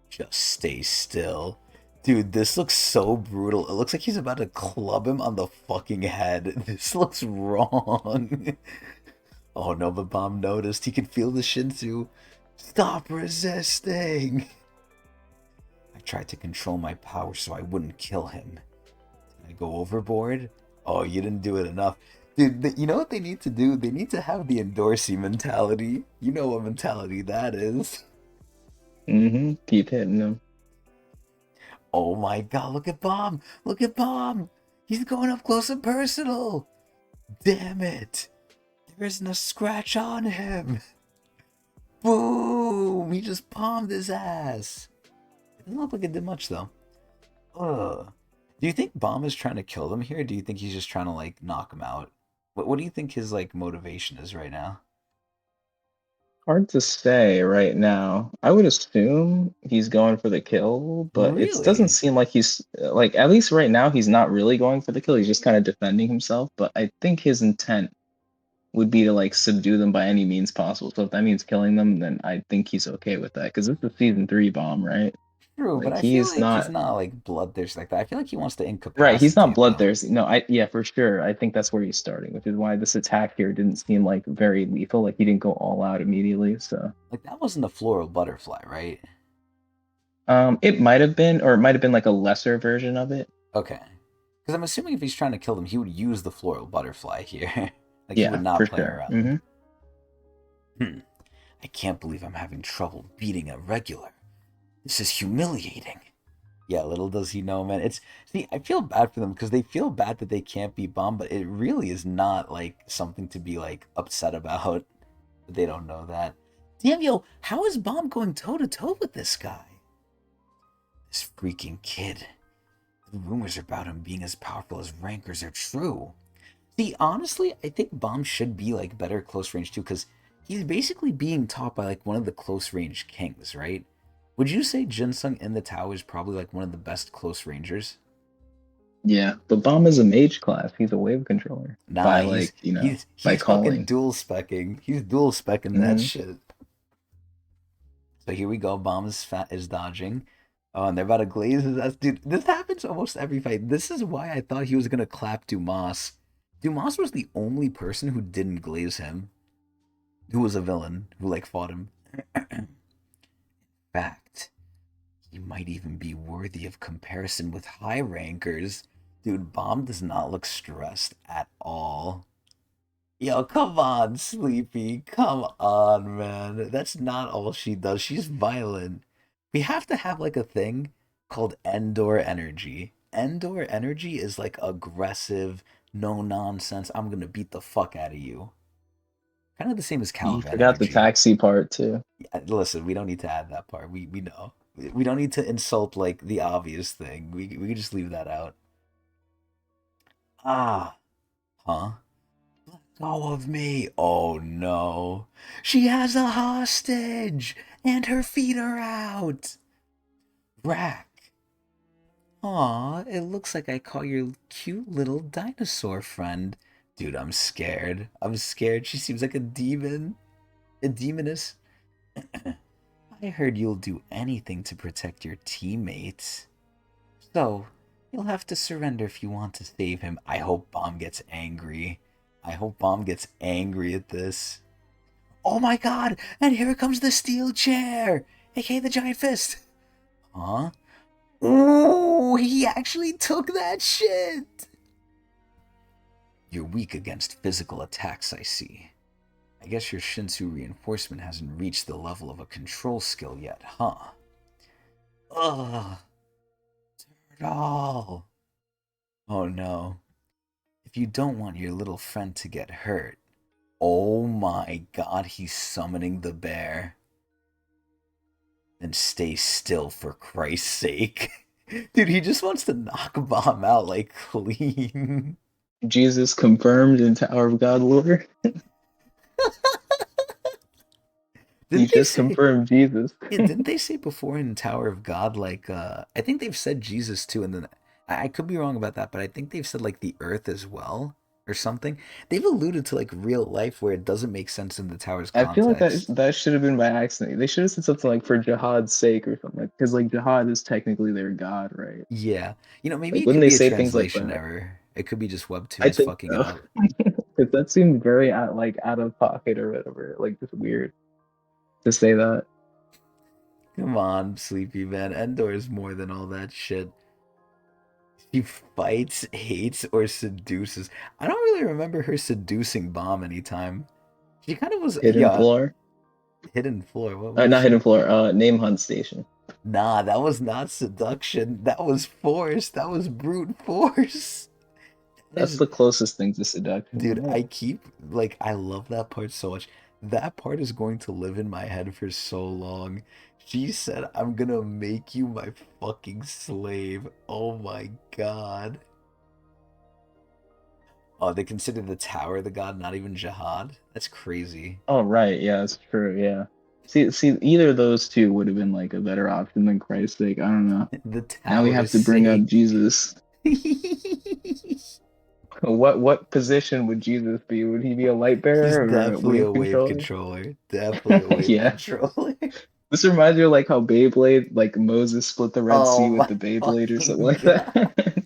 Just stay still. Dude, this looks so brutal. It looks like he's about to club him on the fucking head. This looks wrong. Oh no, but Bomb noticed. He could feel the Shinsu. Stop resisting! I tried to control my power so I wouldn't kill him. Did I go overboard? Oh, you didn't do it enough. Dude, you know what they need to do? They need to have the Endorsey mentality. You know what mentality that is. Keep hitting him. Oh my god, look at Bomb! Look at Bomb! He's going up close and personal! Damn it! There isn't a scratch on him! Boom! He just palmed his ass! It doesn't look like it did much though. Ugh. Do you think Bomb is trying to kill them here? Or do you think he's just trying to like knock him out? What do you think his like motivation is right now? Hard to say right now. I would assume he's going for the kill, but it doesn't Really? seem like he's like at least right now he's not really going for the kill. He's just kind of defending himself. But I think his intent would be to like subdue them by any means possible. So if that means killing them, then I think he's okay with that because this is season three bomb, right? True, but Like I feel he's like he's not not like bloodthirsty like that. I feel like he wants to right. He's not incapacitate them. bloodthirsty. No, I yeah for sure. I think that's where he's starting, which is why this attack here didn't seem like very lethal. Like he didn't go all out immediately. So. Like that wasn't a floral butterfly, right? It might have been, or it might have been like a lesser version of it. Okay. Because I'm assuming if he's trying to kill them, he would use the floral butterfly here. Like he would Yeah, not for play sure. around. Hmm. I can't believe I'm having trouble beating a regular. This is humiliating. Yeah, little does he know, man. It's see, I feel bad for them because they feel bad that they can't be Bomb, but it really is not like something to be like upset about. They don't know that. Damn, yo, how is Bomb going toe to toe with this guy? This freaking kid. The rumors about him being as powerful as Rankers are true. See, honestly, I think Bomb should be like better close range too, because he's basically being taught by like one of the close range kings, right? Would you say Jinsung in the tower is probably like one of the best close rangers? Yeah, but Bomb is a mage class. He's a wave controller Nah, by like, by he's fucking calling. dual specking. He's dual specking that hmm shit. So here we go. Bomb is fat is dodging. Oh, and they're about to glaze his ass. Dude, this happens almost every fight. This is why I thought he was gonna clap Dumas. Dumas was the only person who didn't glaze him, who was a villain, who like fought him. In fact, he might even be worthy of comparison with high rankers. Dude, Bomb does not look stressed at all. Yo, come on, Sleepy. Come on, man. That's not all she does. She's violent. We have to have like a thing called Endor energy. Endor energy is like aggressive, no nonsense. I'm gonna beat the fuck out of you. Kind of the same as You Caliban forgot the energy. taxi part too. Yeah, listen, we don't need to add that part. We know. We don't need to insult like the obvious thing. We can just leave that out. Ah, huh? Let go of me. Oh no. She has a hostage and her feet are out. Rack. Aw, it looks like I caught your cute little dinosaur friend. Dude, I'm scared. I'm scared. She seems like a demon. A demoness. I heard you'll do anything to protect your teammates. So, you'll have to surrender if you want to save him. I hope Bomb gets angry. I hope Bomb gets angry at this. Oh my god! And here comes the steel chair! AKA the giant fist! Huh? Ooh, he actually took that shit! You're weak against physical attacks, I see. I guess your Shinsu reinforcement hasn't reached the level of a control skill yet, huh? Ugh, Turtle! Oh no. If you don't want your little friend to get hurt. Oh my god, he's summoning the bear. Then stay still for Christ's sake. Dude, he just wants to knock Bomb out like clean. Jesus confirmed in Tower of God lore. He Didn't they just say confirmed Jesus. yeah, didn't they say before in Tower of God like I think they've said Jesus too and then I could be wrong about that, but I think they've said like the earth as well or something. They've alluded to like real life where it doesn't make sense in the tower's I feel like context. that should have been by accident. They should have said something like for jihad's sake or something like because like jihad is technically their god, right? Yeah. You know, maybe Like it wouldn't could they be a say things like translation that? error. It could be just I Webtoons think fucking it so. up. Because that seemed very out of pocket or whatever, like just weird. to say that. Come on, Sleepy Man. Endor is more than all that shit. She fights, hates, or seduces. I don't really remember her seducing Bomb anytime. She kind of was, Hidden yeah, floor. hidden floor. What was Not hidden she? floor. Name hunt station. Nah, that was not seduction. That was force. That was brute force. That That's is, the closest thing to seduction, dude, right? I keep, like, I love that part so much. That part is going to live in my head for so long. She said, I'm gonna make you my fucking slave. Oh my god. Oh, they consider the tower the god, not even jihad? That's crazy. Oh, right. Yeah, that's true. Yeah. See, either of those two would have been like a better option than Christ's sake. I don't know. The Now we tower have is to bring up sake. Jesus. What position would Jesus be? Would he be a light He's bearer or a definitely wave a wave controller? controller. Definitely a wave Yeah. controller. This reminds me of like how Beyblade, like Moses split the Red Oh Sea with my the Beyblade or something fucking like god. that.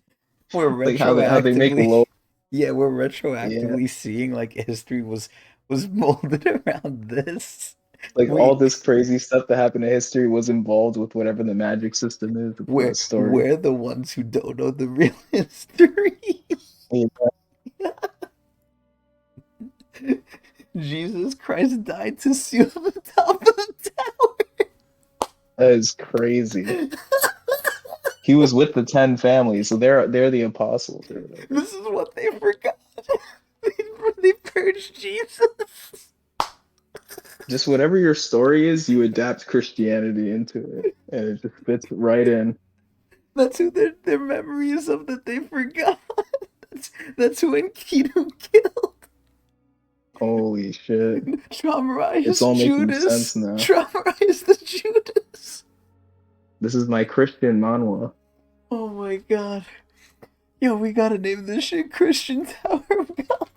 We're Like how they make retroactively, low. yeah, we're Yeah. retroactively seeing like history was molded around this. Like all Wait, this crazy stuff that happened in history was involved with whatever the magic system is of the story. we're the ones who don't know the real history. Yeah, Jesus Christ died to seal the top of the that is crazy. tower. He was with the 10 families, so they're the apostles or whatever. This is what they forgot. They purged Jesus. Just whatever your story is, you adapt Christianity into it, and it just fits right in. That's who their memory is of that they forgot. That's who Enkidu killed. Holy shit. It's Traumarize all making sense Judas. now. Traumarize the Judas. This is my Christian manhwa. Oh my god. Yo, we gotta name this shit Christian Tower of God.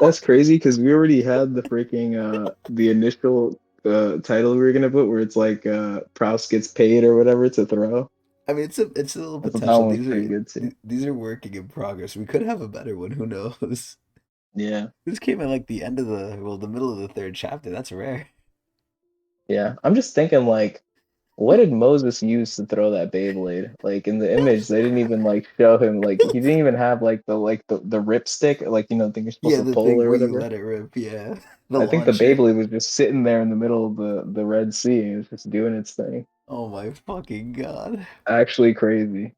That's crazy because we already had the freaking the initial title we were gonna put where it's like Proust gets paid or whatever to throw. I mean, it's a little I thought that potential. one was pretty good too. These are working in progress. We could have a better one. Who knows? Yeah. This came in like the end of the middle of the third chapter. That's rare. Yeah. I'm just thinking like what did Moses use to throw that Beyblade? Like in the image, they didn't even like show him like he didn't even have like the rip stick, like I think you're supposed Yeah, to the pull thing or where you whatever. let it rip. Yeah, the I think the launcher. Beyblade was just sitting there in the middle of the Red Sea. It was just doing its thing. Oh my fucking god. Actually crazy.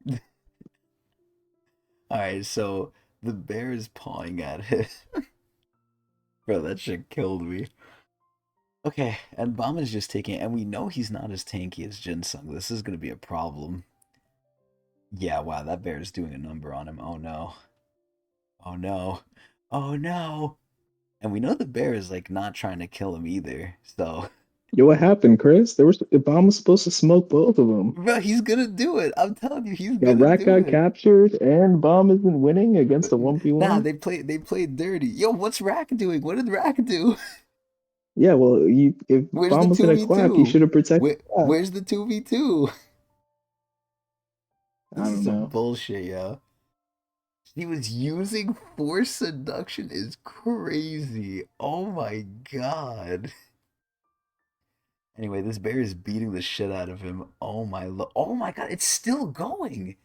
All right, so the bear is pawing at it. Bro, that shit killed me. Okay, and Bama's just taking it, and we know he's not as tanky as Jinsung. This is gonna be a problem. Yeah, wow, that bear is doing a number on him. Oh no. Oh no. Oh no. And we know the bear is like not trying to kill him either. So, Yo, what happened, Chris? Obama was supposed to smoke both of them. bro, he's gonna do it. I'm telling you, he's Yeah, gonna Rat do got it. captured and Bomb isn't winning against a Nah, 1v1. they played dirty. Yo, what's Rack doing? What did Rack do? Yeah, well, if Where's the Bomb was gonna quack, he 2v2? should have protected that. Where's the 2v2? I This is don't some know. bullshit, yo. He was using force seduction is crazy. Oh my god. Anyway, this bear is beating the shit out of him. Oh my god, it's still going.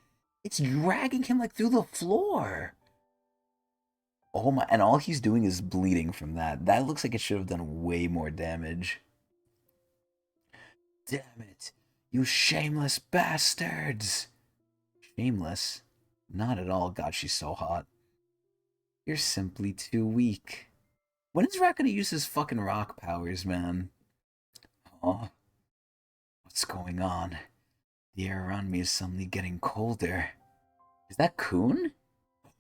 It's dragging him like through the floor. Oh my, and all he's doing is bleeding from that. That looks like it should have done way more damage. Damn it. You shameless bastards. Shameless? Not at all. God, she's so hot. You're simply too weak. When is Rat gonna use his fucking rock powers, man? Oh, what's going on? The air around me is suddenly getting colder. Is that Coon?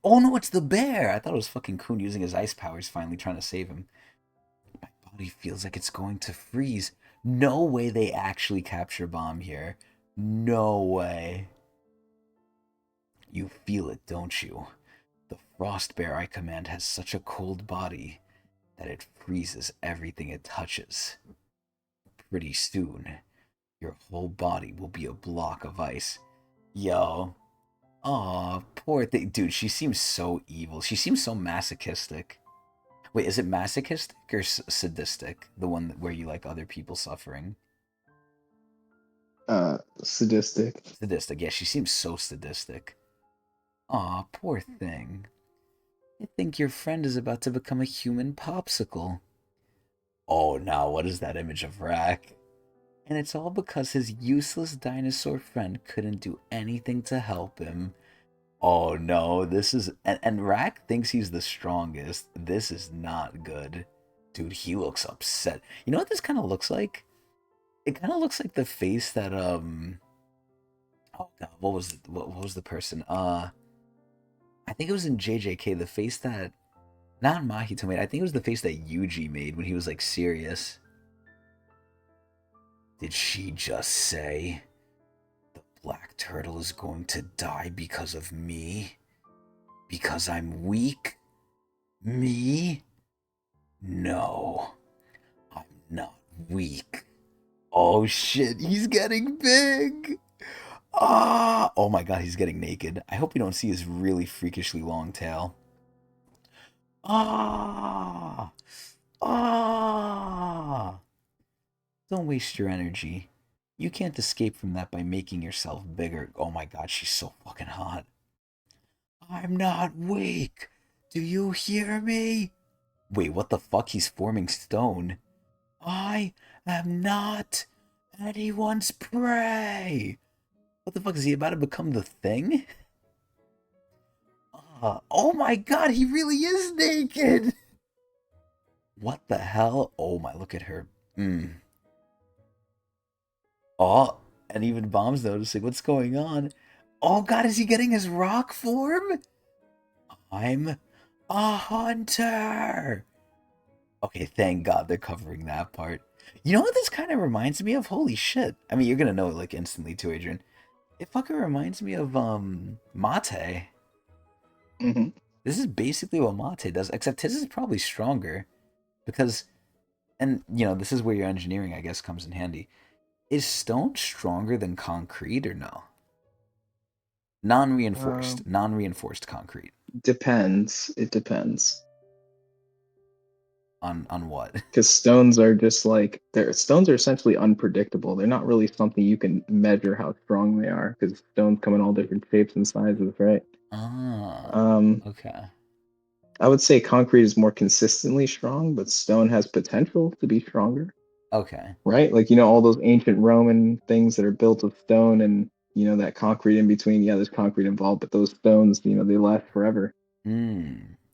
Oh no, it's the bear! I thought it was fucking Coon using his ice powers, finally trying to save him. My body feels like it's going to freeze. No way they actually capture Bomb here. No way. You feel it, don't you? The frost bear I command has such a cold body that it freezes everything it touches. Pretty soon, your whole body will be a block of ice. Yo. Aw, poor thing. Dude, she seems so evil. She seems so masochistic. Wait, is it masochistic or sadistic? The one where you like other people suffering? Sadistic. Sadistic. Yeah, she seems so sadistic. Aw, poor thing. I think your friend is about to become a human popsicle. Oh, now what is that image of Rack? And it's all because his useless dinosaur friend couldn't do anything to help him. Oh no, this is. And Rack thinks he's the strongest. This is not good. Dude, he looks upset. You know what this kind of looks like? It kind of looks like the face that, Oh god, what was the person? I think it was in JJK, the face that. Not Mahito made, I think it was the face that Yuji made when he was like serious. Did she just say the black turtle is going to die because of me? Because I'm weak? Me? No, I'm not weak. Oh shit, he's getting big! Ah! Oh my god, he's getting naked. I hope we don't see his really freakishly long tail. Ah! Ah! Don't waste your energy. You can't escape from that by making yourself bigger. Oh my god, she's so fucking hot. I'm not weak. Do you hear me? Wait, what the fuck? He's forming stone. I am not anyone's prey. What the fuck? Is he about to become the thing? Oh my god, he really is naked! What the hell? Oh my, look at her. Oh, and even Bomb's noticing what's going on. Oh god, is he getting his rock form? I'm a hunter! Okay, thank god they're covering that part. You know what this kind of reminds me of? Holy shit. I mean, you're gonna know it like instantly too, Adrian. It fucking reminds me of, Mate. Hmm. This is basically what Mate does, except his is probably stronger. Because, and, this is where your engineering, I guess, comes in handy. Is stone stronger than concrete or no? Non-reinforced. Non-reinforced concrete. Depends. It depends. On what? Because stones are essentially unpredictable. They're not really something you can measure how strong they are because stones come in all different shapes and sizes, right? Ah, Um, okay. I would say concrete is more consistently strong, but stone has potential to be stronger, Okay. right? Like, all those ancient Roman things that are built of stone and, that concrete in between. Yeah, there's concrete involved, but those stones, they last forever.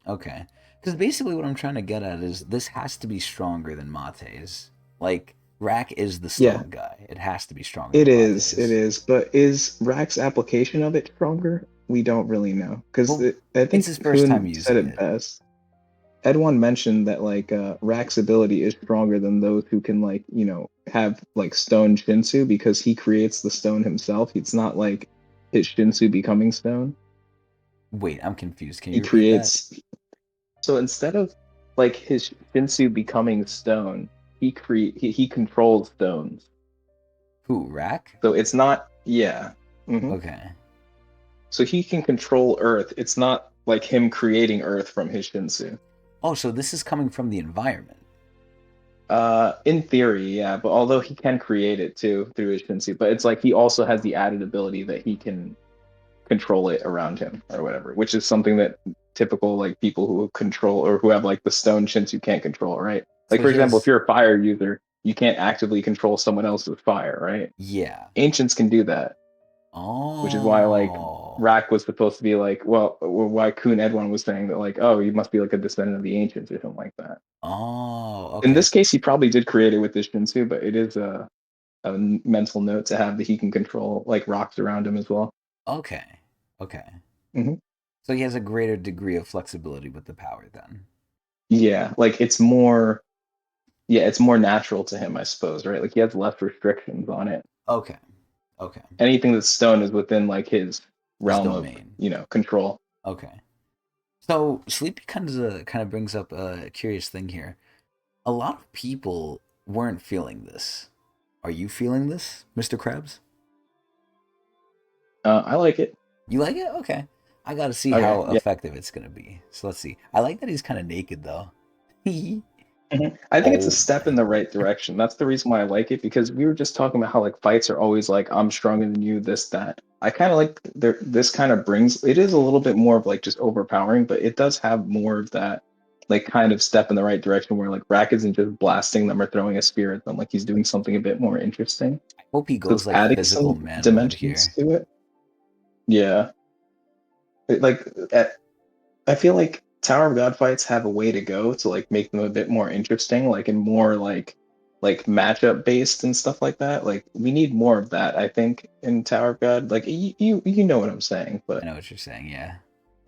Okay. Because basically what I'm trying to get at is this has to be stronger than Mate's. Like, Rack is the Yeah, stone guy. It has to be stronger it than is. It Mate's. is. But is Rack's application of it stronger? We don't really know. Because Well, I it's think his first time Kuhn said using it it. best. Edwin mentioned that like Rack's ability is stronger than those who can like, have like stone Shinsu because he creates the stone himself. It's not like his Shinsu becoming stone. Wait, I'm confused. Can He you repeat that? creates so instead of like his Shinsu becoming stone, he controls stones. Who, Rack? So it's not yeah. Hmm. Okay. So he can control Earth. It's not like him creating Earth from his Shinsu. Oh, so this is coming from the environment. In theory, yeah, but although he can create it too through his Shinsu, but it's like he also has the added ability that he can control it around him or whatever, which is something that typical like people who control or who have like the stone Shinsu can't control, right? Like So for he example, if has. you're a fire user, you can't actively control someone else's fire, right? Yeah. Ancients can do that, which is why like Oh. Rack was supposed to be like, well, why Kun Edwan was saying that like, oh, you must be like a descendant of the ancients or something like that. Oh, In okay. this case, he probably did create it with this Shinsu, but it is a mental note to have that he can control like rocks around him as well. Okay. Okay. Hmm. So he has a greater degree of flexibility with the power then. Yeah, like it's more natural to him, I suppose, right? Like he has less restrictions on it. Okay. Okay. Anything that's stone is within like his His realm of, domain. control. Okay. So Sleepy kind of brings up a curious thing here. A lot of people weren't feeling this. Are you feeling this, Mr. Krabs? I like it. You like it? Okay. I gotta see Okay, how yeah. effective it's gonna be. So let's see. I like that he's kind of naked though. Mhm. I think it's a Oh step in my. the right direction. That's the reason why I like it because we were just talking about how like fights are always like I'm stronger than you, this that. I kind of like this kind of brings it is a little bit more of like just overpowering, but it does have more of that like kind of step in the right direction where like Rack isn't just blasting them or throwing a spear at them, like he's doing something a bit more interesting. I hope he So goes it's like adding physical some man mode dimensions here. to it. Yeah. Like I feel like Tower of God fights have a way to go to like make them a bit more interesting, like and more like matchup based and stuff like that. Like we need more of that, I think, in Tower of God. Like you know what I'm saying, I but know what you're saying, yeah.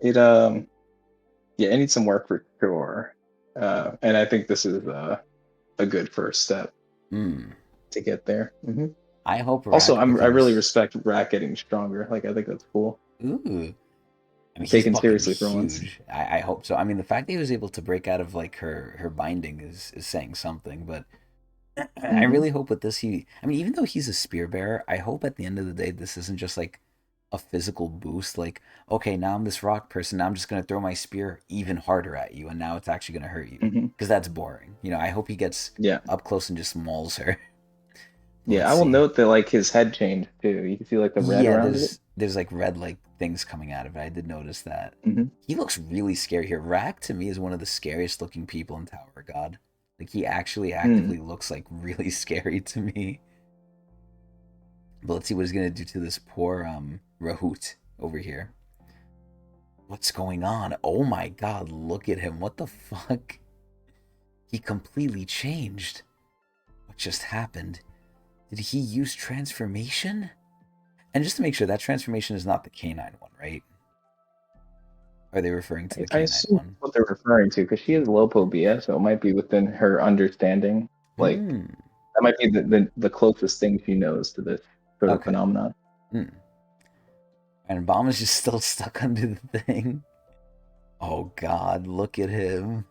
it yeah, it needs some work for sure. And I think this is a good first step Hmm. to get there. I hope Also, Rack I really becomes. respect Rat getting stronger. Like I think that's cool. Ooh. I mean, he's Taken fucking seriously for once. huge. I hope so. I mean, the fact that he was able to break out of like her binding is saying something. But I Hmm really hope with this he. I mean, even though he's a spear bearer, I hope at the end of the day this isn't just like a physical boost. Like, okay, now I'm this rock person. Now I'm just gonna throw my spear even harder at you, and now it's actually gonna hurt you hmm because that's boring. I hope he gets Yeah. up close and just mauls her. Yeah, Let's I will see. note that like his head changed too. You can see like the red Yeah, around it. there's like red like things coming out of it. I did notice that. Hmm He looks really scary here. Rack to me is one of the scariest looking people in Tower of God. Like he actually Hmm. actively looks like really scary to me. But let's see what he's gonna do to this poor Rahoot over here. What's going on? Oh my god, look at him. What the fuck? He completely changed. What just happened? Did he use transformation? And just to make sure, that transformation is not the canine one, right? Are they referring to the I canine assume one? what they're referring to because she is lopobia, so it might be within her understanding. Like Hmm. that might be the closest thing she knows to this sort of Okay. phenomenon. Hmm. And Obama's just still stuck under the thing. Oh god, look at him.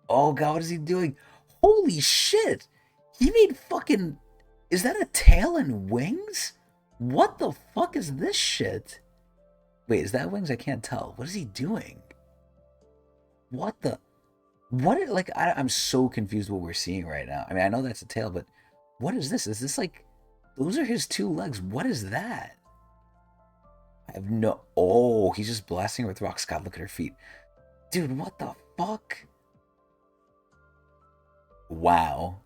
Oh god, what is he doing? Holy shit! He made fucking. Is that a tail and wings? What the fuck is this shit? Wait, is that wings? I can't tell. What is he doing? What the? What? Like, I'm so confused what we're seeing right now. I mean, I know that's a tail, but what is this? Is this like. Those are his two legs. What is that? I have no. Oh, he's just blasting her with rocks. God, look at her feet. Dude, what the fuck? Wow.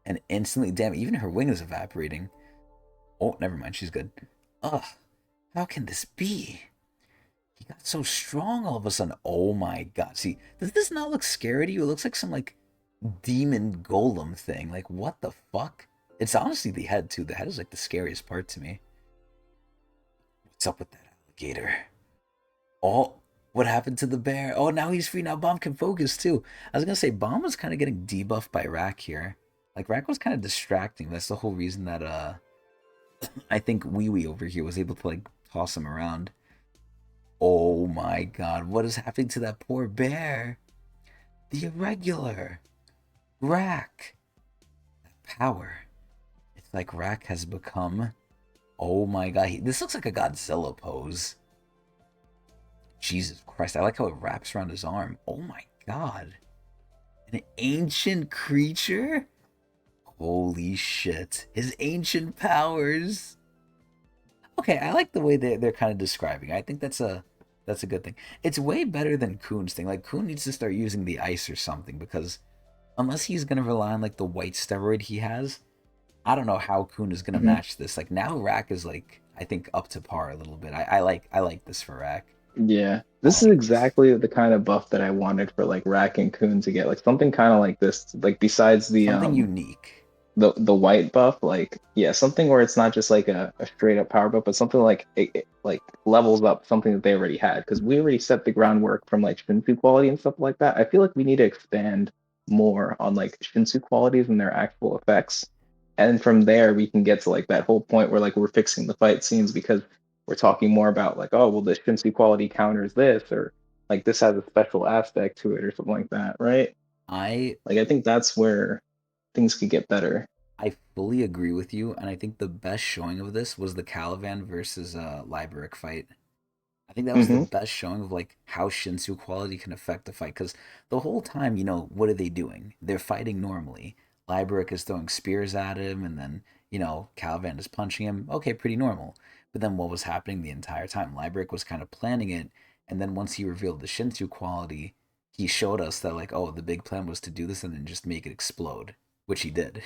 And instantly, damn, even her wing is evaporating. Oh, never mind, she's good. Ugh, how can this be? He got so strong all of a sudden. Oh my god. See, does this not look scary to you? It looks like some like demon golem thing. Like, what the fuck? It's honestly the head too. The head is like the scariest part to me. What's up with that alligator? Oh, what happened to the bear? Oh, now he's free. Now Bomb can focus too. I was gonna say Bomb was kind of getting debuffed by Rack here. Like Rack was kind of distracting. That's the whole reason that I think Wee Wee over here was able to like toss him around. Oh my god, what is happening to that poor bear? The irregular Rack power. It's like Rack has become. Oh my god, this looks like a Godzilla pose. Jesus Christ, I like how it wraps around his arm. Oh my god. An ancient creature? Holy shit. His ancient powers. Okay, I like the way they're kind of describing. I think that's a good thing. It's way better than Kuhn's thing. Like Kuhn needs to start using the ice or something because unless he's gonna rely on like the white steroid he has, I don't know how Kuhn is gonna Hmm match this. Like now Rack is like I think up to par a little bit. I like this for Rack. Yeah, this is Oh, he's exactly the kind of buff that I wanted for like Rack and Coon to get. Like something kind of like this. Like besides something unique. the white buff, like yeah, something where it's not just like a straight up power buff, but something like it like levels up something that they already had because we already set the groundwork from like Shinsu quality and stuff like that. I feel like we need to expand more on like Shinsu qualities and their actual effects, and from there we can get to like that whole point where like we're fixing the fight scenes because we're talking more about like oh well this Shinsu quality counters this or like this has a special aspect to it or something like that, right? I Like I think that's where things could get better. I fully agree with you, and I think the best showing of this was the Caliban versus Liberic fight. I think that was the Mm-hmm. best showing of like how Shinsu quality can affect the fight. Because the whole time, what are they doing? They're fighting normally. Liberick is throwing spears at him, and then Calvan is punching him. Okay, pretty normal. But then what was happening the entire time? Liberick was kind of planning it, and then once he revealed the Shinsu quality, he showed us that like, oh, the big plan was to do this and then just make it explode, which he did.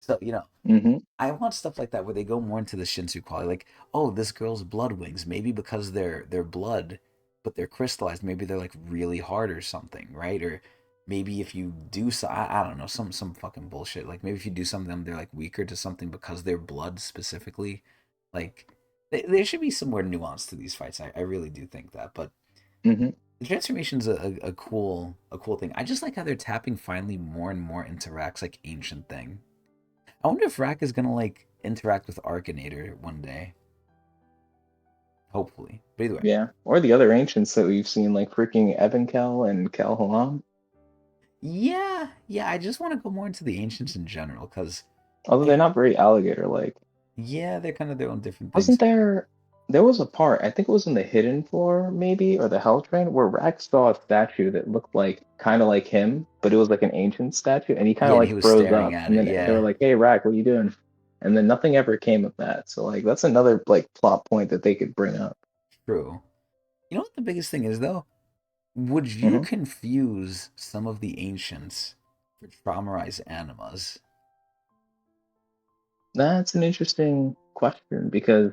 So Mm-hmm. I want stuff like that where they go more into the Shinsu quality, like, oh, this girl's blood wings, maybe because they're blood, but they're crystallized. Maybe they're like really hard or something, right? Or maybe if you do so, I don't know, some fucking bullshit. Like maybe if you do something, they're like weaker to something because they're blood specifically. Like there should be some more nuance to these fights. I really do think that, but Mm-hmm. the transformation's a cool thing. I just like how they're tapping finally more and more into Rack's like ancient thing. I wonder if Rack is gonna like interact with Arkanator one day. Hopefully. But either way. Yeah. Or the other ancients that we've seen, like freaking Evankel and Calhoun. Yeah, yeah, I just want to go more into the ancients in general, because Although I they're not very alligator-like. yeah, they're kind of their own different things. Wasn't there was a part, I think it was in the hidden floor maybe, or the Hell Train, where Rex saw a statue that looked like kind of like him, but it was like an ancient statue, and he kind Yeah, of and he like was froze staring up, at and it. then they were Yeah, like, "Hey, Rack, what are you doing?" And then nothing ever came of that. So like that's another like plot point that they could bring up. true. You know what the biggest thing is though? Would you Hmm. confuse some of the ancients for traumatized animas? That's an interesting question because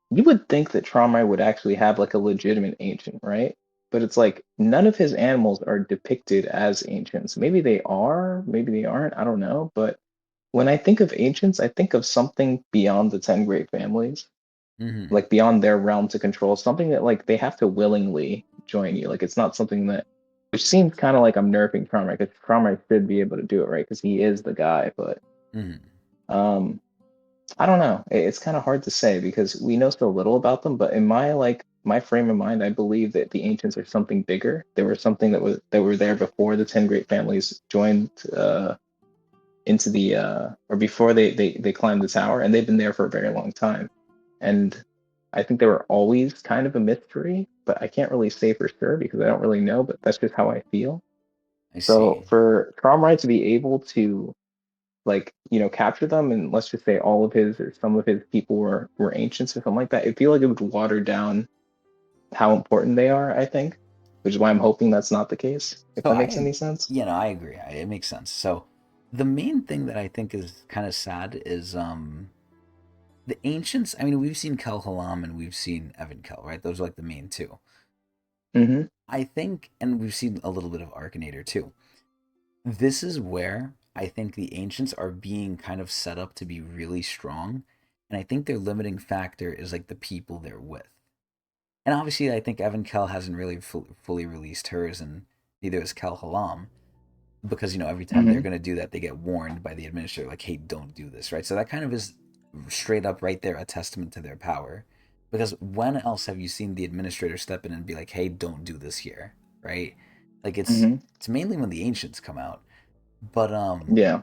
you would think that Tromai would actually have like a legitimate ancient, right? But it's like none of his animals are depicted as ancients. Maybe they are, maybe they aren't, I don't know. But when I think of ancients, I think of something beyond the 10 great families, Mm-hmm. like beyond their realm to control, something that like they have to willingly join you. Like it's not something that, which seems kind of like I'm nerfing Tromai because Tromai should be able to do it, right? Because he is the guy. But Mm-hmm. um, I don't know. It's kind of hard to say because we know so little about them, but in my like my frame of mind, I believe that the ancients are something bigger. They were something that were there before the 10 great families joined into the or before they climbed the tower, and they've been there for a very long time. And I think they were always kind of a mystery, but I can't really say for sure because I don't really know, but that's just how I feel. I So see. for Cromride to be able to like capture them, and let's just say all of his or some of his people were ancients or something like that, I feel like it would water down how important they are, I think, which is why I'm hoping that's not the case, if So that makes any sense. I agree. It makes sense. So the main thing that I think is kind of sad is the ancients. I mean, we've seen Kel Halam and we've seen Evan Kel, right? Those are like the main two. Mm-hmm. I think, and we've seen a little bit of Arkanator too. This is where I think the ancients are being kind of set up to be really strong, and I think their limiting factor is like the people they're with. And obviously, I think Evan Kel hasn't really fully released hers, and neither has Kel Halam, because every time they're Mm-hmm. going to do that, they get warned by the administrator, like, "Hey, don't do this," right? So that kind of is straight up right there a testament to their power. Because when else have you seen the administrator step in and be like, "Hey, don't do this here," right? Like Mm-hmm. it's mainly when the ancients come out. But Yeah.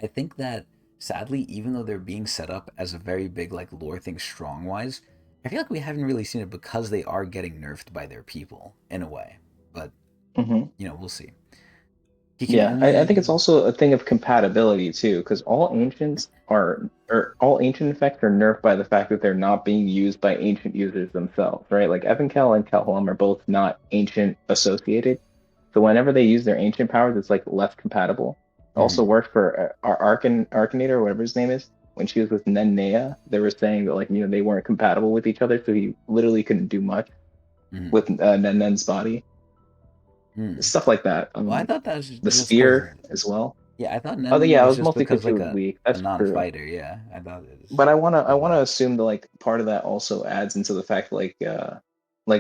I think that sadly, even though they're being set up as a very big like lore thing strong wise, I feel like we haven't really seen it because they are getting nerfed by their people in a way. But Mm-hmm. we'll see. He can Yeah, I think it's only. also a thing of compatibility too, because all ancients are, or all ancient effects are nerfed by the fact that they're not being used by ancient users themselves, right? Like Evankel and Calhoun are both not ancient associated, so whenever they use their ancient powers, it's like less compatible. It also Mhm, worked for our Arkanator, or whatever his name is. When she was with Nennea, they were saying that like they weren't compatible with each other, so he literally couldn't do much mhm, with Nen's body, mhm. stuff like that. Well, I thought that was The just because. spear as well. Yeah, I thought Oh, Nennea yeah, it was was just mostly because because she like was a, weak. a That's true. non-fighter. Yeah, I thought it was But I because of wanna that. assume that like part of that also adds into the fact like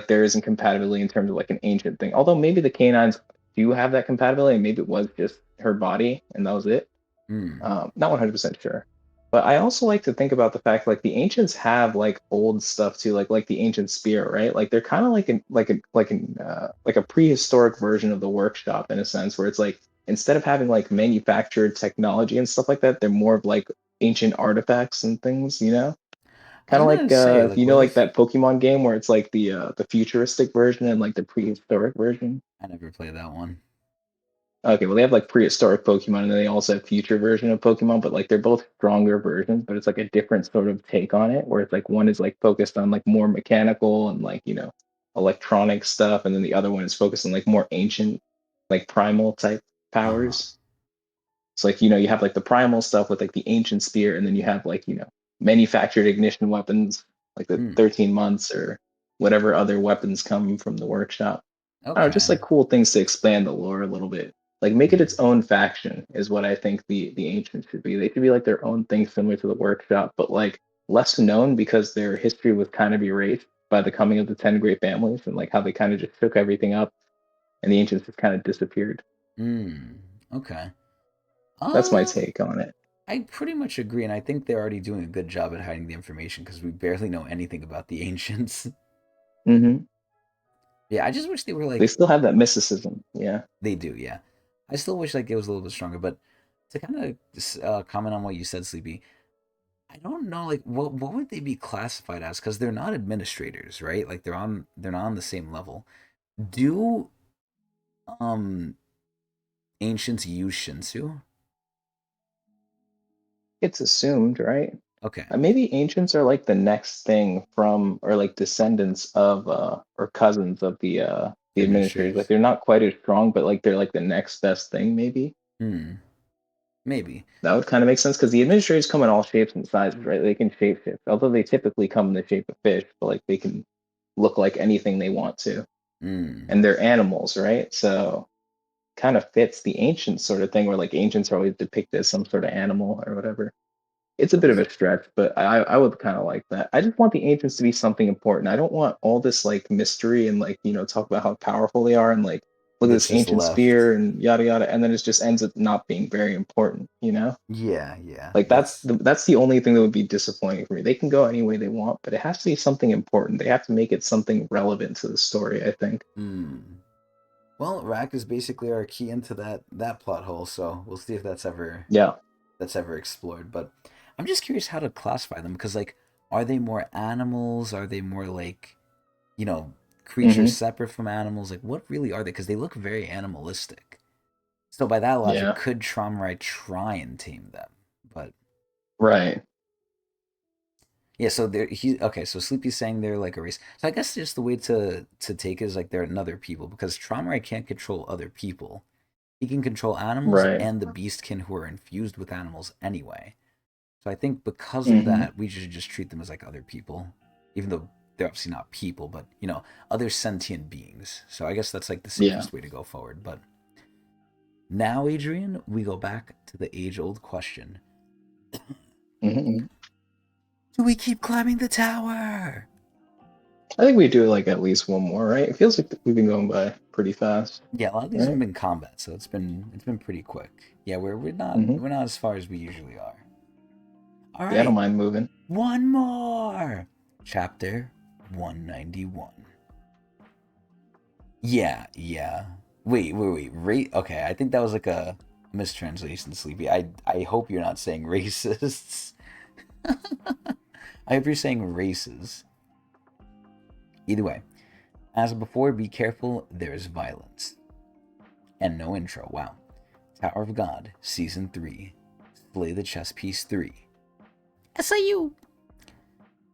there isn't compatibility in terms of like an ancient thing. Although maybe the canines do have that compatibility, and maybe it was just her body and that was it. Mm, Not 100% sure. But I also like to think about the fact like the ancients have like old stuff too, like the ancient spear, right? Like they're kind of like a prehistoric version of the workshop in a sense, where it's like instead of having like manufactured technology and stuff like that, they're more of like ancient artifacts and things, you know? I Kind was of gonna like say, if like, you know what like if that Pokemon game where it's like the futuristic version and like the prehistoric version. I never played that one? Okay, well they have like prehistoric Pokemon and then they also have future version of Pokemon, but like they're both stronger versions, but it's like a different sort of take on it, where it's like one is like focused on like more mechanical and like, electronic stuff, and then the other one is focused on like more ancient, like primal type Uh-huh. powers. So like, you have like the primal stuff with like the ancient spear, and then you have like, manufactured ignition weapons, like the Hmm. 13 months or whatever other weapons come from the workshop. I don't know, just Okay. like cool things to expand the lore a little bit. Like make it Hmm. its own faction is what I think the ancients should be. They should be like their own thing similar to the workshop, but like less known because their history was kind of erased by the coming of the 10 great families and like how they kind of just took everything up and the ancients just kind of disappeared. Hmm. Okay. That's my Uh, take on it. I pretty much agree, and I think they're already doing a good job at hiding the information because we barely know anything about the ancients. Hmm. Yeah, I just wish they were They like still have that mysticism. Yeah. they do. Yeah, I still wish like it was a little bit stronger. But to kind of comment on what you said, Sleepy, I don't know like what would they be classified as? Because they're not administrators, right? Like they're not on the same level. Do um ancients use Shinsu? It's assumed, right? Okay, Maybe ancients are like the next thing from, or like descendants of, or cousins of the administrators. Like administrators. they're not quite as strong, but like they're like the next best thing, maybe. Hmm, maybe. That would kind of make sense because the administrators come in all shapes and sizes, right? They can shapeshift, although they typically come in the shape of fish, but like they can look like anything they want to. Hmm. And they're animals, right? So kind of fits the ancient sort of thing where like ancients are always depicted as some sort of animal or whatever. It's a What bit of is a stretch, but I would kind of like that. I just want the ancients to be something important. I don't want all this like mystery and like, talk about how powerful they are and like look at that's this just ancient left? spear and yada yada, and then it just ends up not being very important. Yeah, yeah. Like That's that's the only thing that would be disappointing for me. They can go any way they want, but it has to be something important. They have to make it something relevant to the story, I think. hmm. Well, Rack is basically our key into that plot hole, so we'll see if Yeah. that's ever explored. But I'm just curious how to classify them because like are they more animals? Are they more like, you know, creatures Hmm. separate from animals? Like what really are they? Because they look very animalistic. So by that logic, Yeah. could Tromrai try and tame them? But Right. yeah, so they're he okay. So Sleepy's saying they're like a race. So I guess just the way to take it is like they're another people because Tromrai can't control other people. He can control animals Right. and the beastkin who are infused with animals anyway. So I think because of Hmm. that, we should just treat them as like other people, even though they're obviously not people, but other sentient beings. So I guess that's like the Yeah. safest way to go forward. But now, Adrian, we go back to the age-old question: Hmm. do we keep climbing the tower? I think we do like at least one more, right? It feels like we've been going by pretty fast, Yeah, a lot of these have right? been combat, so it's been pretty quick. Yeah, we're not Hmm. we're not as far as we usually are. All Yeah, I don't right, mind moving. one more. Chapter 191. Yeah, yeah. Wait. Okay, I think that was like a mistranslation, Sleepy. I hope you're not saying racists. I hope you're saying races. Either way, as before, be careful, there's violence. And no intro, wow. Tower of God, Season 3. Slay the Chess Piece 3. SIU!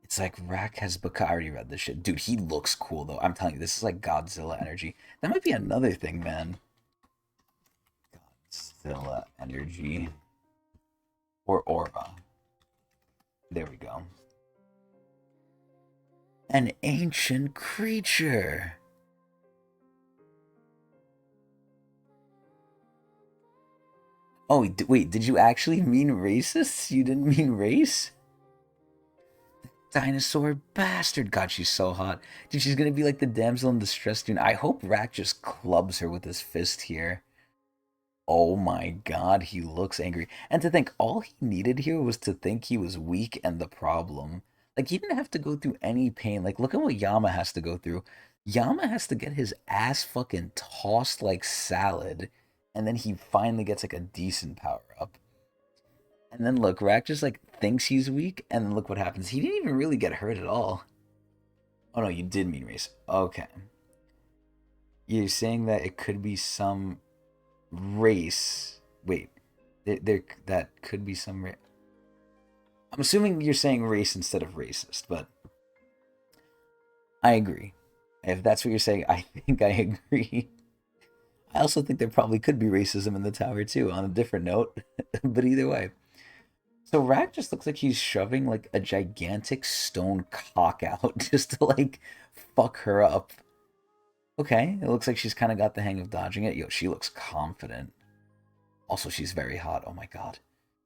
It's like Rack has become. I already read this shit. Dude, he looks cool though. I'm telling you, this is like Godzilla energy. That might be another thing, man. Godzilla energy. Or aura. There we go. An ancient creature. Oh, wait, did you actually mean racists? You didn't mean race? Dinosaur bastard. God, she's so hot. Dude, she's gonna be like the damsel in distress, dude. I hope Rack just clubs her with his fist here. Oh my god, he looks angry. And to think all he needed here was to think he was weak and the problem. Like he didn't have to go through any pain. Like look at what Yama has to go through. Yama has to get his ass fucking tossed like salad and then he finally gets like a decent power up. And then look, Rack just like thinks he's weak, and then look what happens. He didn't even really get hurt at all. Oh no, you did mean race. Okay. You're saying that it could be some race. Wait, that could be some. I'm assuming you're saying race instead of racist, but I agree. If that's what you're saying, I think I agree. I also think there probably could be racism in the tower too, on a different note. But either way. So Rack just looks like he's shoving like a gigantic stone cock out just to like fuck her up. Okay, it looks like she's kind of got the hang of dodging it. Yo, she looks confident. Also, she's very hot. Oh my god.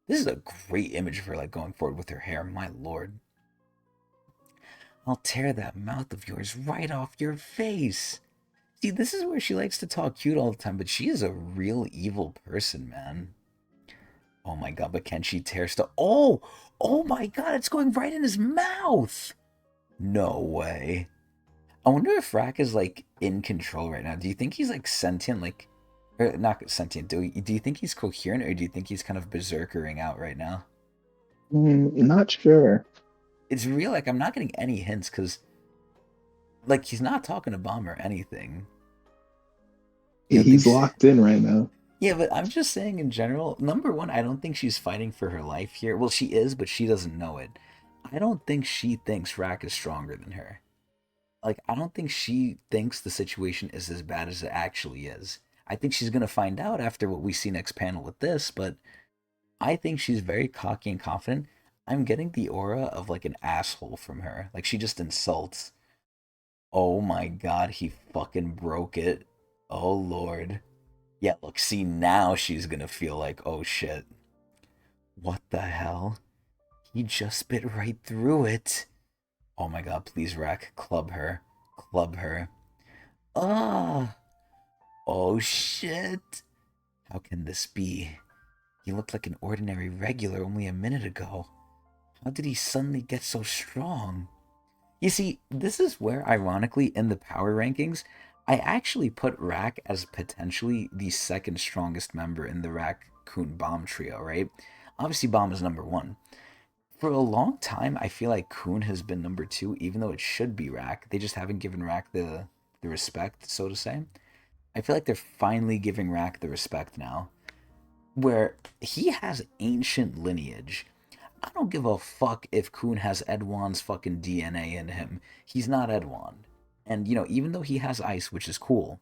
This is a great image of her like going forward with her hair. My lord. I'll tear that mouth of yours right off your face. See, this is where she likes to talk cute all the time, but she is a real evil person, man. Oh my god, but can she tear stuff? Oh! Oh my god, it's going right in his mouth! No way. I wonder if Rack is like in control right now. Do you think he's like sentient, like, or not sentient? Do you think he's coherent, or do you think he's kind of berserkering out right now? Not sure. It's real. Like I'm not getting any hints because like he's not talking to Bomb or anything. You don't think? He's locked in right now. Yeah, but I'm just saying in general. Number one, I don't think she's fighting for her life here. Well, she is, but she doesn't know it. I don't think she thinks Rack is stronger than her. Like I don't think she thinks the situation is as bad as it actually is. I think she's gonna find out after what we see next panel with this, but I think she's very cocky and confident. I'm getting the aura of like an asshole from her. Like she just insults. Oh my god, he fucking broke it. Oh lord. Yeah, look, see now she's gonna feel like, oh shit. What the hell? He just bit right through it. Oh my god, please, Rack, club her. Club her. Ah! Oh shit! How can this be? He looked like an ordinary regular only a minute ago. How did he suddenly get so strong? You see, this is where, ironically, in the power rankings, I actually put Rack as potentially the second strongest member in the Raccoon Bomb trio, right? Obviously, Bomb is number one. For a long time, I feel like Coon has been number two, even though it should be Rack. They just haven't given Rack the respect, so to say. I feel like they're finally giving Rack the respect now, where he has ancient lineage. I don't give a fuck if Coon has Edwan's fucking DNA in him. He's not Edwan. And, even though he has ice, which is cool,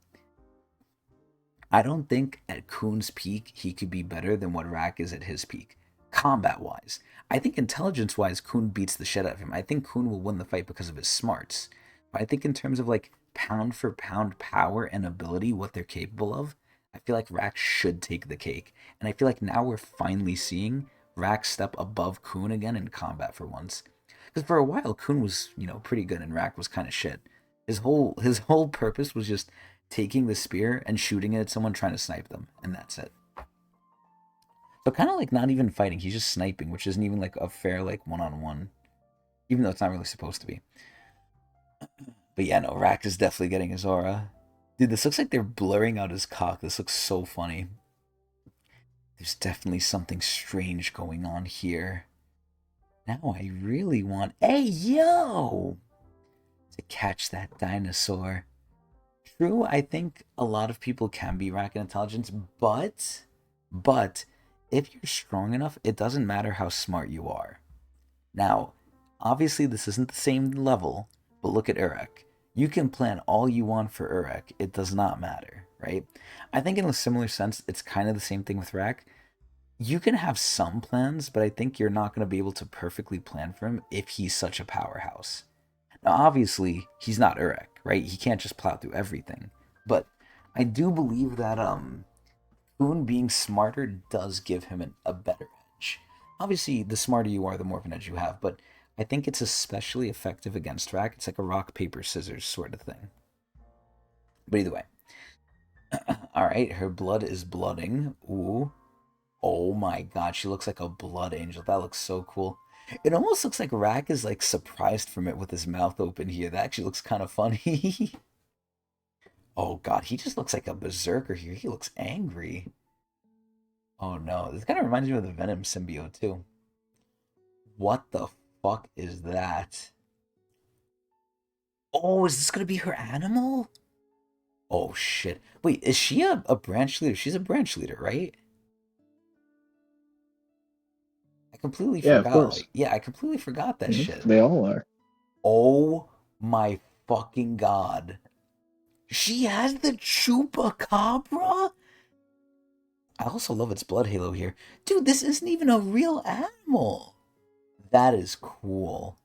I don't think at Coon's peak he could be better than what Rack is at his peak, combat wise. I think intelligence wise, Coon beats the shit out of him. I think Coon will win the fight because of his smarts. But I think in terms of like pound for pound power and ability, what they're capable of, I feel like Rack should take the cake. And I feel like now we're finally seeing Rack step above Coon again in combat for once. Because for a while, Coon was, pretty good and Rack was kind of shit. His whole purpose was just taking the spear and shooting it at someone trying to snipe them, and that's it. So kind of like not even fighting, he's just sniping, which isn't even like a fair like one-on-one, even though it's not really supposed to be. But yeah, no, Rack is definitely getting his aura. Dude, this looks like they're blurring out his cock. This looks so funny. There's definitely something strange going on here. Now I really want, hey yo, to catch that dinosaur. True, I think a lot of people can be Rack in intelligence, but if you're strong enough, it doesn't matter how smart you are. Now, obviously this isn't the same level, but look at Urek. You can plan all you want for Urek, it does not matter, right? I think in a similar sense, it's kind of the same thing with Rack. You can have some plans, but I think you're not going to be able to perfectly plan for him if he's such a powerhouse. Now, obviously, he's not Urek, right? He can't just plow through everything. But I do believe that Boone being smarter does give him a better edge. Obviously, the smarter you are, the more of an edge you have, but I think it's especially effective against Rack. It's like a rock, paper, scissors sort of thing. But either way. Alright, her blood is blooding. Ooh. Oh my god, she looks like a blood angel. That looks so cool. It almost looks like Rack is like surprised from it with his mouth open here. That actually looks kind of funny. Oh god, he just looks like a berserker here. He looks angry. Oh no, this kind of reminds me of the Venom symbiote too. What the fuck is that? Oh, is this gonna be her animal? Oh shit. Wait, is she a branch leader? She's a branch leader, right? I completely Yeah, of forgot. course. Like, yeah, I completely forgot that shit. They all are. Oh my fucking god. She has the chupacabra? I also love its blood halo here. Dude, this isn't even a real animal. That is cool.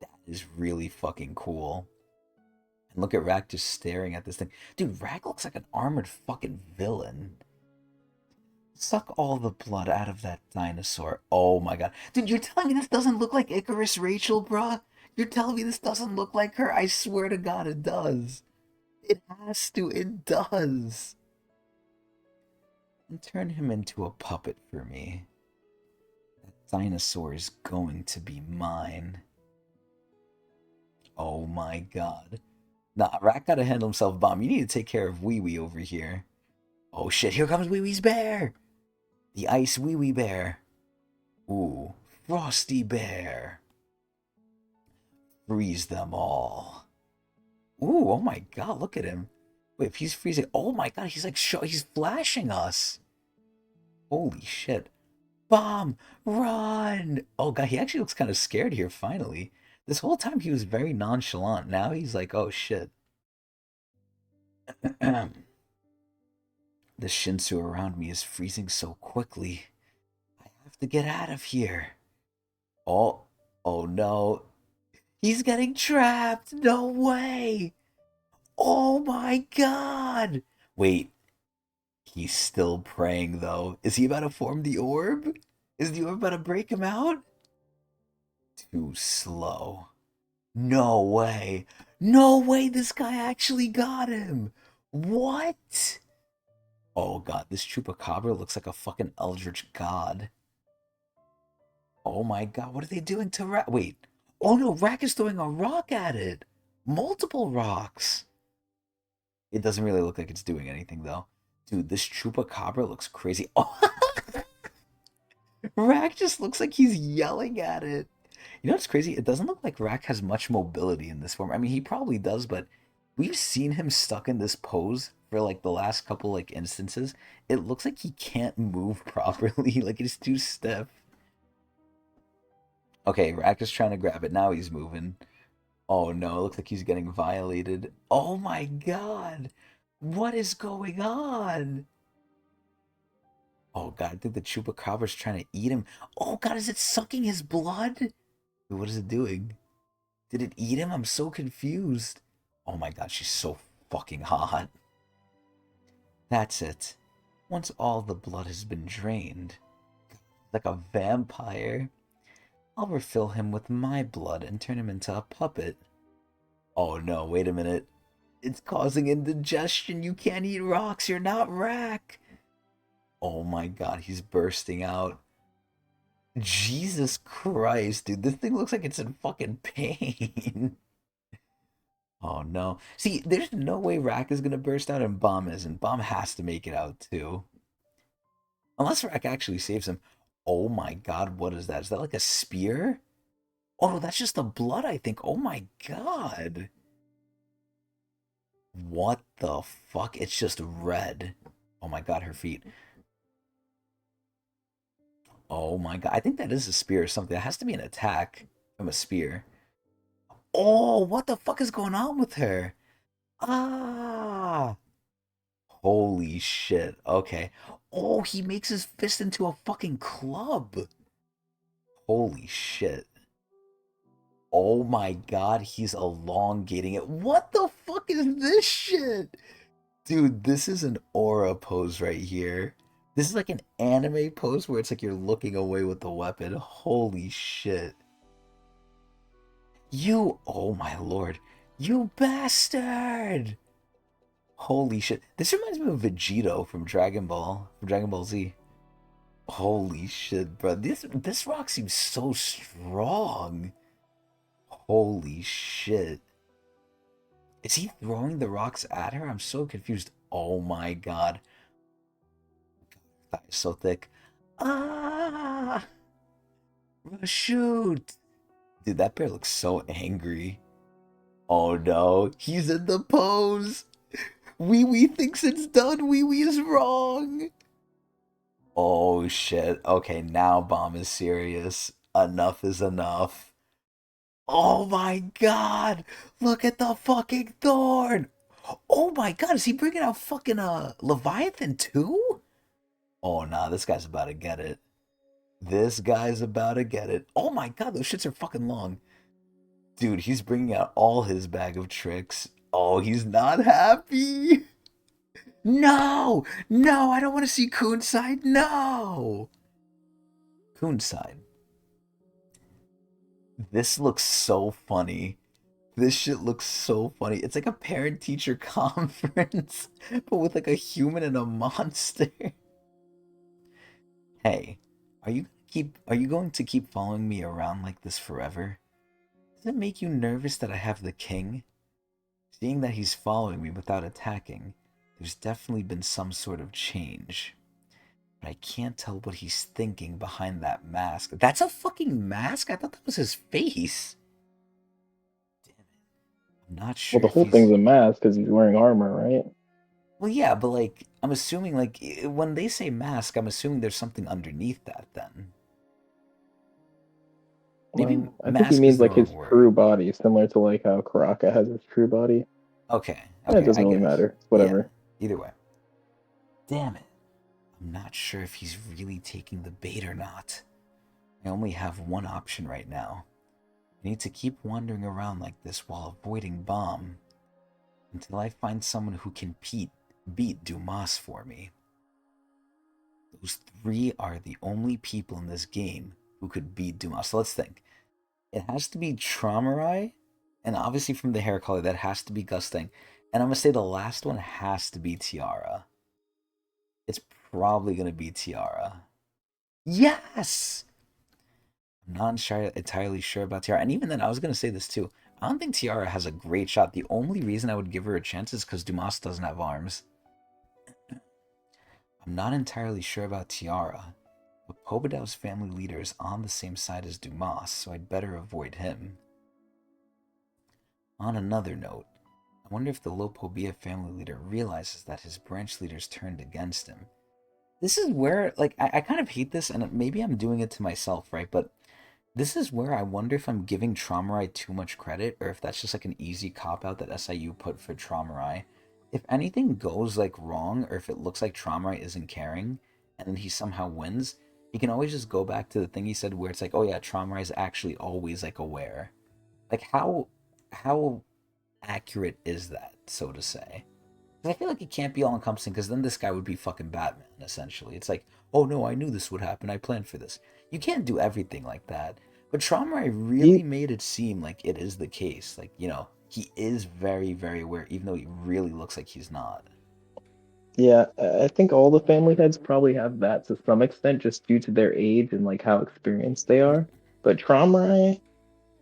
That is really fucking cool. And look at Rack just staring at this thing. Dude, Rack looks like an armored fucking villain. Suck all the blood out of that dinosaur. Oh my god. Dude, you're telling me this doesn't look like Icarus Rachel, bruh? You're telling me this doesn't look like her? I swear to god it does. It has to. It does. And turn him into a puppet for me. That dinosaur is going to be mine. Oh my god. Nah, Rat gotta handle himself, Bomb. You need to take care of Wee Wee over here. Oh shit, here comes Wee Wee's bear! The ice Wee Wee bear. Ooh, Frosty Bear. Freeze them all. Ooh, oh my god, look at him. Wait, if he's freezing, oh my god, he's like, he's flashing us. Holy shit. Bomb, run! Oh god, he actually looks kind of scared here, finally. This whole time he was very nonchalant. Now he's like, oh shit. The Shinsu around me is freezing so quickly. I have to get out of here. Oh, oh no. He's getting trapped. No way. Oh my god. Wait, he's still praying though. Is he about to form the orb? Is the orb about to break him out? Too slow. No way. No way this guy actually got him. What? Oh god, this chupacabra looks like a fucking eldritch god. Oh my god, what are they doing to Rack? Wait. Oh no, Rack is throwing a rock at it. Multiple rocks. It doesn't really look like it's doing anything though. Dude, this chupacabra looks crazy. Oh, Rack just looks like he's yelling at it. You know what's crazy? It doesn't look like Rack has much mobility in this form. I mean, he probably does, but we've seen him stuck in this pose for like the last couple like instances. It looks like he can't move properly. Like he's too stiff. Okay, Rack is trying to grab it. Now he's moving. Oh no, it looks like he's getting violated. Oh my god. What is going on? Oh god, I think the chupacabra's trying to eat him. Oh god, is it sucking his blood? What is it doing? Did it eat him? I'm so confused. Oh my god, she's so fucking hot. That's it. Once all the blood has been drained, like a vampire, I'll refill him with my blood and turn him into a puppet. Oh no, wait a minute. It's causing indigestion. You can't eat rocks. You're not Rack. Oh my god, he's bursting out. Jesus Christ, dude. This thing looks like it's in fucking pain. Oh no. See, there's no way Rack is gonna burst out and Bomb isn't. Bomb has to make it out too. Unless Rack actually saves him. Oh my god, what is that? Is that like a spear? Oh no, that's just the blood, I think. Oh my god. What the fuck? It's just red. Oh my god, her feet. Oh my god. I think that is a spear or something. That has to be an attack from a spear. Oh, what the fuck is going on with her? Ah. Holy shit. Okay. Oh, he makes his fist into a fucking club. Holy shit. Oh my god, he's elongating it. What the fuck is this shit? Dude, this is an aura pose right here. This is like an anime pose where it's like you're looking away with the weapon. Holy shit. You, oh my lord. You bastard! Holy shit. This reminds me of Vegito from Dragon Ball Z. Holy shit, bro. This rock seems so strong. Holy shit. Is he throwing the rocks at her? I'm so confused. Oh my god. thigh is so thick. Ah! Shoot! Dude, that bear looks so angry. Oh no, he's in the pose! Wee Wee thinks it's done. Wee Wee is wrong. Oh shit. Okay, now Bomb is serious. Enough is enough. Oh my god! Look at the fucking thorn! Oh my god, is he bringing out fucking Leviathan too? Oh nah, this guy's about to get it. This guy's about to get it. Oh my god, those shits are fucking long. Dude, he's bringing out all his bag of tricks. Oh, he's not happy. No! No, I don't want to see Coonside. No! Coonside. This looks so funny. This shit looks so funny. It's like a parent-teacher conference, but with like a human and a monster. Hey, are you going to keep following me around like this forever? Does it make you nervous that I have the king? Seeing that he's following me without attacking, there's definitely been some sort of change. But I can't tell what he's thinking behind that mask. That's a fucking mask? I thought that was his face. Damn it. I'm not Well, sure the if whole thing's he's... a mask because he's wearing armor, right? Well, yeah, but like, I'm assuming, like, when they say mask, I'm assuming there's something underneath that then. Maybe Well, I think he mask is means the like wrong his true word. body, similar to like how Karaka has his true body. Okay, It okay, doesn't I really guess. matter. It's Yeah, whatever. either way. Damn it. I'm not sure if he's really taking the bait or not. I only have one option right now. I need to keep wandering around like this while avoiding Bomb until I find someone who can beat Dumas for me. Those three are the only people in this game who could beat Dumas. So let's think. It has to be Traumarai, and obviously from the hair color, that has to be Gusting. And I'm going to say the last one has to be Tiara. It's probably going to be Tiara. Yes! I'm not entirely sure about Tiara. And even then, I was going to say this too. I don't think Tiara has a great shot. The only reason I would give her a chance is because Dumas doesn't have arms. I'm not entirely sure about Tiara, but Pobedow's family leader is on the same side as Dumas, so I'd better avoid him. On another note, I wonder if the Lopobia family leader realizes that his branch leaders turned against him. This is where, like, I kind of hate this, and maybe I'm doing it to myself, right? But this is where I wonder if I'm giving Traumarai too much credit, or if that's just like an easy cop out that SIU put for Traumarai. If anything goes like wrong, or if it looks like Traumarai isn't caring, and then he somehow wins, he can always just go back to the thing he said where it's like, oh yeah, Traumarai is actually always like aware. Like how accurate is that, so to say? 'Cause I feel like it can't be all encompassing because then this guy would be fucking Batman, essentially. It's like, oh no, I knew this would happen. I planned for this. You can't do everything like that. But Traumarai really He, made it seem like it is the case. Like, he is very, very aware, even though he really looks like he's not. yeah, I think all the family heads probably have that to some extent, just due to their age and like how experienced they are. But Traumarai,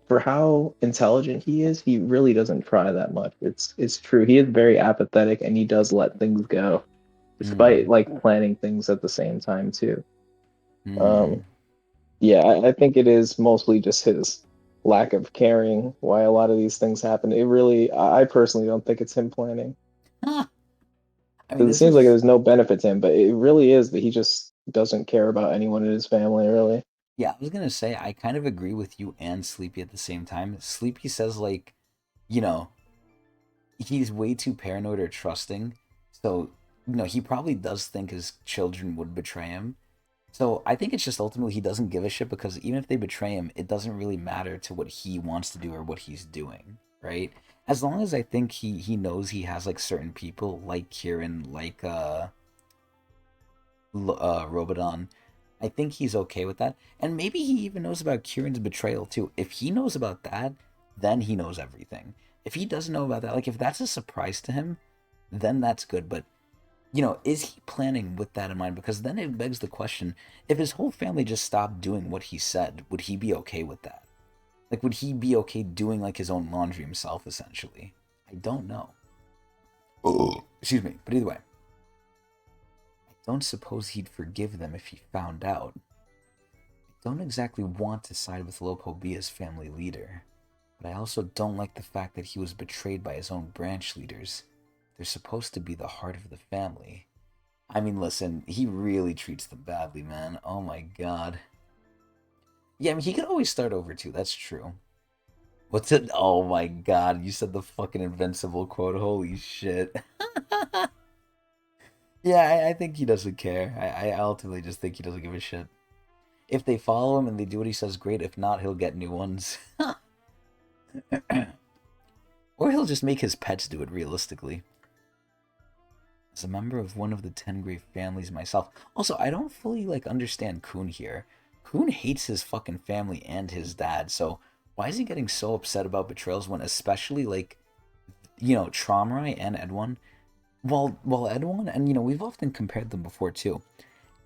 for how intelligent he is, he really doesn't try that much. It's true. He is very apathetic and he does let things go, despite Hmm. like planning things at the same time too. Um, Hmm. yeah, I think it is mostly just his lack of caring why a lot of these things happen. It really, I personally don't think it's him planning. Huh. I mean, Because it this seems like is... there's no benefit to him, but it really is that he just doesn't care about anyone in his family, really. Yeah, I was gonna say, I kind of agree with you and Sleepy at the same time. Sleepy says, like, you know, he's way too paranoid or trusting. So, he probably does think his children would betray him. So I think it's just ultimately he doesn't give a shit because even if they betray him, it doesn't really matter to what he wants to do or what he's doing, right? As long as I think he knows he has like certain people like Kieran, like Robodon, I think he's okay with that. And maybe he even knows about Kieran's betrayal too. If he knows about that, then he knows everything. If he doesn't know about that, like if that's a surprise to him, then that's good. But is he planning with that in mind? Because then it begs the question, if his whole family just stopped doing what he said, would he be okay with that? Like, would he be okay doing, like, his own laundry himself, essentially? I don't know. Oh, excuse me. But either way, I Don't suppose he'd forgive them if he found out. I don't exactly want to side with Lopo as family leader, but I also don't like the fact that he was betrayed by his own branch leaders. They're supposed to be the heart of the family. I mean, listen, he really treats them badly, man. Oh my god. Yeah, I mean, he could always start over too. That's true. What's it? Oh my god, you said the fucking invincible quote. Holy shit. Yeah, I think he doesn't care. I ultimately just think he doesn't give a shit. If they follow him and they do what he says, great. If not, he'll get new ones. Or he'll just make his pets do it realistically. As a member of one of the 10 great families myself. Also, I don't fully understand Kun here. Kun hates his fucking family and his dad, so why is he getting so upset about betrayals when especially Tromrai and Edwin? Well Edwin and we've often compared them before too.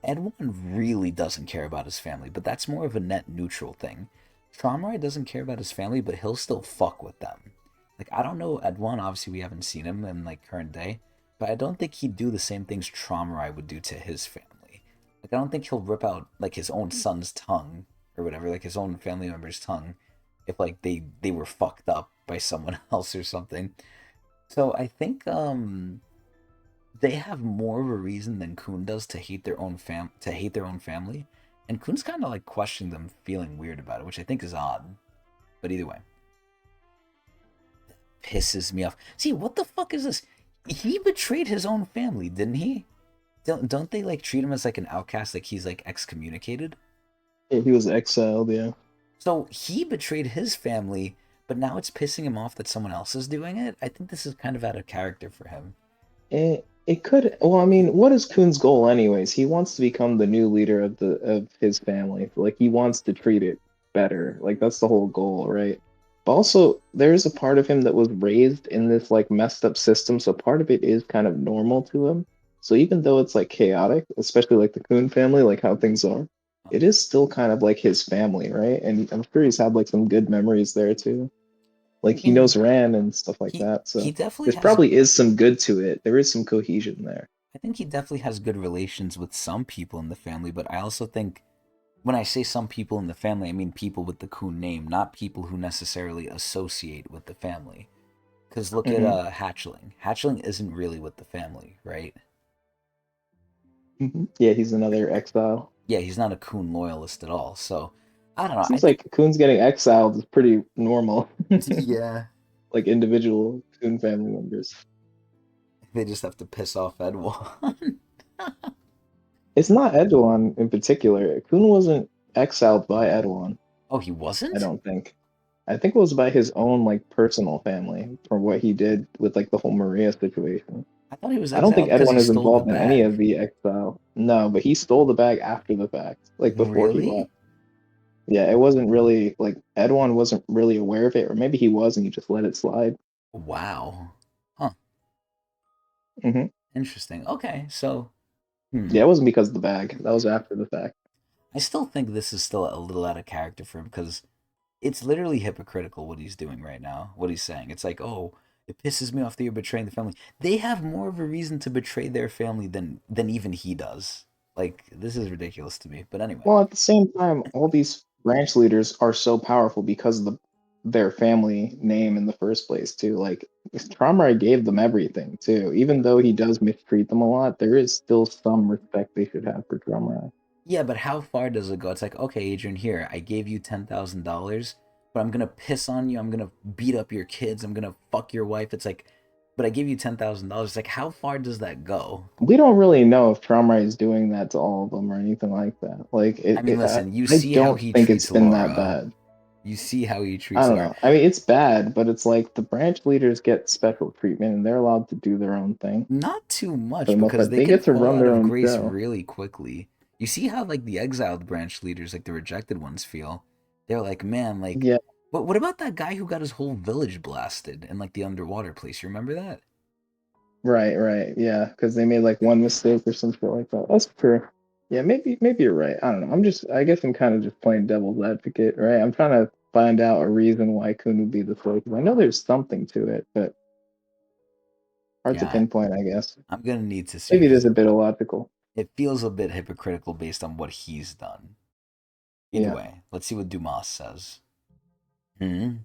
Edwin really doesn't care about his family, but that's more of a net neutral thing. Tromrai doesn't care about his family, but he'll still fuck with them. Like, I don't know Edwin, obviously we haven't seen him in current day, but I don't think he'd do the same things Tromrai would do to his family. Like, I don't think he'll rip out his own son's tongue or whatever, his own family member's tongue, if they were fucked up by someone else or something. So I think they have more of a reason than Kun does to hate their own family, and Kun's kind of questioning them, feeling weird about it, which I think is odd. But either way, pisses me off. See, what the fuck is this? He betrayed his own family, didn't he? Don't they treat him as an outcast, like he's excommunicated? Yeah, he was exiled. Yeah. So he betrayed his family, but now it's pissing him off that someone else is doing it. I think this is kind of out of character for him. It could. Well, I mean, what is Kuhn's goal, anyways? He wants to become the new leader of his family. Like he wants to treat it better. Like that's the whole goal, right? But also, there is a part of him that was raised in this messed up system, so part of it is kind of normal to him. So even though it's chaotic, especially the Kuhn family, like how things are, it is still kind of like his family, right? And I'm sure he's had some good memories there too. Like I he mean, knows Ran and stuff like he that. he So definitely there's has. probably is some good to it. There is some cohesion there. I think he definitely has good relations with some people in the family, but I also think when I say some people in the family, I mean people with the Kun name, not people who necessarily associate with the family. Because look at Hmm. Hatchling. Hatchling isn't really with the family, right? Hmm. Yeah, he's another exile. Yeah, he's not a Kun loyalist at all. So I don't know. I Seems think like Kuhn's getting exiled is pretty normal. yeah, Like individual Kuhn family members. they just have to piss off Edwin. It's not Edouan in particular. Kuhn wasn't exiled by Edouan, Oh, he I wasn't? don't think. I think it was by his own personal family for what he did with the whole Maria situation. I thought he was I don't think exiled because Edwin he is stole the involved in any of bag. the exile. No, but he stole the bag after the fact, before he Really? left. Yeah, it wasn't really Edwin wasn't really aware of it, or maybe he was and he just let it slide. Wow. Huh. Hmm. Interesting. Okay, so hmm. Yeah, it wasn't because of the bag. That was after the fact. I still think this is still a little out of character for him because it's literally hypocritical what he's doing right now. What he's saying. It's like, oh, it pisses me off that you're betraying the family. They have more of a reason to betray their family than even he does. Like this is ridiculous to me. But anyway. Well, at the same time, all these branch leaders are so powerful because of their family name in the first place, too. Tromrai gave them everything, too. Even though he does mistreat them a lot, there is still some respect they should have for Tromrai. Yeah, but how far does it go? It's like, okay, Adrian, here, I gave you $10,000, but I'm gonna piss on you. I'm gonna beat up your kids. I'm gonna fuck your wife. It's like, but I gave you $10,000. It's like, how far does that go? We don't really know if Tromrai is doing that to all of them or anything like that. I mean, listen, you I see how don't he think it's treats been that Laura. bad. You see how he I treats don't Laura. know. I mean, it's bad, but it's the branch leaders get special treatment and they're allowed to do their own thing Not too for much the most because part. they They can get to fall run out their of own grace show. really quickly. You see how the exiled branch leaders, the rejected ones, feel. They're like, man, Yeah. what about that guy who got his whole village blasted in the underwater place? You remember that? Right, right. Yeah, because they made one mistake or some shit like that. That's true. Yeah, maybe you're right. I don't know. I guess I'm kind of just playing devil's advocate, right? I'm trying to find out a reason why Kun would be this way, because I know there's something to it, but Hard to Yeah, pinpoint, I guess. I'm gonna need to see Maybe it because is a bit illogical. it feels a bit hypocritical based on what he's done. Either Yeah. way, let's see what Dumas says. Hmm.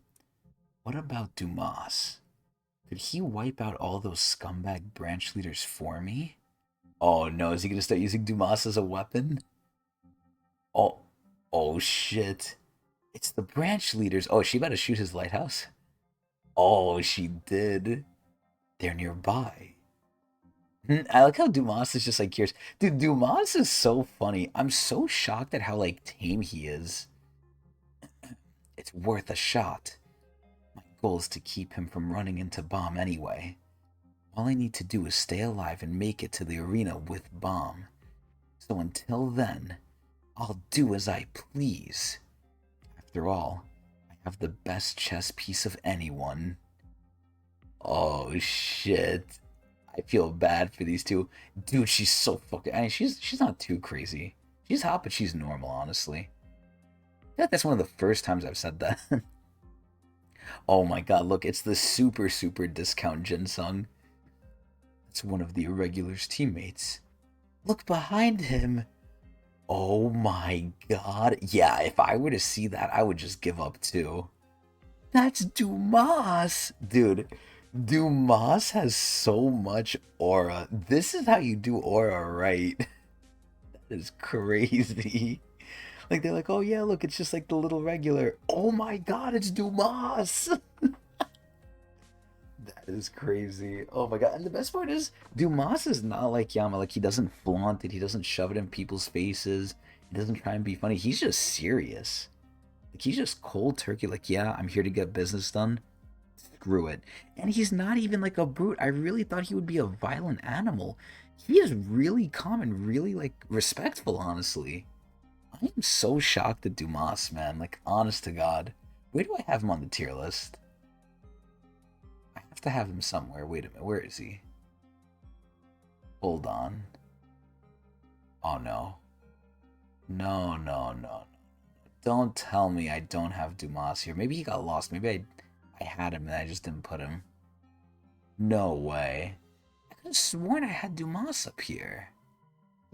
What about Dumas? Could he wipe out all those scumbag branch leaders for me? Oh no, is he gonna start using Dumas as a weapon? Oh, oh shit. It's the branch leaders. Oh, she about to shoot his lighthouse? Oh, she did. They're nearby. I like how Dumas is just like curious. Dude, Dumas is so funny. I'm so shocked at how like tame he is. It's worth a shot. My goal is to keep him from running into Bomb anyway. All I need to do is stay alive and make it to the arena with Bomb. So until then, I'll do as I please. After all, I have the best chess piece of anyone. Oh shit. I feel bad for these two. Dude, she's so fucking I mean, she's not too crazy. She's hot, but she's normal, honestly. I feel like that's one of the first times I've said that. Oh my god, look, it's the super discount Jinsung. It's one of the Irregular's teammates. Look behind him. Oh my god. Yeah, if I were to see that, I would just give up too. That's Dumas! Dude, Dumas has so much aura. This is how you do aura right. That is crazy. Like, they're like, oh yeah, look, it's just like the little regular. Oh my god, it's Dumas! That is crazy. Oh my god. And the best part is, Dumas is not like Yama. Like, he doesn't flaunt it. He doesn't shove it in people's faces. He doesn't try and be funny. He's just serious. Like, he's just cold turkey. Like, yeah, I'm here to get business done. Screw it. And he's not even like a brute. I really thought he would be a violent animal. He is really calm and really, like, respectful, honestly. I am so shocked at Dumas, man. Like, honest to God. Where do I have him on the tier list? I have to have him somewhere. Wait a minute. Where is he? Hold on. Oh no. No. Don't tell me I don't have Dumas here. Maybe he got lost. Maybe I had him and I just didn't put him. No way. I could have sworn I had Dumas up here.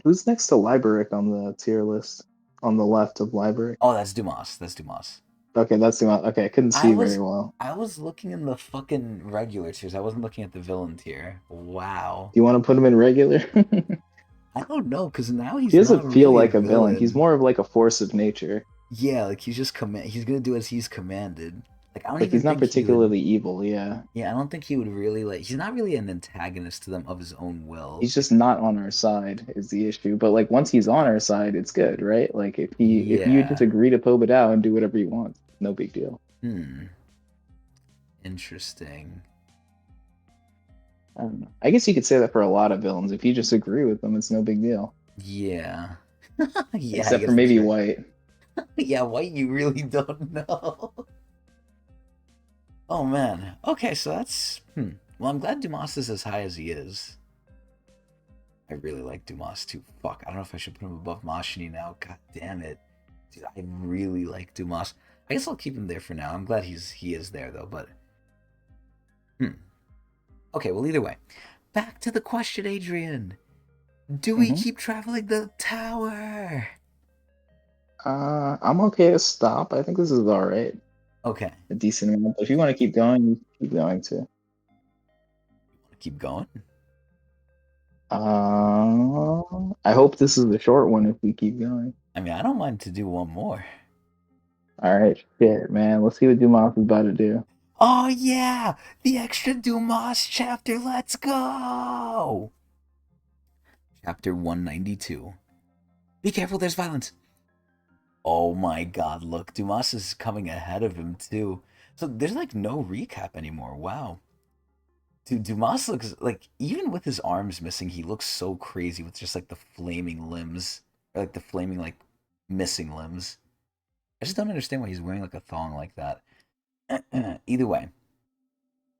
Who's next to Liberic on the tier list? On the left of Liberic? Oh, that's Dumas. That's Dumas. Okay, that's the one. Okay, I couldn't I see very was well. I was looking in the fucking regular tiers. I wasn't looking at the villain tier. Wow. Do you want to put him in regular? I don't know, because now He he's not doesn't feel really a like a villain. He's villain. more of like a force of nature. Yeah, like he's just command. He's gonna do as he's commanded. Like I don't Like even he's not think he would. particularly evil, yeah. Yeah, I don't think he would really like. He's not really an antagonist to them of his own will. He's just not on our side is the issue. But like once he's on our side, it's good, right? Like if you just Yeah. agree to Poe it out and do whatever you want, no big deal. Hmm. Interesting. I don't know. I guess you could say that for a lot of villains. If you just agree with them, it's no big deal. Yeah. Yeah, I Except for guess that's maybe fair. White. Yeah, White, you really don't know. Oh man. Okay, so that's. Well, I'm glad Dumas is as high as he is. I really like Dumas too. Fuck, I don't know if I should put him above Mashini now. God damn it, dude, I really like Dumas. I guess I'll keep him there for now. I'm glad he is there though. But okay, well either way, back to the question, Adrian. Do we Hmm. keep traveling the tower? I'm okay to stop. I think this is all right. Okay, A decent amount. But if you want to keep going, you keep going too. keep going. I hope this is the short one if we keep going. I mean, I don't mind to do one more. All right, shit, man. Let's see what Dumas is about to do. Oh yeah, the extra Dumas chapter. Let's go. Chapter 192. Be careful, there's violence. Oh my god, look, Dumas is coming ahead of him too. So there's like no recap anymore. Wow. Dude, Dumas looks like, even with his arms missing, he looks so crazy with just like the flaming limbs. Or like the flaming, like, missing limbs. I just don't understand why he's wearing like a thong like that. Either way,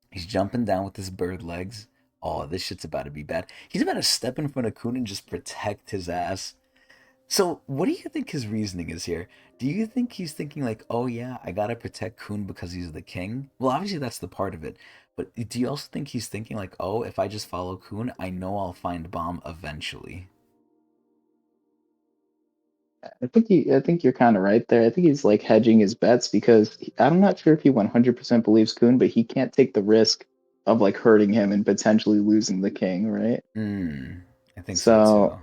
he's jumping down with his bird legs. Oh, this shit's about to be bad. He's about to step in front of Kun and just protect his ass. So, what do you think his reasoning is here? Do you think he's thinking like, "Oh yeah, I gotta protect Kun because he's the king"? Well, obviously that's the part of it. But do you also think he's thinking like, oh, if I just follow Kun, I know I'll find Bomb eventually? I think you're kind of right there. I think he's like hedging his bets because I'm not sure if he 100% believes Kun, but he can't take the risk of like hurting him and potentially losing the king, right? Hmm. I think so too. So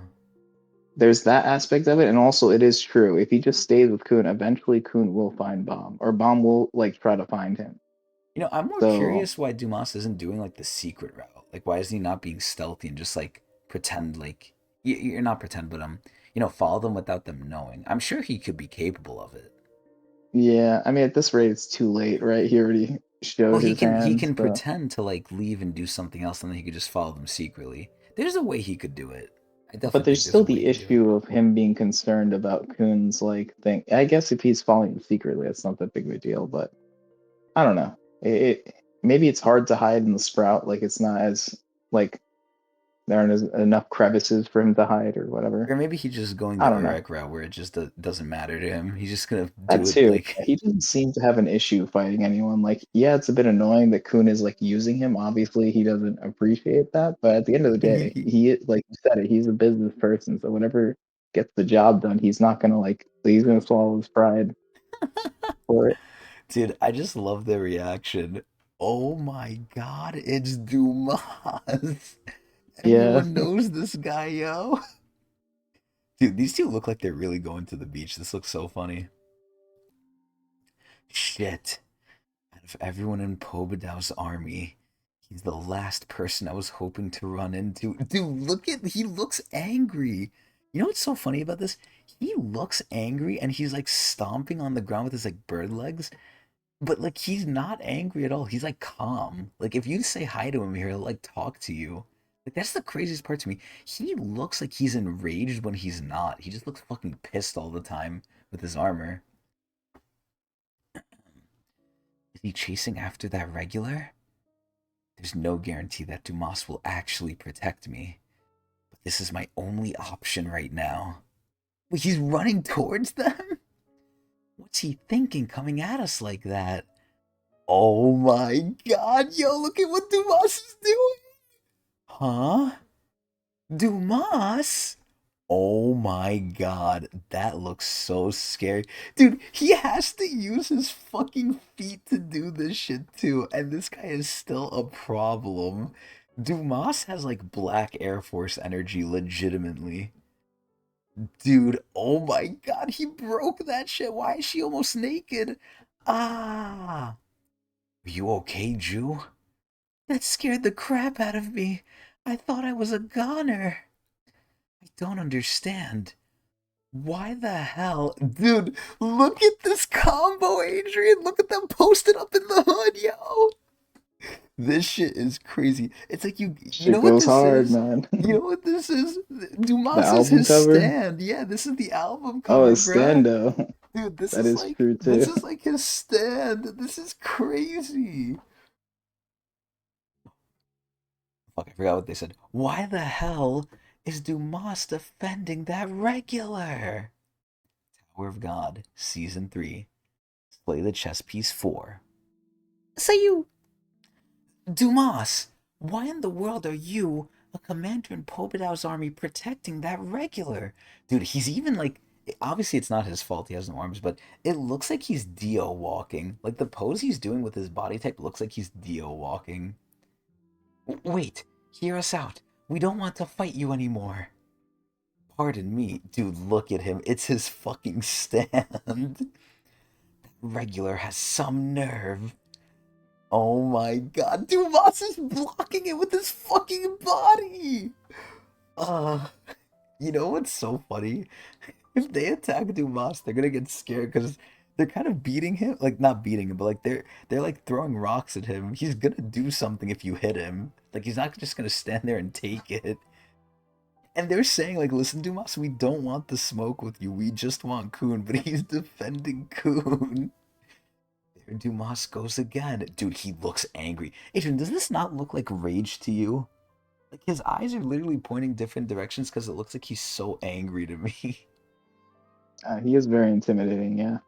there's that aspect of it, and also it is true. If he just stays with Kun, eventually Kun will find Bomb, or Bomb will like try to find him. I'm more So curious why Dumas isn't doing like the secret route. Like, why is he not being stealthy and just like pretend like you're not pretend, but follow them without them knowing. I'm sure he could be capable of it. yeah, I mean at this rate it's too late, right? He already Well, showed he his can he hand. can So, pretend to like leave and do something else, and then he could just follow them secretly. There's a way he could do it. I but definitely there's think there's still a way he the could do it. issue of him being concerned about Kun's like thing. I guess if he's following him secretly, it's not that big of a deal. But I don't know. Maybe it's hard to hide in the sprout. Like it's not as like there aren't enough crevices for him to hide or whatever. Or maybe he's just going I the don't know. Urek route where it just doesn't matter to him. He's just gonna That do it too. like He doesn't seem to have an issue fighting anyone. Like, yeah, it's a bit annoying that Kun is like using him. Obviously, he doesn't appreciate that. But at the end of the day, like you said it, he's a business person. So whatever gets the job done, he's not gonna like he's gonna swallow his pride for it. dude, I just love their reaction. Oh my god, it's Dumas. Yeah. Everyone knows this guy, yo. Dude, these two look like they're really going to the beach. This looks so funny. Shit. Out of everyone in Pobedow's army, he's the last person I was hoping to run into. Dude, he looks angry. You know what's so funny about this? He looks angry and he's like stomping on the ground with his like bird legs. But like he's not angry at all. He's like calm. Like if you say hi to him here, he'll like talk to you. Like that's the craziest part to me. He looks like he's enraged when he's not. He just looks fucking pissed all the time with his armor. Is he chasing after that regular? There's no guarantee that Dumas will actually protect me. But this is my only option right now. Wait, he's running towards them? What's he thinking coming at us like that? Oh my god, yo, look at what Dumas is doing! Huh? Dumas? Oh my god, that looks so scary. Dude, he has to use his fucking feet to do this shit too, and this guy is still a problem. Dumas has like black Air Force energy, legitimately. Dude, oh my god, he broke that shit. Why is she almost naked? Ah. Are you okay, Jew? That scared the crap out of me. I thought I was a goner. I don't understand. Why the hell? Dude, look at this combo, Adrian. Look at them posted up in the hood, yo. This shit is crazy. It's like you know Shit what goes this hard, is? man. You know what this is? The Dumas is album his cover? stand. Yeah, this is the album Oh, cover, it's bruh. Stando. Dude, That is true this too. is like his stand. This is crazy. Fuck, I forgot what they said. Why the hell is Dumas defending that regular? Tower of God, Season 3. Play the chess piece 4. Say you, Dumas, why in the world are you, a commander in Pobedow's army, protecting that regular? Dude, he's even like, obviously it's not his fault, he has no arms, but it looks like he's Dio walking. Like the pose he's doing with his body type looks like he's Dio walking. Wait, hear us out. We don't want to fight you anymore. Pardon me, dude, look at him. It's his fucking stand. Regular has some nerve. Oh my god, Dumas is blocking it with his fucking body! Uh, you know what's so funny? If they attack Dumas, they're gonna get scared because they're kind of beating him. Like, not beating him, but like they're like throwing rocks at him. He's gonna do something if you hit him. Like, he's not just gonna stand there and take it. And they're saying, like, listen, Dumas, we don't want the smoke with you. We just want Kun, but he's defending Kun. There Dumas goes again. Dude, he looks angry. Adrian, does this not look like rage to you? Like, his eyes are literally pointing different directions because it looks like he's so angry to me. He is very intimidating, yeah.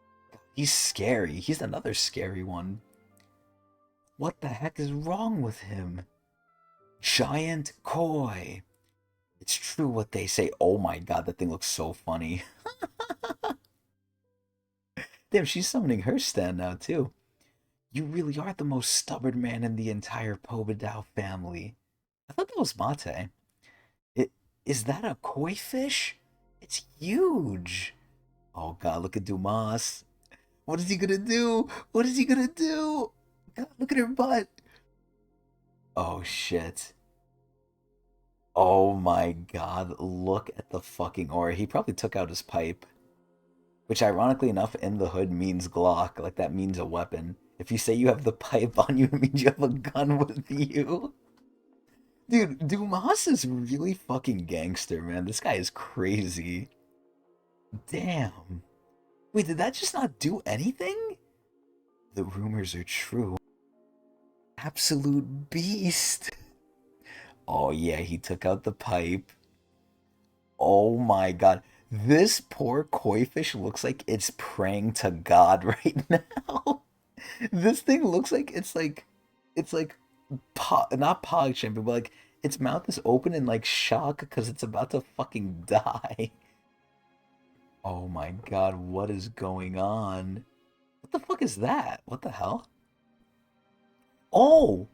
He's scary. He's another scary one. What the heck is wrong with him? Giant koi. It's true what they say. Oh my god, that thing looks so funny. Damn, she's summoning her stand now too. You really are the most stubborn man in the entire Pobedao family. I thought that was Mate. It, is that a koi fish? It's huge. Oh god, look at Dumas. What is he gonna do? What is he gonna do? God, look at her butt. Oh shit. Oh my god, look at the fucking aura. He probably took out his pipe. Which ironically enough in the hood means Glock. Like that means a weapon. If you say you have the pipe on you, it means you have a gun with you. Dude, Dumas is really fucking gangster, man. This guy is crazy. Damn. Wait, did that just not do anything? The rumors are true. Absolute beast. Oh yeah, he took out the pipe. Oh my god. This poor koi fish looks like it's praying to God right now. This thing looks like it's like not pog champion, but like its mouth is open in like shock because it's about to fucking die. Oh my god, what is going on? What the fuck is that? What the hell? Oh,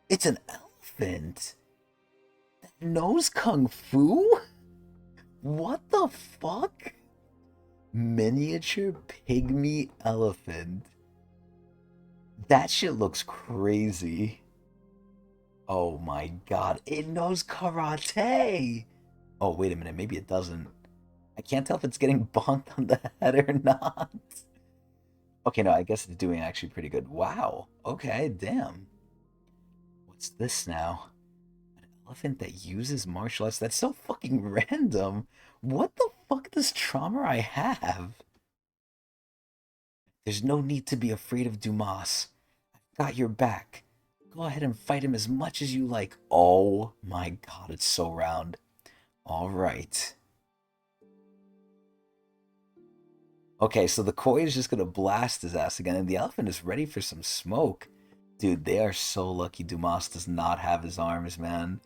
it's an elephant. Knows kung fu? What the fuck? Miniature pygmy elephant. That shit looks crazy. Oh my god, it knows karate! Oh, wait a minute, maybe it doesn't. I can't tell if it's getting bonked on the head or not. Okay, no, I guess it's doing actually pretty good. Wow, okay, damn. What's this now? An elephant that uses martial arts? That's so fucking random. What the fuck does trauma I have? There's no need to be afraid of Dumas. I've got your back. Go ahead and fight him as much as you like. Oh my god, it's so round. Alright. Okay, so the koi is just gonna blast his ass again, and the elephant is ready for some smoke. Dude, they are so lucky Dumas does not have his arms, man.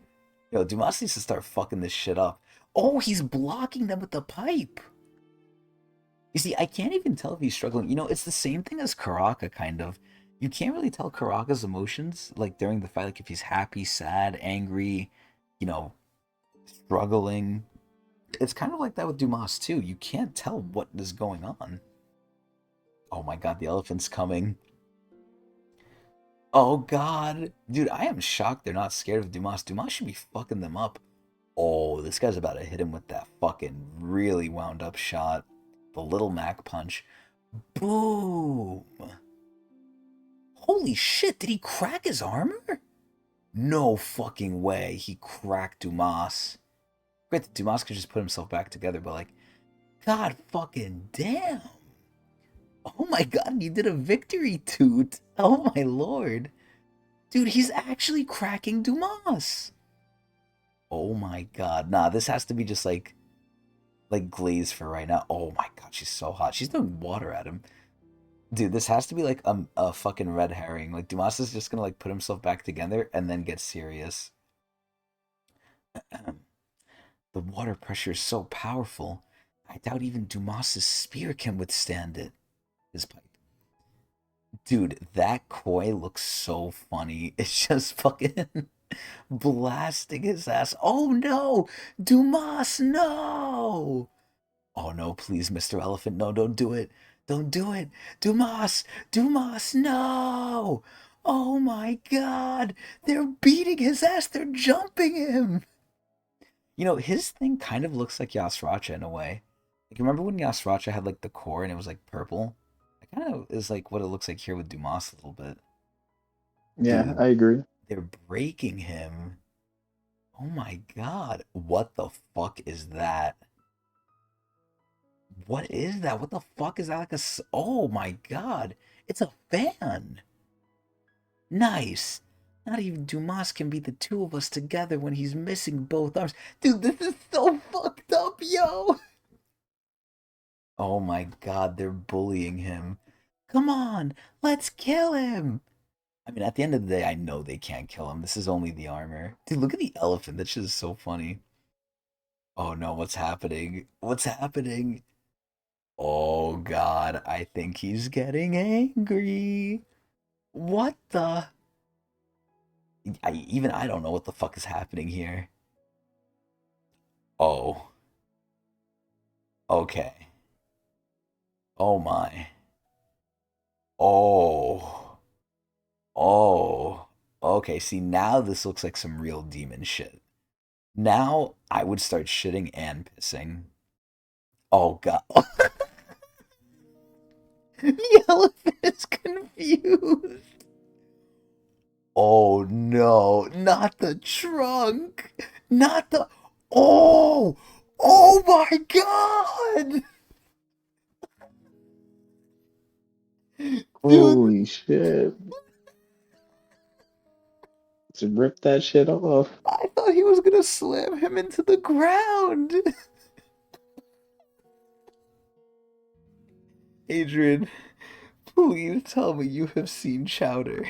Yo, Dumas needs to start fucking this shit up. Oh, he's blocking them with the pipe. You see, I can't even tell if he's struggling. You know, it's the same thing as Karaka, kind of. You can't really tell Karaka's emotions, like during the fight, like if he's happy, sad, angry, you know, struggling. It's kind of like that with Dumas, too. You can't tell what is going on. Oh my god, the elephant's coming. Oh god. Dude, I am shocked they're not scared of Dumas. Dumas should be fucking them up. Oh, this guy's about to hit him with that fucking really wound up shot. The little Mac punch. Boom. Holy shit, did he crack his armor? No fucking way he cracked Dumas. Great that Dumas could just put himself back together, but like, god fucking damn. Oh my god, he did a victory toot. Oh my lord. Dude, he's actually cracking Dumas. Oh my god. Nah, this has to be just like glaze for right now. Oh my god, she's so hot. She's throwing water at him. Dude, this has to be like a fucking red herring. Like Dumas is just gonna like put himself back together and then get serious. The water pressure is so powerful. I doubt even Dumas's spear can withstand it. His pipe. Dude, that koi looks so funny. It's just fucking blasting his ass. Oh no! Dumas, no! Oh no, please, Mr. Elephant, no, don't do it. Don't do it. Dumas! Dumas, no! Oh my god! They're beating his ass! They're jumping him! You know, his thing kind of looks like Yasracha in a way. Like, remember when Yasracha had like the core and it was like purple? It kind of is like what it looks like here with Dumas a little bit. Yeah, Dude, I agree. they're breaking him. Oh my god. What the fuck is that? What is that? What the fuck is that? Oh my god. It's a fan. Nice. Not even Dumas can beat the two of us together when he's missing both arms. Dude, this is so fucked up, yo. Oh my god, they're bullying him. Come on, let's kill him. I mean, at the end of the day, I know they can't kill him. This is only the armor. Dude, look at the elephant. That shit is so funny. Oh no, what's happening? What's happening? Oh God, I think he's getting angry. What the? I don't know what the fuck is happening here. Oh, okay. Oh my. Oh. Oh. Okay, see now this looks like some real demon shit. Now I would start shitting and pissing. Oh God. The elephant is confused. Oh no, not the trunk. Not the. Oh! Oh my God! Dude, Holy shit. Just rip that shit off. I thought he was gonna slam him into the ground. Adrian, please tell me you have seen Chowder.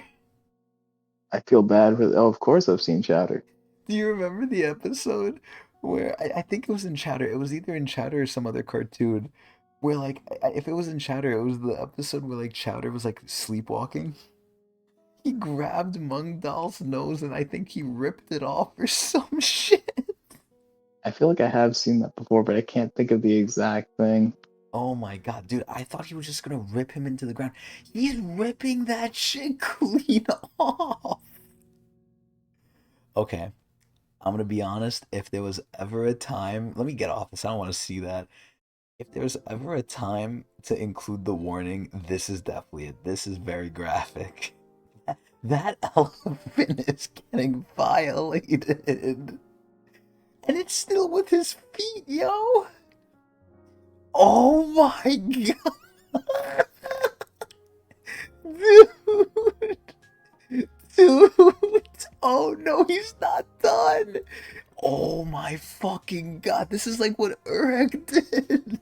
I feel bad for. Oh, of course I've seen Chowder. Do you remember the episode where I think it was in Chowder? It was either in Chowder or some other cartoon. Where like if it was in Chowder, it was the episode where like Chowder was like sleepwalking. He grabbed Mung Dal's nose and I think he ripped it off or some shit. I feel like I have seen that before, but I can't think of the exact thing. Oh my God, dude, I thought he was just gonna rip him into the ground. He's ripping that shit clean off. Okay, I'm gonna be honest. If there was ever a time, let me get off this. I don't want to see that. If there's ever a time to include the warning, this is definitely it. This is very graphic. That elephant is getting violated. And it's still with his feet, yo. Oh my God. Dude. Dude. Oh no, he's not done. Oh my fucking God. This is like what Urek did.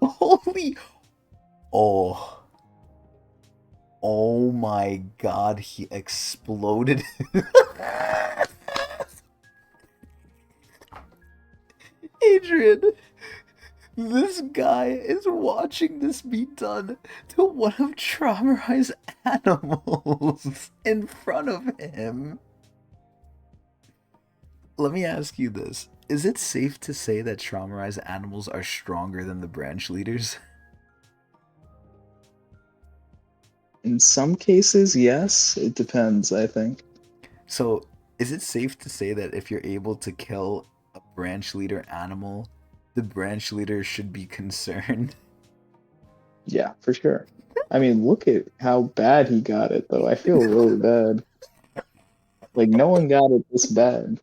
Holy. Oh. Oh my God. He exploded. Adrian. This guy is watching this be done to one of traumatized animals in front of him. Let me ask you this. Is it safe to say that traumatized animals are stronger than the branch leaders? In some cases, yes. It depends, I think. So, is it safe to say that if you're able to kill a branch leader animal, the branch leader should be concerned? Yeah, for sure. I mean, look at how bad he got it, though. I feel really bad. Like, no one got it this bad.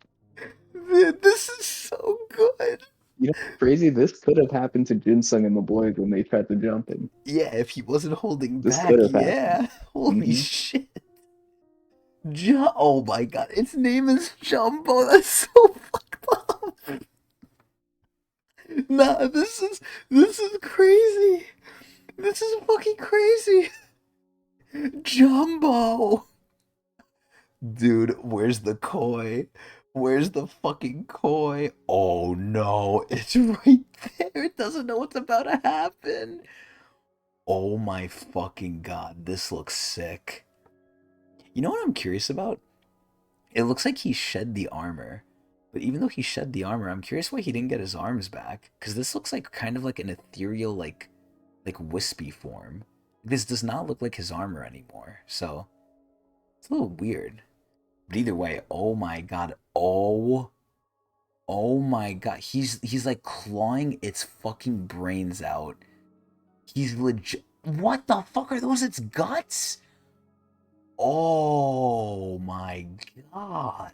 Dude, this is so good. You know what's crazy? This could have happened to Jinsung and the boys when they tried to jump him. Yeah, if he wasn't holding This could back, have happened. yeah. Holy Hmm. shit. Oh my God, its name is Jumbo. That's so fucked up. Nah, this is crazy. This is fucking crazy. Jumbo. Dude, where's the koi? Where's the fucking koi? Oh no, it's right there. It doesn't know what's about to happen. Oh my fucking God, this looks sick. You know what I'm curious about? It looks like he shed the armor. But even though he shed the armor, I'm curious why he didn't get his arms back. Because this looks like kind of like an ethereal, like wispy form. This does not look like his armor anymore. So it's a little weird. But either way, oh my God. Oh my God. He's like clawing its fucking brains out. He's legit. What the fuck are those? Its guts? Oh my God.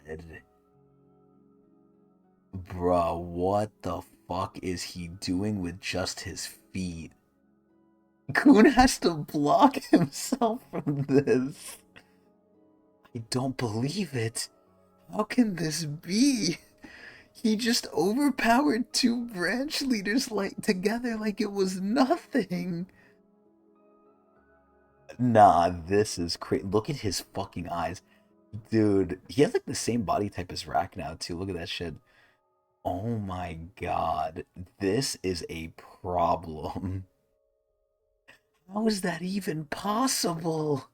Bruh, what the fuck is he doing with just his feet? Kun has to block himself from this. I don't believe it. How can this be? He just overpowered two branch leaders like together like it was nothing. Nah, this is crazy. Look at his fucking eyes. Dude, he has like the same body type as Rack now, too. Look at that shit. Oh my god. This is a problem. How is that even possible?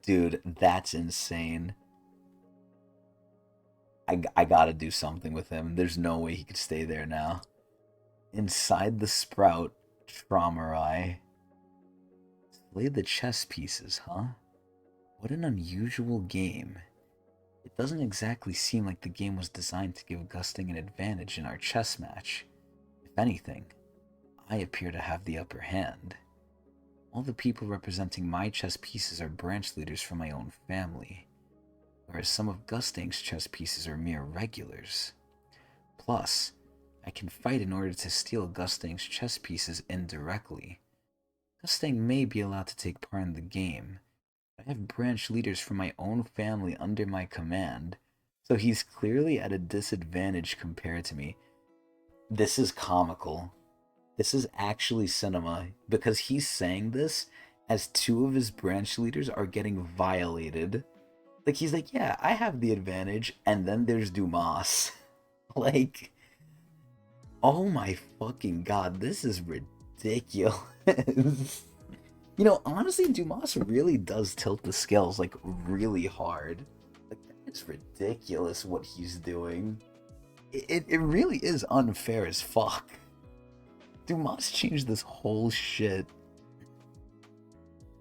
Dude, that's insane. I gotta do something with him. There's no way he could stay there now. Inside the sprout, Traumarai. Play the chess pieces, huh? What an unusual game. It doesn't exactly seem like the game was designed to give Gusting an advantage in our chess match. If anything, I appear to have the upper hand. All the people representing my chess pieces are branch leaders from my own family, whereas some of Gusting's chess pieces are mere regulars. Plus, I can fight in order to steal Gusting's chess pieces indirectly. Gusting may be allowed to take part in the game, but I have branch leaders from my own family under my command, so he's clearly at a disadvantage compared to me. This is comical. This is actually cinema, because he's saying this as two of his branch leaders are getting violated. Like, he's like, yeah, I have the advantage, and then there's Dumas. Like, oh my fucking god, this is ridiculous. You know, honestly, Dumas really does tilt the scales, like, really hard. Like, it's ridiculous what he's doing. It really is unfair as fuck. Dumas changed this whole shit.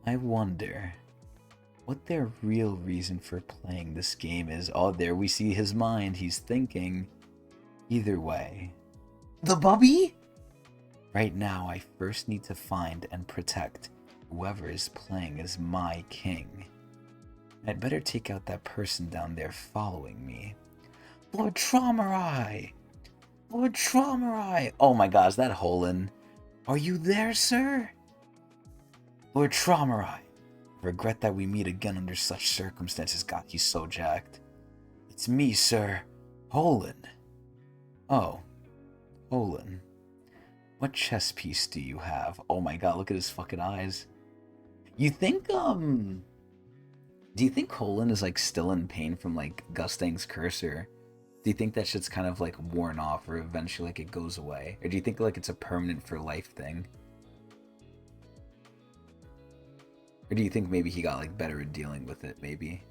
I wonder what their real reason for playing this game is. Oh, there we see his mind. He's thinking. Either way. The Bubby? Right now, I first need to find and protect whoever is playing as my king. I'd better take out that person down there following me. Lord Traumarai! Lord Traumarai! Oh my god, is that Holland? Are you there, sir? Lord Traumarai! Regret that we meet again under such circumstances. God, he's so jacked. It's me, sir. Holland. Oh. Holland. What chess piece do you have? Oh my god, look at his fucking eyes. You think, do you think Holland is, like, still in pain from, like, Gusting's cursor? Do you think that shit's kind of, like, worn off or eventually, like, it goes away? Or do you think, like, it's a permanent for life thing? Or do you think maybe he got, like, better at dealing with it, maybe?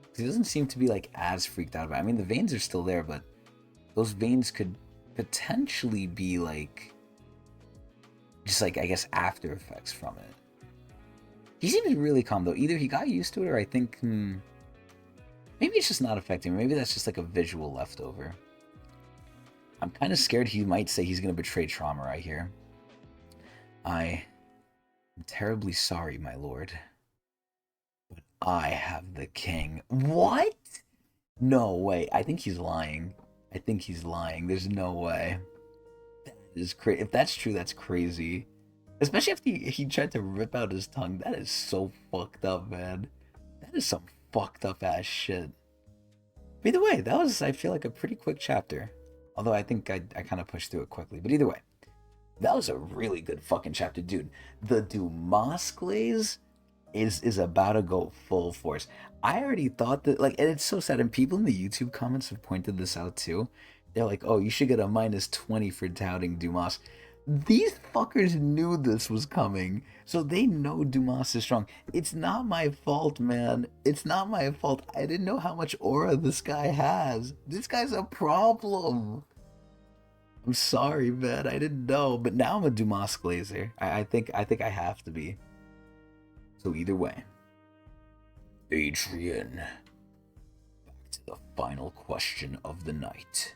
Because he doesn't seem to be, like, as freaked out about it. I mean, the veins are still there, but those veins could potentially be, like, just, like, I guess, after effects from it. He seems really calm, though. Either he got used to it, or I think, maybe it's just not affecting him. Maybe that's just, like, a visual leftover. I'm kind of scared he might say he's going to betray Trauma right here. I'm terribly sorry, my lord. But I have the king. What? No way. I think he's lying. I think he's lying. There's no way. That is crazy. If that's true, that's crazy. Especially after he tried to rip out his tongue. That is so fucked up, man. That is some fucked up ass shit. But either way, that was, I feel like, a pretty quick chapter. Although I think I kind of pushed through it quickly. But either way, that was a really good fucking chapter, dude. The Dumas glaze is about to go full force. I already thought that, like, and it's so sad, and people in the YouTube comments have pointed this out too. They're like, oh, you should get a -20 for doubting Dumas. These fuckers knew this was coming, so they know Dumas is strong. It's not my fault, man. It's not my fault. I didn't know how much aura this guy has. This guy's a problem. I'm sorry, man. I didn't know, but now I'm a Dumas glazer. I think I have to be. So either way, Adrian, back to the final question of the night,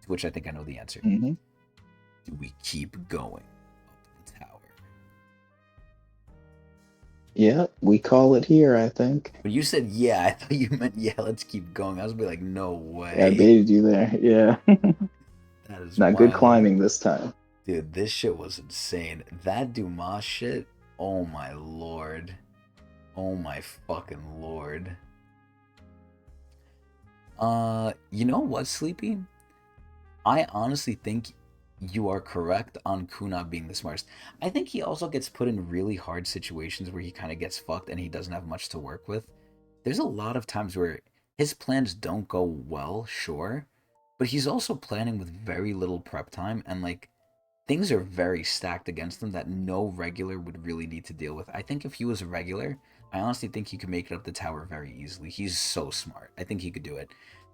to which I think I know the answer. Mm-hmm. Do we keep going up the tower? Yeah, we call it here, I think. But you said yeah. I thought you meant yeah. Let's keep going. I was like, no way. Yeah, I baited you there. Yeah. That is Not wild. good climbing this time. Dude, this shit was insane. That Dumas shit. Oh my lord. Oh my fucking lord. You know what, Sleepy? I honestly think You are correct on Kuna being the smartest. I think he also gets put in really hard situations where he kind of gets fucked and he doesn't have much to work with. There's a lot of times where his plans don't go well, sure, but he's also planning with very little prep time, and like things are very stacked against him that no regular would really need to deal with. I think if he was a regular, I honestly think he could make it up the tower very easily. He's so smart. I think he could do it.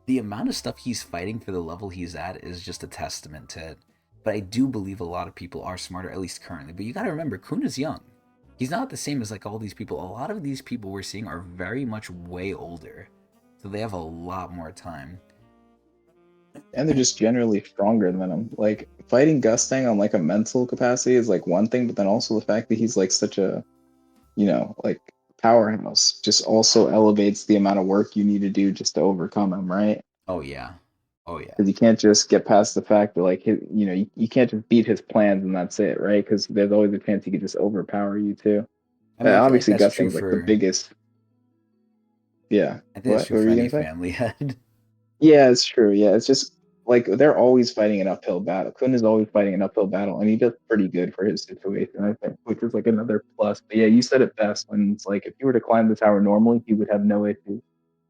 The amount of stuff he's fighting for the level he's at is just a testament to it. But I do believe a lot of people are smarter, at least currently. But you gotta remember, Kuna's young. He's not the same as like all these people. A lot of these people we're seeing are very much way older. So they have a lot more time. And they're just generally stronger than him. Like fighting Gustang on like a mental capacity is like one thing, but then also the fact that he's like such a, like powerhouse just also elevates the amount of work you need to do just to overcome him, right? Oh yeah. Oh yeah. Because you can't just get past the fact that like you can't just beat his plans and that's it, right? Because there's always a chance he could just overpower you too. I mean, I feel like Obviously, that's true Gustang's like the for biggest. Yeah. I think that's What? true What were for you any gonna say? family head. Yeah, it's true. Yeah, it's just like they're always fighting an uphill battle. Kun is always fighting an uphill battle, and he does pretty good for his situation, I think, which is like another plus. But yeah, you said it best when it's like if you were to climb the tower normally, he would have no issue.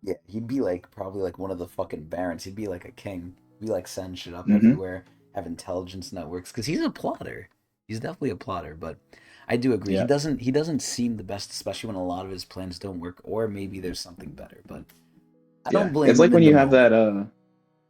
Yeah, he'd be like probably like one of the fucking barons. He'd be like a king. Be like sending shit up Hmm. everywhere, have intelligence networks because he's a plotter. He's definitely a plotter, but I do agree. He Yeah. doesn't seem the best, especially when a lot of his plans don't work, or maybe there's something better. But I don't Yeah. blame It's him like in when the moment.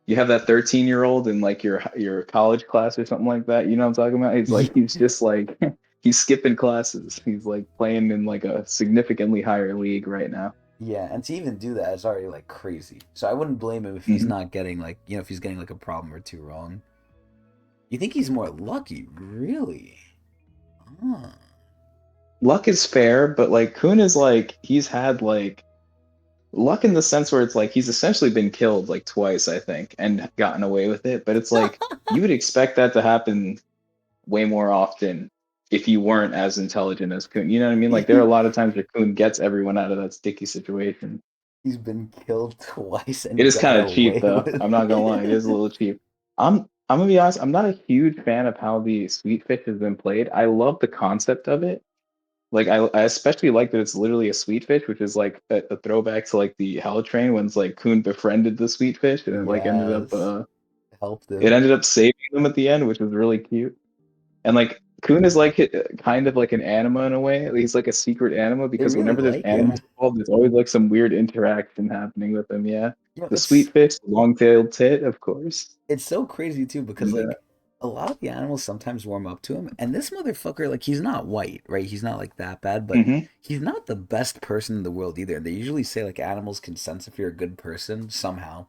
you have that 13-year-old in like your college class or something like that. You know what I'm talking about? He's just like he's skipping classes. He's like playing in like a significantly higher league right now. Yeah, and to even do that is already like crazy. So I wouldn't blame him if he's Hmm. not getting like if he's getting like a problem or two wrong. You think he's more lucky, really? Huh. Luck is fair, but like Kun is like he's had like luck in the sense where it's like he's essentially been killed like twice, I think, and gotten away with it. But it's like you would expect that to happen way more often if you weren't as intelligent as Kun. You know what I mean? Like there are a lot of times where Kun gets everyone out of that sticky situation. He's been killed twice It and is got kind of cheap away though. with I'm not gonna lie, it is a it. little cheap. I'm gonna be honest, I'm not a huge fan of how the sweet fish has been played. I love the concept of it. Like I especially like that it's literally a sweet fish, which is like a throwback to like the Hell Train when it's like Coon befriended the sweet fish and it like Yes, helped it him. ended up saving them at the end, which was really cute. And like Coon is like kind of like an anima in a way. He's like a secret anima They because really whenever there's like him. animals involved, there's always like some weird interaction happening with them. Yeah, You know, the sweet fish, the long-tailed tit, of course. it's so crazy too because And like a lot of the animals sometimes warm up to him, and this motherfucker like he's not white, right? He's not like that bad, but mhm. he's not the best person in the world either. They usually say like animals can sense if you're a good person somehow.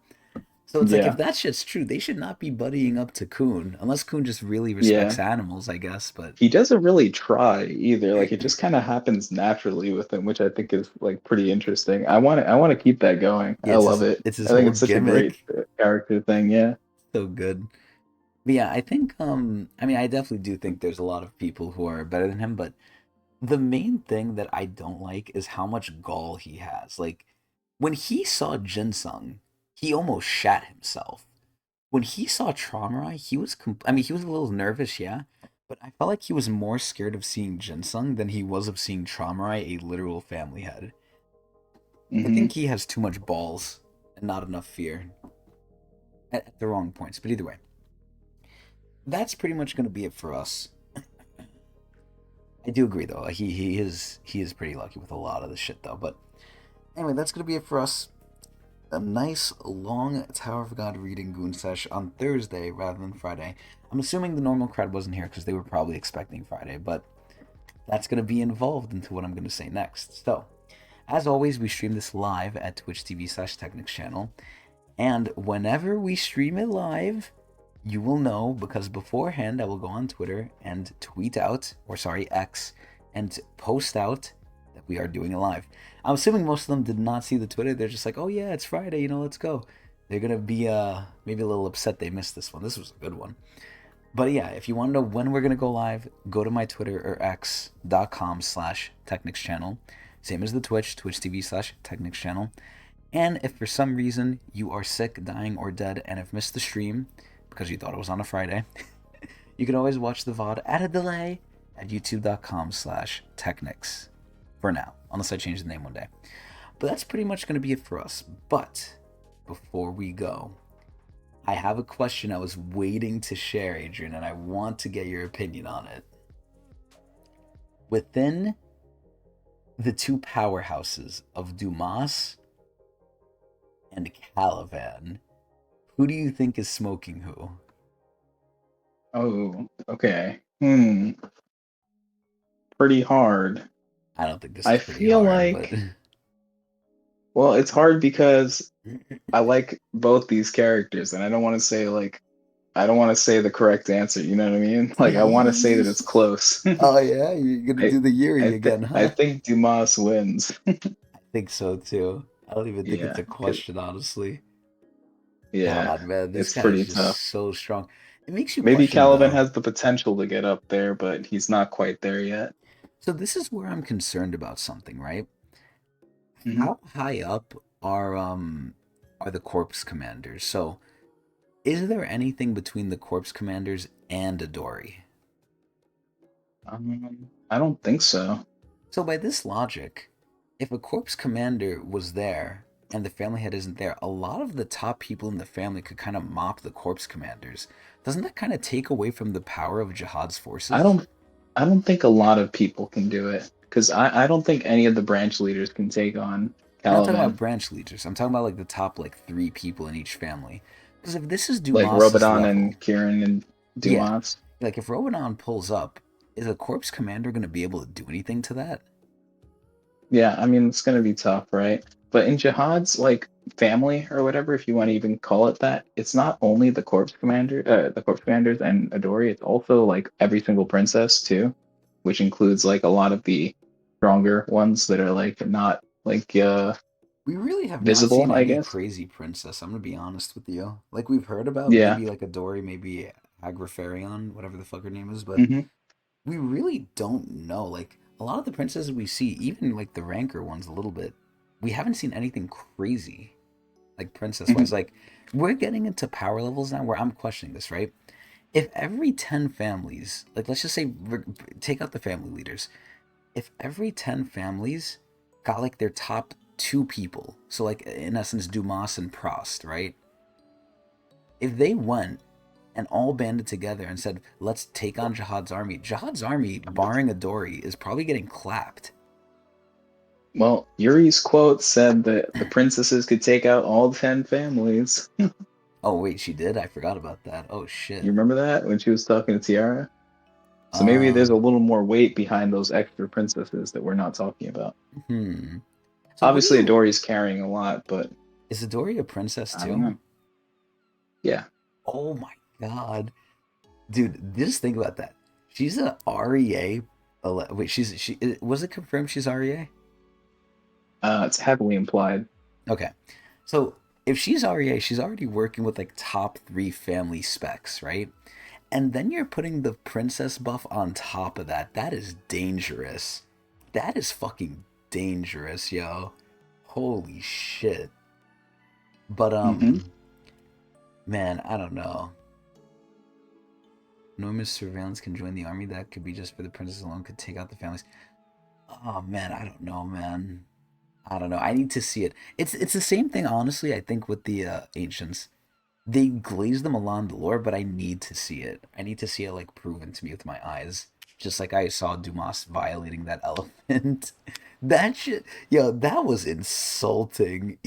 So it's like if Yeah, that shit's true, they should not be buddying up to Coon unless Coon just really respects yeah. animals, I guess. But He doesn't really try either. Like it just kind of happens naturally with him, which I think is like pretty interesting. I want to keep that going. yeah, I love it. it's his I think whole it's such a great gimmick. character thing. Yeah. So good. But yeah, I think I mean I definitely do think there's a lot of people who are better than him, but the main thing that I don't like is how much gall he has. Like when he saw Jinsung, he almost shat himself. When he saw Traumarai, I mean he was a little nervous, yeah, but I felt like he was more scared of seeing Jinsung than he was of seeing Traumarai, a literal family head. I Hmm. think he has too much balls and not enough fear at the wrong points. But either way, that's pretty much going to be it for us. I do agree though. He is pretty lucky with a lot of the shit though. But anyway, that's gonna be it for us. A nice long Tower of God reading Goon Sesh on Thursday rather than Friday. I'm assuming the normal crowd wasn't here because they were probably expecting Friday, but that's gonna be involved into what I'm gonna say next. So, as always, we stream this live at Twitch TV/Technics channel, and whenever we stream it live, you will know because beforehand I will go on Twitter and tweet out, or sorry, X, and post out that we are doing a live. I'm assuming most of them did not see the Twitter. They're just like, oh yeah, it's Friday, let's go. They're gonna be maybe a little upset they missed this one. This was a good one. But yeah, if you want to know when we're gonna go live, go to my Twitter or x.com/Technics channel. Same as the Twitch, Twitch TV/Technics channel. And if for some reason you are sick, dying, or dead and have missed the stream because you thought it was on a Friday, You can always watch the VOD at a delay at youtube.com/Tecnics for now, unless I change the name one day. But that's pretty much going to be it for us. But before we go, I have a question I was waiting to share, Adrian, and I want to get your opinion on it. Within the two powerhouses of Dumas and Caliban, who do you think is smoking who? Oh, okay. Pretty hard. I don't think this I is pretty feel hard, but like, well, it's hard because I like both these characters, and I don't want to say like I don't want to say the correct answer. You know what I mean? Like I want to say that it's close. oh yeah, you're gonna I do the Yuri I think again, I huh? think Dumas wins. I think so too. I don't even think it's Yeah, a question, honestly. yeah, God, man, this it's guy is pretty just tough. so strong. It makes you Maybe question Caliban though. has the potential to get up there, but he's not quite there yet. So this is where I'm concerned about something, right? Hmm. How high up are the corpse commanders? So is there anything between the corpse commanders and Adori? I don't think so. So by this logic, if a corpse commander was there and the family head isn't there, a lot of the top people in the family could kind of mop the corpse commanders. Doesn't that kind of take away from the power of Jihad's I forces? don't I don't think a lot of people can do it because I don't think any of the branch leaders can take on I'm not talking about Caliban. branch leaders. I'm talking about like the top like three people in each family. Because if this is Like Dumas's Robodan level, and Kieran and yeah, Dumas. like if Robodan pulls up, is a corpse commander going to be able to do anything to that? Yeah, I mean it's gonna be tough, right? But in Jihad's like family or whatever, if you want to even call it that, it's not only the corpse commanders and Adori. It's also like every single princess too, which includes like a lot of the stronger ones that are like not like We really have not visible, seen I any guess. crazy princess. I'm gonna be honest with you. Like we've heard about Yeah. maybe like a Dory, maybe Agrafarion, whatever the fuck her name is, but Hmm. we really don't know. Like a lot of the princesses we see, even like the ranker ones, a little bit, we haven't seen anything crazy, like princess wise. Hmm. Like we're getting into power levels now where I'm questioning this, right? If every 10 families, like let's just say, take out the family leaders, if every 10 families got like their top two people, so like in essence Dumas and Prost, right? If they went and all banded together and said, let's take on Jihad's army, barring Adori, is probably getting clapped. Well, Yuri's quote said that the princesses could take out all 10 families. Oh wait, she did? I forgot about that. Oh shit. You remember that when she was talking to Tiara? So maybe there's a Um, little more weight behind those extra princesses that we're not talking about. hmm. So what do Obviously, you Dory's carrying a lot, but is Adori a princess I don't too? know. Yeah. Oh my god. Dude, just think about that. She's a REA. Wait, she was it confirmed she's REA? It's heavily implied. Okay. So if she's REA, she's already working with like top three family specs, right? And then you're putting the princess buff on top of that. That is dangerous. That is fucking dangerous, yo. Holy shit. But Hmm. man, I don't know. Enormous surveillance can join the army. That could be just for the princess alone. Could take out the families. Oh man, I don't know, man. I don't know. I need to see it. It's the same thing, honestly. I think with the ancients, they glaze them along the lore, but I need to see it. I need to see it like proven to me with my eyes, just like I saw Dumas violating that elephant. That shit, yo, that was insulting.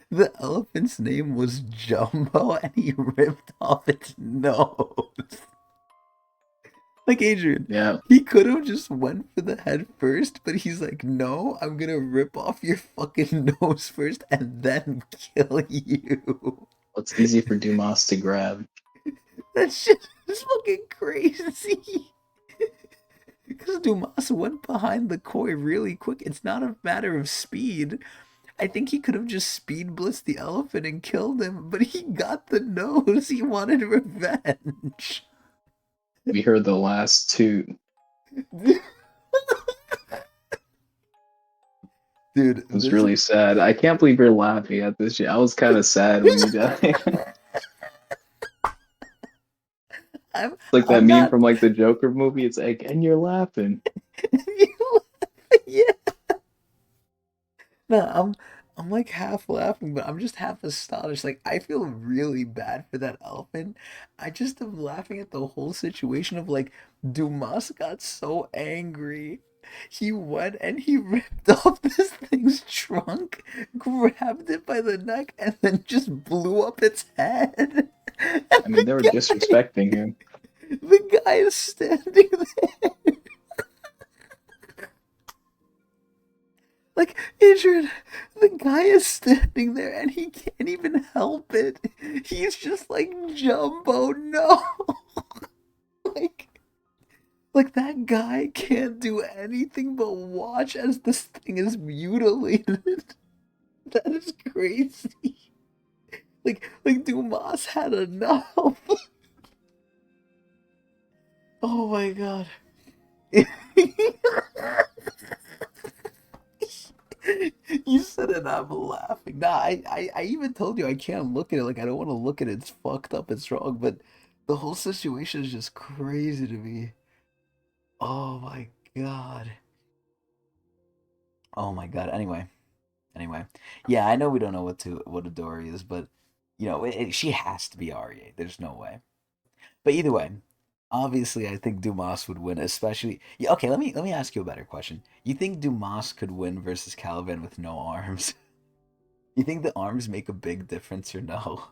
The elephant's name was Jumbo, and he ripped off its nose. Like Adrian, Yeah. he could have just went for the head first, but he's like, no, I'm gonna rip off your fucking nose first and then kill you. Well, it's easy for Dumas to grab. That shit is fucking crazy. Because Dumas went behind the koi really quick. It's not a matter of speed. I think he could have just speed blitzed the elephant and killed him, but he got the nose. He wanted revenge. We heard the last two. Dude, It was this really sad. I can't believe you're laughing at this shit. I was kind of sad when he died. It's like that I'm meme not. from like the Joker movie. It's like, and you're laughing. Yeah. No, I'm like half laughing, but I'm just half astonished. Like I feel really bad for that elephant. I just am laughing at the whole situation of like Dumas got so angry. He went and he ripped off this thing's trunk, grabbed it by the neck, and then just blew up its head. And I mean, they were disrespecting him. the guy is standing there. Like, Adrian, the guy is standing there and he can't even help it. He's just like, Jumbo, no. like, like that guy can't do anything but watch as this thing is mutilated. That is crazy. Like Dumas had enough. Oh my god. You said it, I'm laughing. Nah, I even told you I can't look at it. Like, I don't want to look at it. It's fucked up. It's wrong. But the whole situation is just crazy to me. Oh my god. Oh my god. Anyway. Yeah, I know we don't know what Adori is, but she has to be Arya. There's no way. But either way, obviously, I think Dumas would win. Especially, yeah. Okay, let me ask you a better question. You think Dumas could win versus Caliban with no arms? You think the arms make a big difference or no?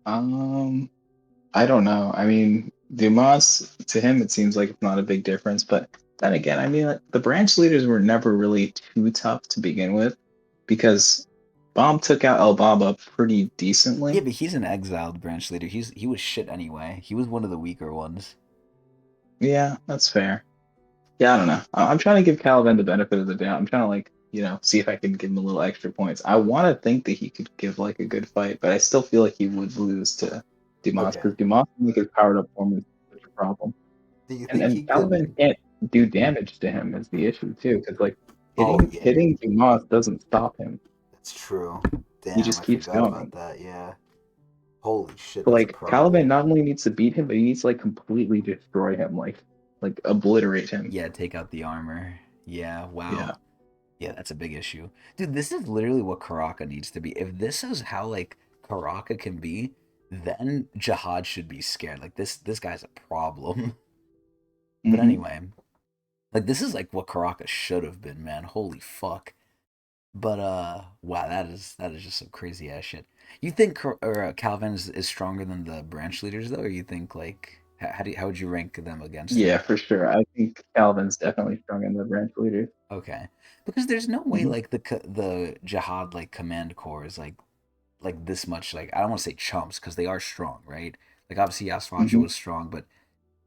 Um, I don't know. I mean, Dumas, to him, it seems like it's not a big difference. But then again, I mean, like, the branch leaders were never really too tough to begin with because Bomb took out Elbaba pretty Yeah, decently. but he's an exiled branch leader. He was shit anyway. He was one of the weaker ones. Yeah, that's fair. Yeah, I don't know. I'm trying to give Caliban the benefit of the doubt. I'm trying to like, see if I can give him a little extra points. I want to think that he could give like a good fight, but I still feel like he would lose to Dumas Okay. because Dumas like his powered up form is such a problem. Do you And think he and could? Caliban can't do damage to him is the issue too, because like Oh hitting yeah, hitting Dumas doesn't stop him. that's true. He Damn, just I keeps forgot about going. that. Yeah. Holy shit, So that's a like Caliban problem. not only needs to beat him, but he needs to like completely destroy him, like obliterate him. Yeah, take out the armor. Yeah, wow. Yeah. Yeah, that's a big issue. Dude, this is literally what Karaka needs to be. If this is how like Karaka can be, then Jihad should be scared. Like this guy's a problem. But hmm anyway, like this is like what Karaka should have been, man. Holy fuck. But wow, that is just some crazy ass shit. You think Calvin is stronger than the branch leaders though, or you think like how would you rank them against Yeah, him? for sure. I think Calvin's definitely strong in the branch leaders. Okay, because there's no way hmm like the Jihad like command corps is like this much. Like I don't want to say chumps because they are strong, right? Like obviously Yasvacha hmm was strong, but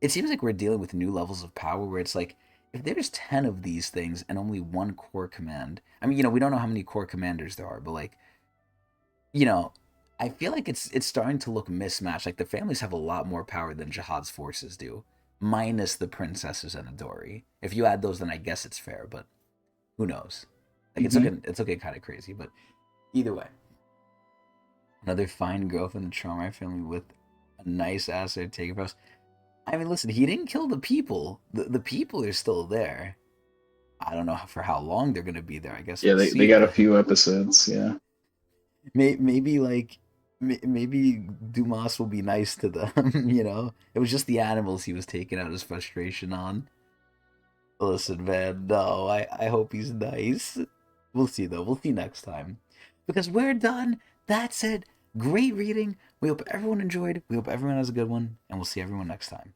it seems like we're dealing with new levels of power where it's like if there's 10 of these things and only one core command. I mean, we don't know how many core commanders there are, but like you know, I feel like it's starting to look mismatched. Like the families have a lot more power than Jihad's forces do, minus the princesses and Adori. If you add those, then I guess it's fair, but who knows? Like hmm it's looking kind of crazy, but either way, another fine girl from the Charmar family with a nice ass they're taking for us. I mean, listen, he didn't kill the people. The people are still there. I don't know for how long they're gonna be there. I guess Yeah, we'll they see, got a but few episodes. Yeah. maybe like maybe Dumas will be nice to them. It was just the animals he was taking out his frustration on. Listen, man, no, I hope he's nice. We'll see though. We'll see next time, because we're done. That's it. Great reading. We hope everyone enjoyed. We hope everyone has a good one, and we'll see everyone next time.